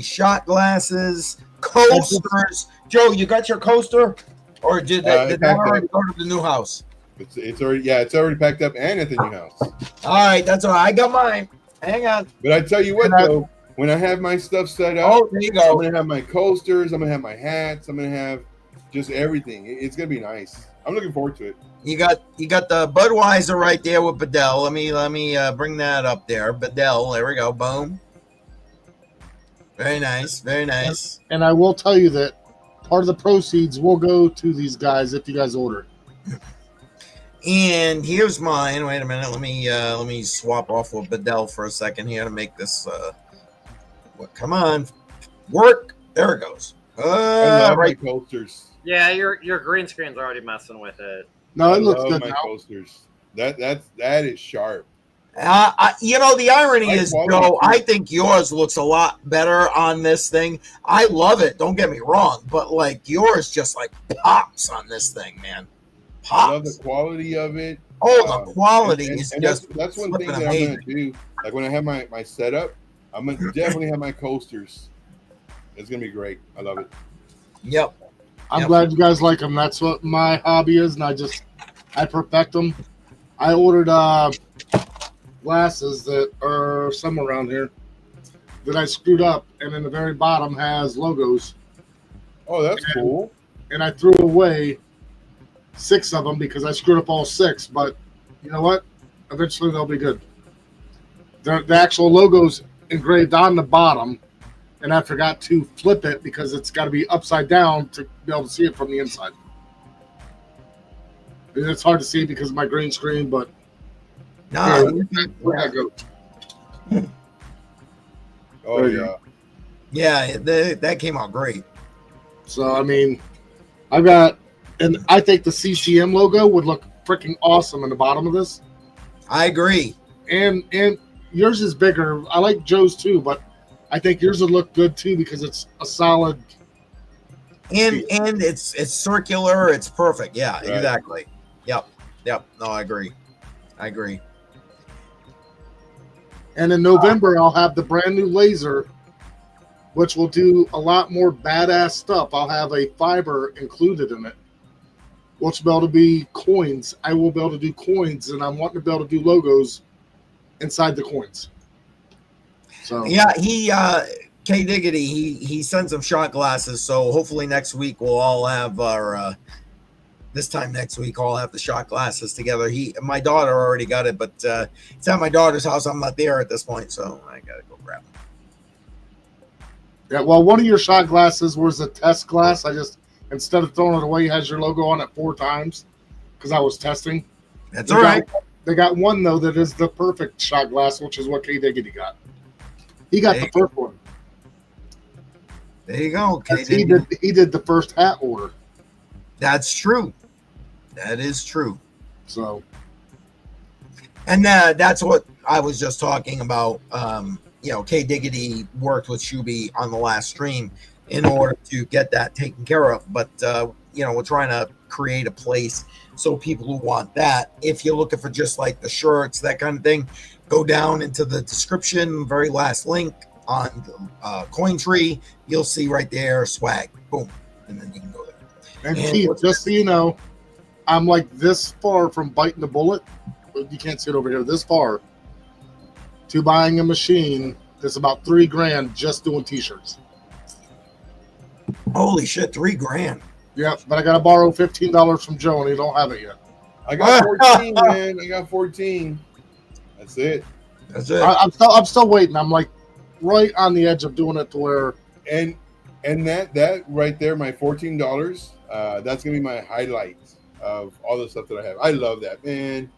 shot glasses, coasters. Joe, you got your coaster, or did that already go to the new house? It's already packed up and at the new house. All right, that's all right. I got mine. Hang on. But I tell you what, though, when I have my stuff set up, there you go. I'm gonna have my coasters. I'm gonna have my hats. I'm gonna have just everything. It's gonna be nice. I'm looking forward to it. You got the Budweiser right there with Bedell. Let me bring that up there. Bedell. There we go. Boom. Very nice. Very nice. And I will tell you that part of the proceeds will go to these guys if you guys order. And here's mine. Wait a minute. Let me swap off with Bedell for a second here to make this. Come on, work. There it goes. I love my coasters. Yeah, your green screen's already messing with it. No, it looks good my now. Coasters. That is sharp. The irony is, Joe, I think yours looks a lot better on this thing. I love it. Don't get me wrong, but like yours just like pops on this thing, man. Pops. I love the quality of it. Oh, the quality is just that's one thing that I'm gonna do. Like when I have my setup, I'm gonna definitely have my coasters. It's gonna be great. I love it. Yep. I'm glad you guys like them. That's what my hobby is, and I perfect them. I ordered glasses that are somewhere around here that I screwed up, and in the very bottom has logos. Oh, that's cool. And I threw away 6 of them because I screwed up all 6. But you know what? Eventually they'll be good. The actual logo's engraved on the bottom, and I forgot to flip it because it's got to be upside down to be able to see it from the inside. And it's hard to see because of my green screen, but No, where'd that go? Oh yeah. yeah, that came out great. So I mean, I've got, and I think the CCM logo would look freaking awesome in the bottom of this. I agree. And yours is bigger. I like Joe's too, but I think yours would look good too because it's a solid. And it's circular. It's perfect. Yeah, Right. exactly. Yep. No, I agree. And in November, I'll have the brand new laser, which will do a lot more badass stuff. I'll have a fiber included in it, which will be able to be coins. I will be able to do coins, and I'm wanting to be able to do logos inside the coins. So Yeah, K Diggity, he sent some shot glasses, so hopefully next week we'll all have our this time next week I'll have the shot glasses together. My daughter already got it, but it's at my daughter's house. I'm not there at this point, so I gotta go grab them. yeah, well, one of your shot glasses was a test glass. I just, instead of throwing it away, it has your logo on it 4 times because I was testing. That's all right. They got one though that is the perfect shot glass, which is what K Diggity got. He got the first one. There you go. K He did the first hat order. That's true. That is true. So, and that's what I was just talking about. K Diggity worked with Shuby on the last stream in order to get that taken care of. But we're trying to create a place so people who want that, if you're looking for just like the shirts, that kind of thing, go down into the description, very last link on Cointree. You'll see right there, swag, boom, and then you can go there. and Keith, just so you know, I'm like this far from biting the bullet. You can't see it over here. This far to buying a machine that's about $3,000 just doing t-shirts. Holy shit, $3,000. Yeah, but I got to borrow $15 from Joe, and he don't have it yet. I got 14, man. I got 14. That's it. That's it. I'm still waiting. I'm like right on the edge of doing it to where. And that right there, my $14, that's gonna be my highlight of all the stuff that I have. I love that, man.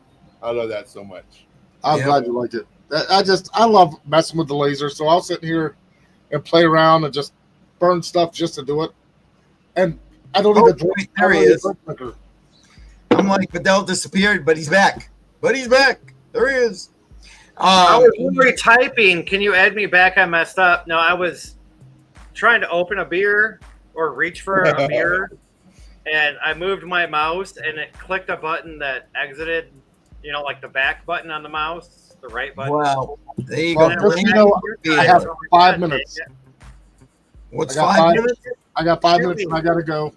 I love that so much. I'm glad you liked it. I love messing with the laser, so I'll sit here and play around and just burn stuff just to do it. And I don't even drink. There he is. I'm like, Fidel disappeared, but he's back. There he is. I was retyping. Can you add me back? I messed up. No, I was trying to open a beer or reach for a beer, and I moved my mouse, and it clicked a button that exited, like the back button on the mouse, the right button. Wow. There you go. I have 5 minutes. What's 5 minutes? I got 5 minutes, and I got to go.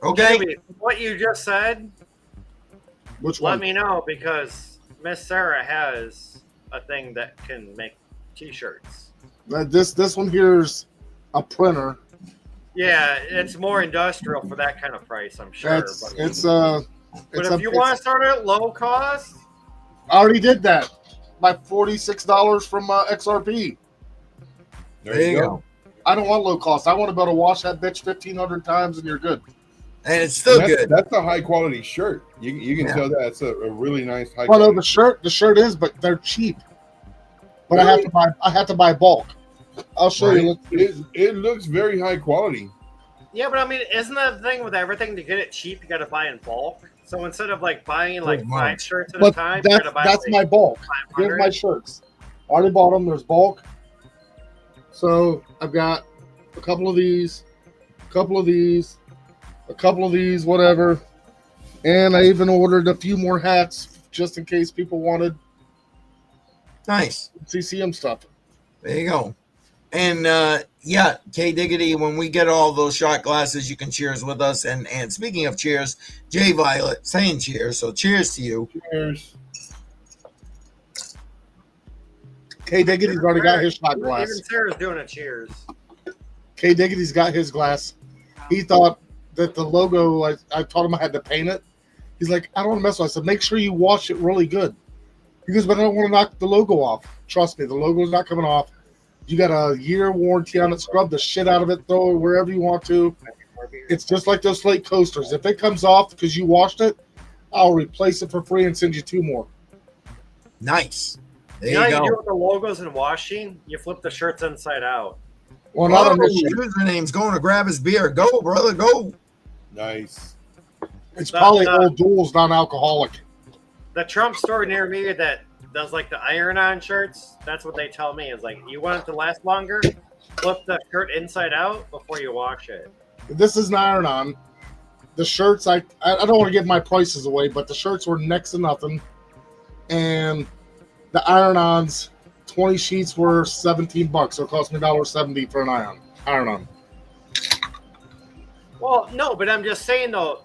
Okay. Jimmy, what you just said, Which one? let me know, because Miss Sarah has a thing that can make t-shirts. This one here's a printer. Yeah, it's more industrial for that kind of price, I'm sure. But if you want to start at low cost, I already did that. My $46 from XRP. There you go. I don't want low cost. I want to be able to wash that bitch 1,500 times and you're good. And it's still good. That's a high quality shirt. You can tell that's a really nice high. Well, no, the shirt is, but they're cheap. But really? I have to buy bulk. I'll show you. It looks very high quality. Yeah, but I mean, isn't that the thing with everything? To get it cheap, you got to buy in bulk. So instead of like buying like 5 shirts at a time, you got to buy. That's my bulk. Here's my shirts. I already bought them. There's bulk. So I've got a couple of these, a couple of these, whatever. And I even ordered a few more hats just in case people wanted. Nice. CCM stuff. There you go. And K Diggity, when we get all those shot glasses, you can cheers with us. And speaking of cheers, Jay Violet saying cheers. So cheers to you. Cheers. K Diggity's already got his shot glass. Even Sarah's doing a cheers. K Diggity's got his glass. He thought that the logo, I told him I had to paint it. He's like, I don't want to mess with it. I said, make sure you wash it really good. He goes, but I don't want to knock the logo off. Trust me, the logo's not coming off. You got a year warranty on it. Scrub the shit out of it, throw it wherever you want to. It's just like those slate coasters. If it comes off because you washed it, I'll replace it for free and send you 2 more. Nice. There You know you how go. you do with the logos and washing? You flip the shirts inside out. Well, not on this shit. Username's going to grab his beer. Go, brother, go. Nice. It's probably Old Duels, non-alcoholic. The Trump store near me that does like the iron-on shirts, that's what they tell me. Is like, you want it to last longer, flip the shirt inside out before you wash it. This is an iron-on. The shirts, I don't want to give my prices away, but the shirts were next to nothing. And the iron-ons, 20 sheets were $17, so it cost me $1.70 for an iron-on. Well, no, but I'm just saying though,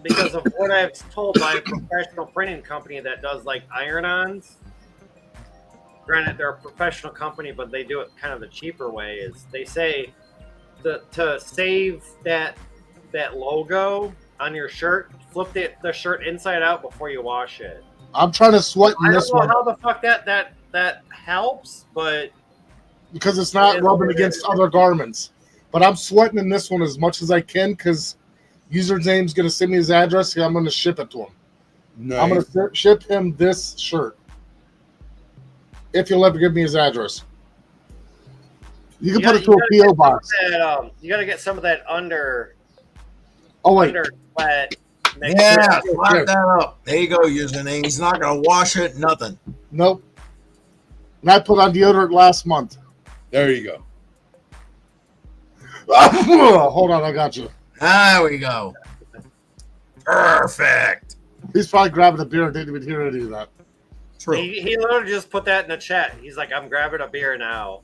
because of what I've told by a professional printing company that does like iron-ons. Granted, they're a professional company, but they do it kind of the cheaper way. Is they say to save that logo on your shirt, flip the shirt inside out before you wash it. I'm trying to sweat in I this don't know one how the fuck that helps, but because it's not rubbing against other garments. But I'm sweating in this one as much as I can because username's going to send me his address and I'm going to ship it to him. Nice. I'm going to ship him this shirt if he'll ever give me his address. You can put it to a P.O. box. You got to get some of that under sweat. Yeah, slap that up. There you go, username. He's not going to wash it, nothing. Nope. And I put on deodorant last month. There you go. Hold on, I got you. There we go. Perfect. He's probably grabbing a beer and didn't even hear any of that. True. He literally just put that in the chat. He's like, I'm grabbing a beer now.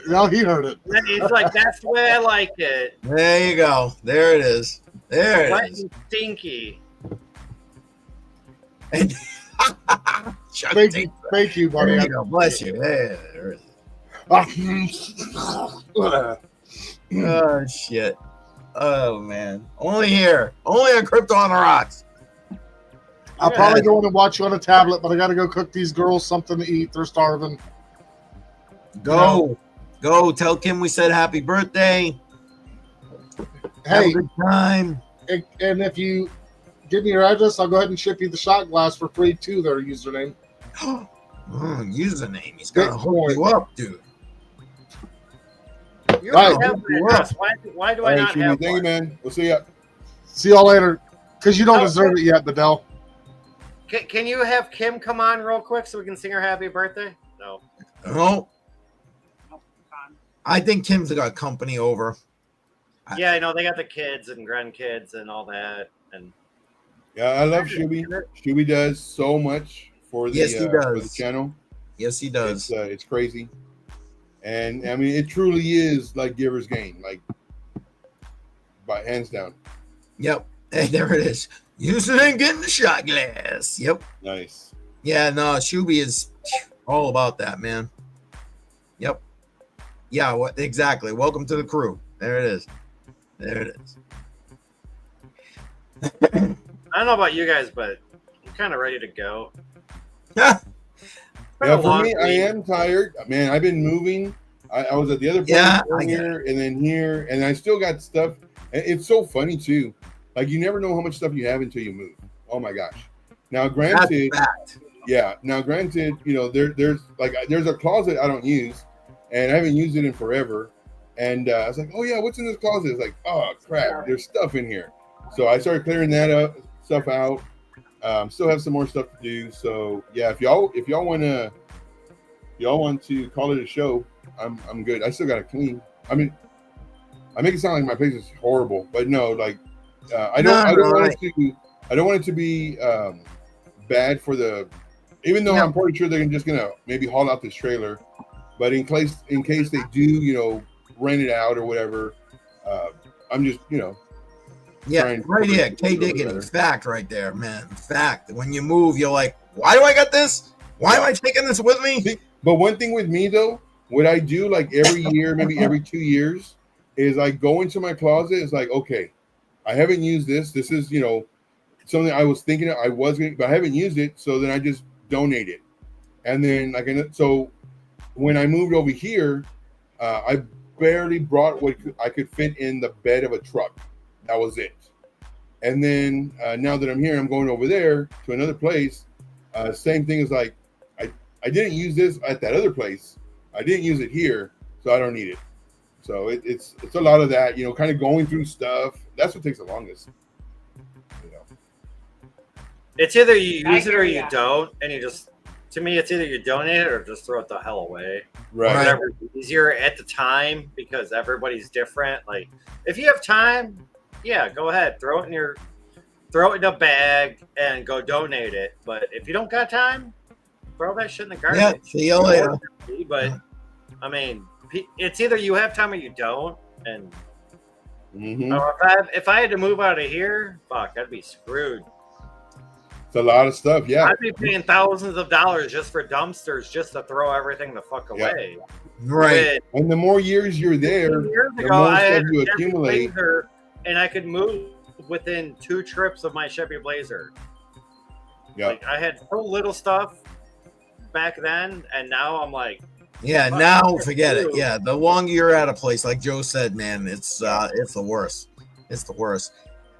Now he heard it. And he's like, that's the way I like it. There you go. There it is. There Wet it is. and stinky. And Thank you, buddy. There you go. Bless you. There it is. Oh, shit. Oh, man. Only here. Only on Crypto on the Rocks. I'll probably go in and watch you on a tablet, but I got to go cook these girls something to eat. They're starving. Go. Go. Tell Kim we said happy birthday. Have a Hey, good time. and if you give me your address, I'll go ahead and ship you the shot glass for free to their username. Username. He's going to hook Bitcoin. you up, dude. You Right. don't have an address. Why do I All right, not have Thank you, one? man. We'll see ya. See y'all later. Because you don't deserve it yet, Bedell. Can you have Kim come on real quick so we can sing her happy birthday? No. No. I think Kim's got company over. Yeah, I know they got the kids and grandkids and all that. And Yeah, I love Shuby. Shuby does so much for the, Yes, he for the does. channel. Yes, he does. It's crazy. And I mean, it truly is like Giver's Gain, like by hands down. Yep. Hey, there it is. Username getting the shot glass. Yep. Nice. Yeah, no, Shuby is all about that, man. Yep. Yeah, what exactly? Welcome to the crew. There it is. There it is. I don't know about you guys, but I'm kind of ready to go. Yeah, a for long me, I week. am tired. Man, I've been moving. I was at the other place here and then here, and I still got stuff. And it's so funny too. Like you never know how much stuff you have until you move. Oh my gosh. Now, granted, yeah. Now, granted, you know there's a closet I don't use, and I haven't used it in forever. And I was like, oh yeah, what's in this closet? It's like, oh crap, there's stuff in here. So I started clearing that stuff out. Still have some more stuff to do. So yeah, if y'all want to call it a show, I'm good. I still got to clean. I mean, I make it sound like my place is horrible, but no, like I don't want it to be bad for the. Even though I'm pretty sure they're just gonna maybe haul out this trailer, but in case they do, rent it out or whatever, I'm just Yeah, right here. K Diggins. Fact right there, man. Fact. When you move, you're like, why do I got this? Why am I taking this with me? But one thing with me though, what I do like every year, maybe every 2 years, is I go into my closet. It's like, okay, I haven't used this. This is, something I was thinking I was going to, but I haven't used it. So then I just donate it. And then so when I moved over here, I barely brought what I could fit in the bed of a truck. That was it. And then now that I'm here, I'm going over there to another place. Same thing as like, I didn't use this at that other place. I didn't use it here, so I don't need it. So it's a lot of that, kind of going through stuff. That's what takes the longest. It's either you use it or you don't, and to me, it's either you donate it or just throw it the hell away. Right. Whatever's easier at the time, because everybody's different. Like, if you have time, yeah, go ahead, throw it in a bag and go donate it. But if you don't got time, throw that shit in the garbage. Yeah, see you later. But I mean, it's either you have time or you don't. And if I had to move out of here, fuck, I'd be screwed. It's a lot of stuff. Yeah, I'd be paying thousands of dollars just for dumpsters just to throw everything the fuck away. Right. And the more years you're there, years the ago, more I stuff had you a Chevy accumulate. Blazer, and I could move within 2 trips of my Chevy Blazer. Yeah. Like, I had so little stuff back then, and now I'm like, yeah, now forget it. Yeah, the longer you're at a place, like Joe said, man, it's the worst. It's the worst.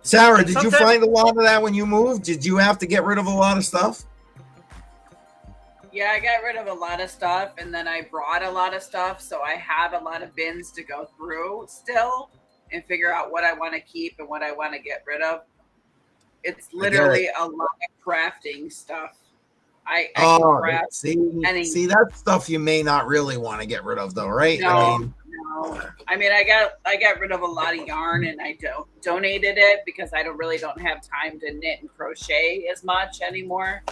Sarah, did you find a lot of that when you moved? Did you have to get rid of a lot of stuff? Yeah, I got rid of a lot of stuff, and then I brought a lot of stuff, so I have a lot of bins to go through still and figure out what I want to keep and what I want to get rid of. It's literally a lot of crafting stuff. I can craft see that stuff you may not really want to get rid of, though, right? No, I mean, I got rid of a lot of yarn, and I donated it because I don't have time to knit and crochet as much anymore.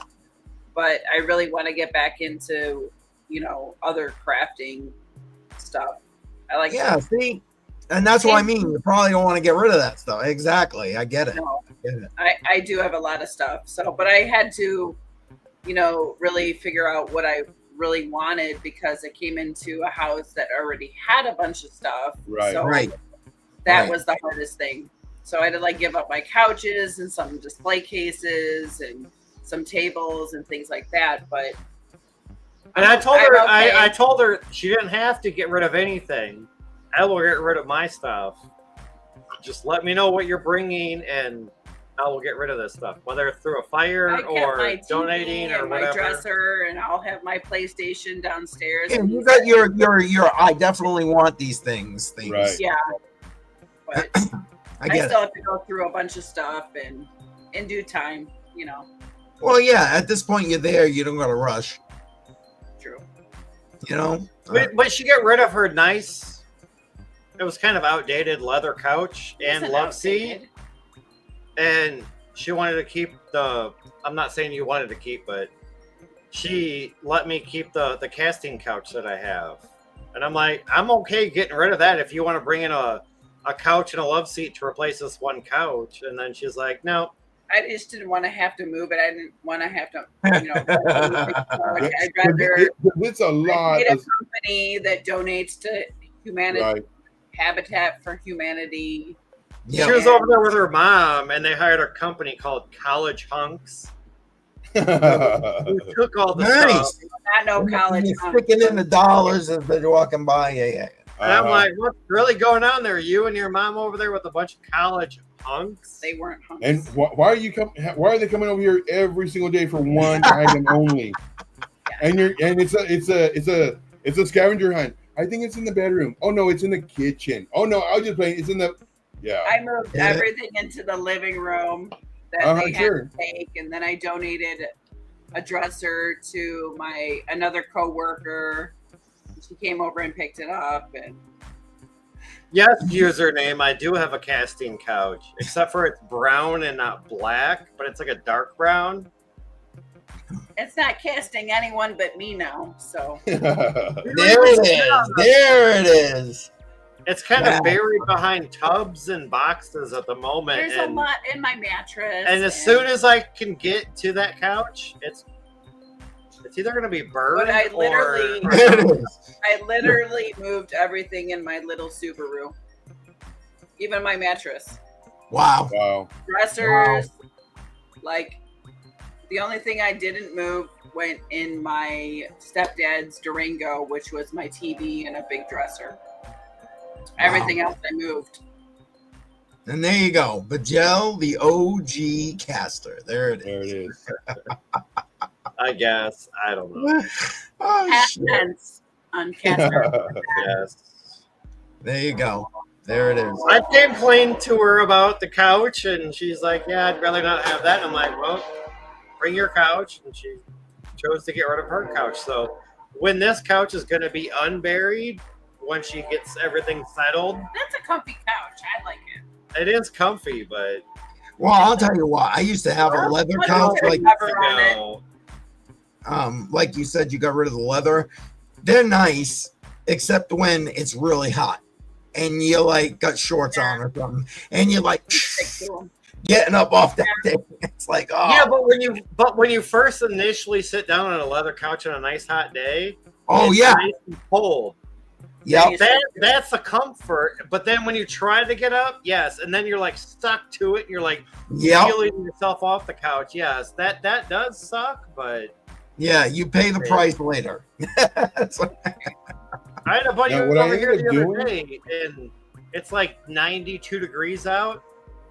But I really want to get back into, other crafting stuff. I like see, and that's what I mean. You probably don't want to get rid of that stuff. Exactly, I get it. No, I do have a lot of stuff. So, but I had to, really figure out what I really wanted because I came into a house that already had a bunch of stuff. Right. So that was the hardest thing. So I had to give up my couches and some display cases and some tables and things like that. But I told her she didn't have to get rid of anything. I will get rid of my stuff. Just let me know what you're bringing, and I will get rid of this stuff, whether it's through a fire or donating or whatever. My dresser, and I'll have my PlayStation downstairs. Yeah, you got your. I definitely want these things. Right. Yeah, but I still have to go through a bunch of stuff and in due time, Well, yeah. At this point, you're there. You don't got to rush. True. But she got rid of her nice. It was kind of outdated leather couch and love seat. And she wanted to keep I'm not saying you wanted to keep, but she let me keep the casting couch that I have. And I'm like, I'm okay getting rid of that if you want to bring in a couch and a love seat to replace this one couch. And then she's like, no. I just didn't want to have to move it. I didn't want to have to, I'd rather. It's a lot. A company that donates to humanity, right. Habitat for Humanity. Yep. She was over there with her mom, and they hired a company called College Hunks. Who took all the stuff. Not no college hunks. Sticking in the dollars as they're walking by. Yeah. And I'm like, what's really going on there? You and your mom over there with a bunch of college hunks? They weren't hunks. And why are they coming over here every single day for one item only? And it's a scavenger hunt. I think it's in the bedroom. Oh no, it's in the kitchen. Oh no, I was just playing. It's in the I moved everything into the living room that they had to take, and then I donated a dresser to another coworker. She came over and picked it up. And yes, username. I do have a casting couch, except for it's brown and not black, but it's like a dark brown. It's not casting anyone but me now. So there it is. It's kind of buried behind tubs and boxes at the moment. There's a lot in my mattress. And as soon as I can get to that couch, it's either going to be burned I literally moved everything in my little Subaru, even my mattress. Wow. Dressers. Wow. Like, the only thing I didn't move went in my stepdad's Durango, which was my TV and a big dresser. Everything else I moved. And there you go. Bajel, the OG caster. There it is. There it is. I guess. I don't know. Patents on caster. Yes. There you go. There it is. I complained to her about the couch, and she's like, yeah, I'd rather not have that. And I'm like, well, bring your couch. And she chose to get rid of her couch. So when this couch is going to be unburied, when she gets everything settled. That's a comfy couch. I like it. It is comfy, but. Well, I'll tell you what. I used to have a leather couch. Like you said, you got rid of the leather. They're nice, except when it's really hot. And you like got shorts on or something, and you're like getting up off that thing. It's like, oh yeah, but when you first initially sit down on a leather couch on a nice hot day, oh yeah, nice and cold. Yeah, that's a comfort. But then when you try to get up, yes, and then you're like stuck to it, and you're like peeling yourself off the couch. Yes, that does suck, but yeah, you pay the price later. I had a buddy over here the other day, and it's like 92 degrees out,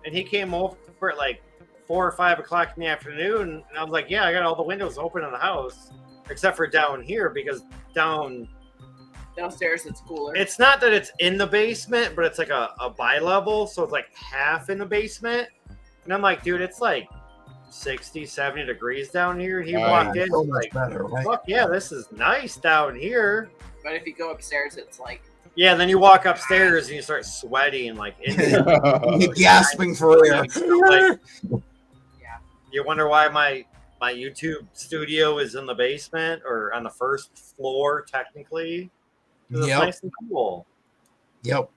and he came over at like 4 or 5 o'clock in the afternoon, and I was like, yeah, I got all the windows open in the house, except for down here, because downstairs it's cooler. It's not that it's in the basement, but it's like a bi-level, so it's like half in the basement, and I'm like, dude, it's like 60, 70 degrees down here. He walked in, so much better, right? Fuck yeah, this is nice down here. But if you go upstairs, it's like... Yeah, then you walk upstairs and you start sweating, like... You're gasping for air. Like, you wonder why my YouTube studio is in the basement or on the first floor, technically. It's nice and cool. Yep.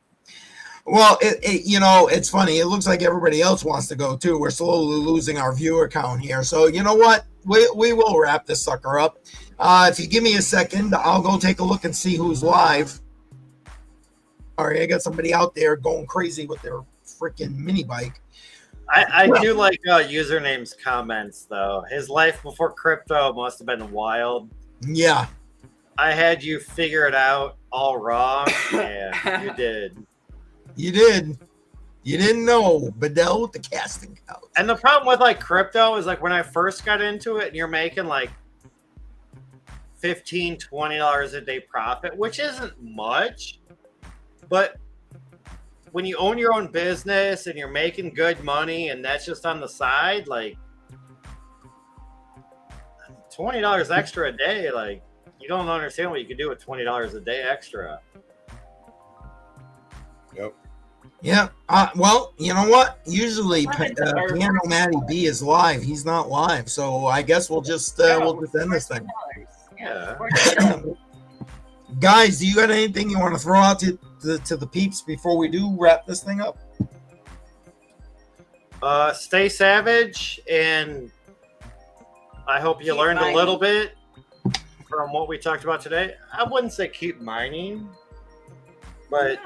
Well, it's funny. It looks like everybody else wants to go, too. We're slowly losing our viewer count here. So, you know what? We will wrap this sucker up. If you give me a second, I'll go take a look and see who's live. All right, I got somebody out there going crazy with their freaking mini bike. I do like username's comments, though. His life before crypto must have been wild. Yeah. I had you figure it out all wrong, and you did. You did. You didn't know Bedell with the casting couch. And the problem with like crypto is like when I first got into it and you're making like $15, $20 a day profit, which isn't much, but when you own your own business and you're making good money and that's just on the side, like $20 extra a day, like you don't understand what you can do with $20 a day extra. Yep. Yeah. Well, you know what? Usually, Piano Matty B is live. He's not live, so I guess we'll just end this thing. Yeah. Guys, do you got anything you want to throw out to the peeps before we do wrap this thing up? Stay savage, and I hope you learned a little bit from what we talked about today. I wouldn't say keep mining, but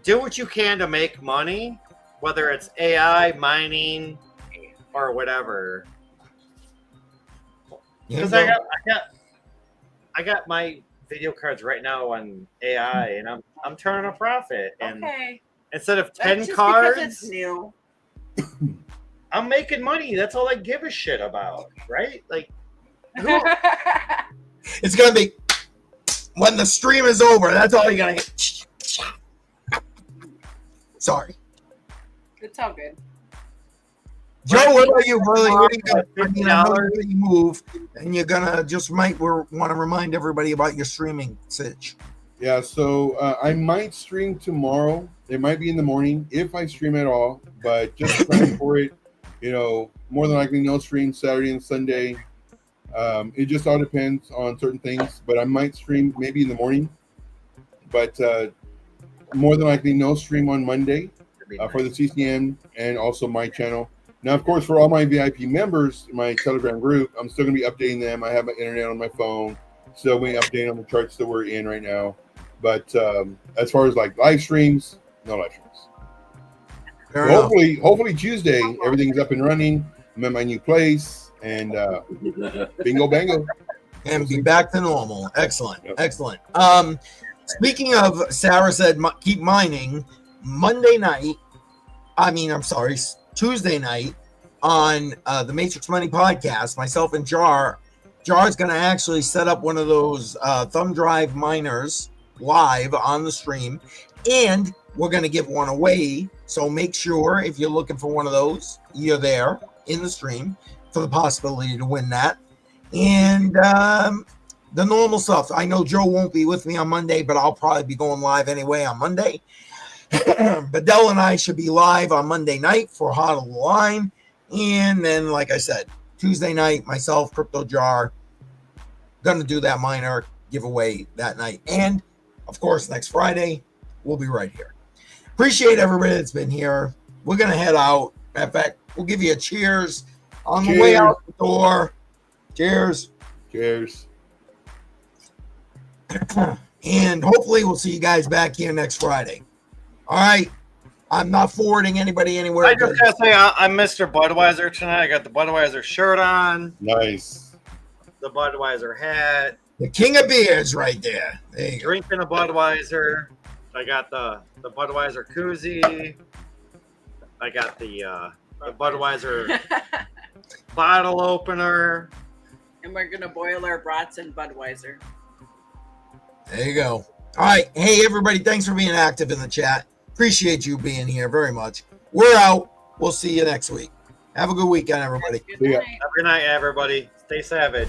do what you can to make money, whether it's AI, mining, or whatever. Because I got my video cards right now on AI, and I'm turning a profit. And instead of 10 cards, it's new. I'm making money. That's all I give a shit about, right? Like, it's gonna be when the stream is over. That's all you're gonna get. Sorry. It's all good. Joe, what about you, brother? What do you got? I mean, I know you move, and you're gonna just want to remind everybody about your streaming sitch. Yeah, so I might stream tomorrow. It might be in the morning if I stream at all, but just plan for it. You know, more than likely no stream Saturday and Sunday. It just all depends on certain things, but I might stream maybe in the morning. But more than likely no stream on Monday for the CCM and also my channel. Now, of course, for all my VIP members, my Telegram group, I'm still going to be updating them. I have my internet on my phone, still going to be updating on the charts that we're in right now. But as far as like live streams, no live streams. Hopefully Tuesday everything's up and running. I'm at my new place, and bingo bango, and be back to normal. Excellent, Yep. excellent. Speaking of, Sarah said keep mining. Tuesday night on the Matrix Money podcast. Myself and Jar's going to actually set up one of those thumb drive miners live on the stream, and we're going to give one away. So make sure if you're looking for one of those, you're there in the stream for the possibility to win that. And the normal stuff. I know Joe won't be with me on Monday, but I'll probably be going live anyway on Monday. Bedell and I should be live on Monday night for Hot of the Line. And then, like I said, Tuesday night, myself, Crypto Jar, going to do that miner giveaway that night. And, of course, next Friday, we'll be right here. Appreciate everybody that's been here. We're going to head out. In fact, we'll give you a cheers on the way out the door. Cheers. Cheers. And hopefully we'll see you guys back here next Friday. All right. I'm not forwarding anybody anywhere. I just gotta say, I'm Mr. Budweiser tonight. I got the Budweiser shirt on. Nice. The Budweiser hat. The king of beers right there. There you go. Drinking a Budweiser. I got the Budweiser koozie. I got the Budweiser bottle opener. And we're gonna boil our brats in Budweiser. There you go. All right. Hey, everybody. Thanks for being active in the chat. Appreciate you being here very much. We're out. We'll see you next week. Have a good weekend, everybody. Good See ya. night. Have a good night, everybody. Stay savage.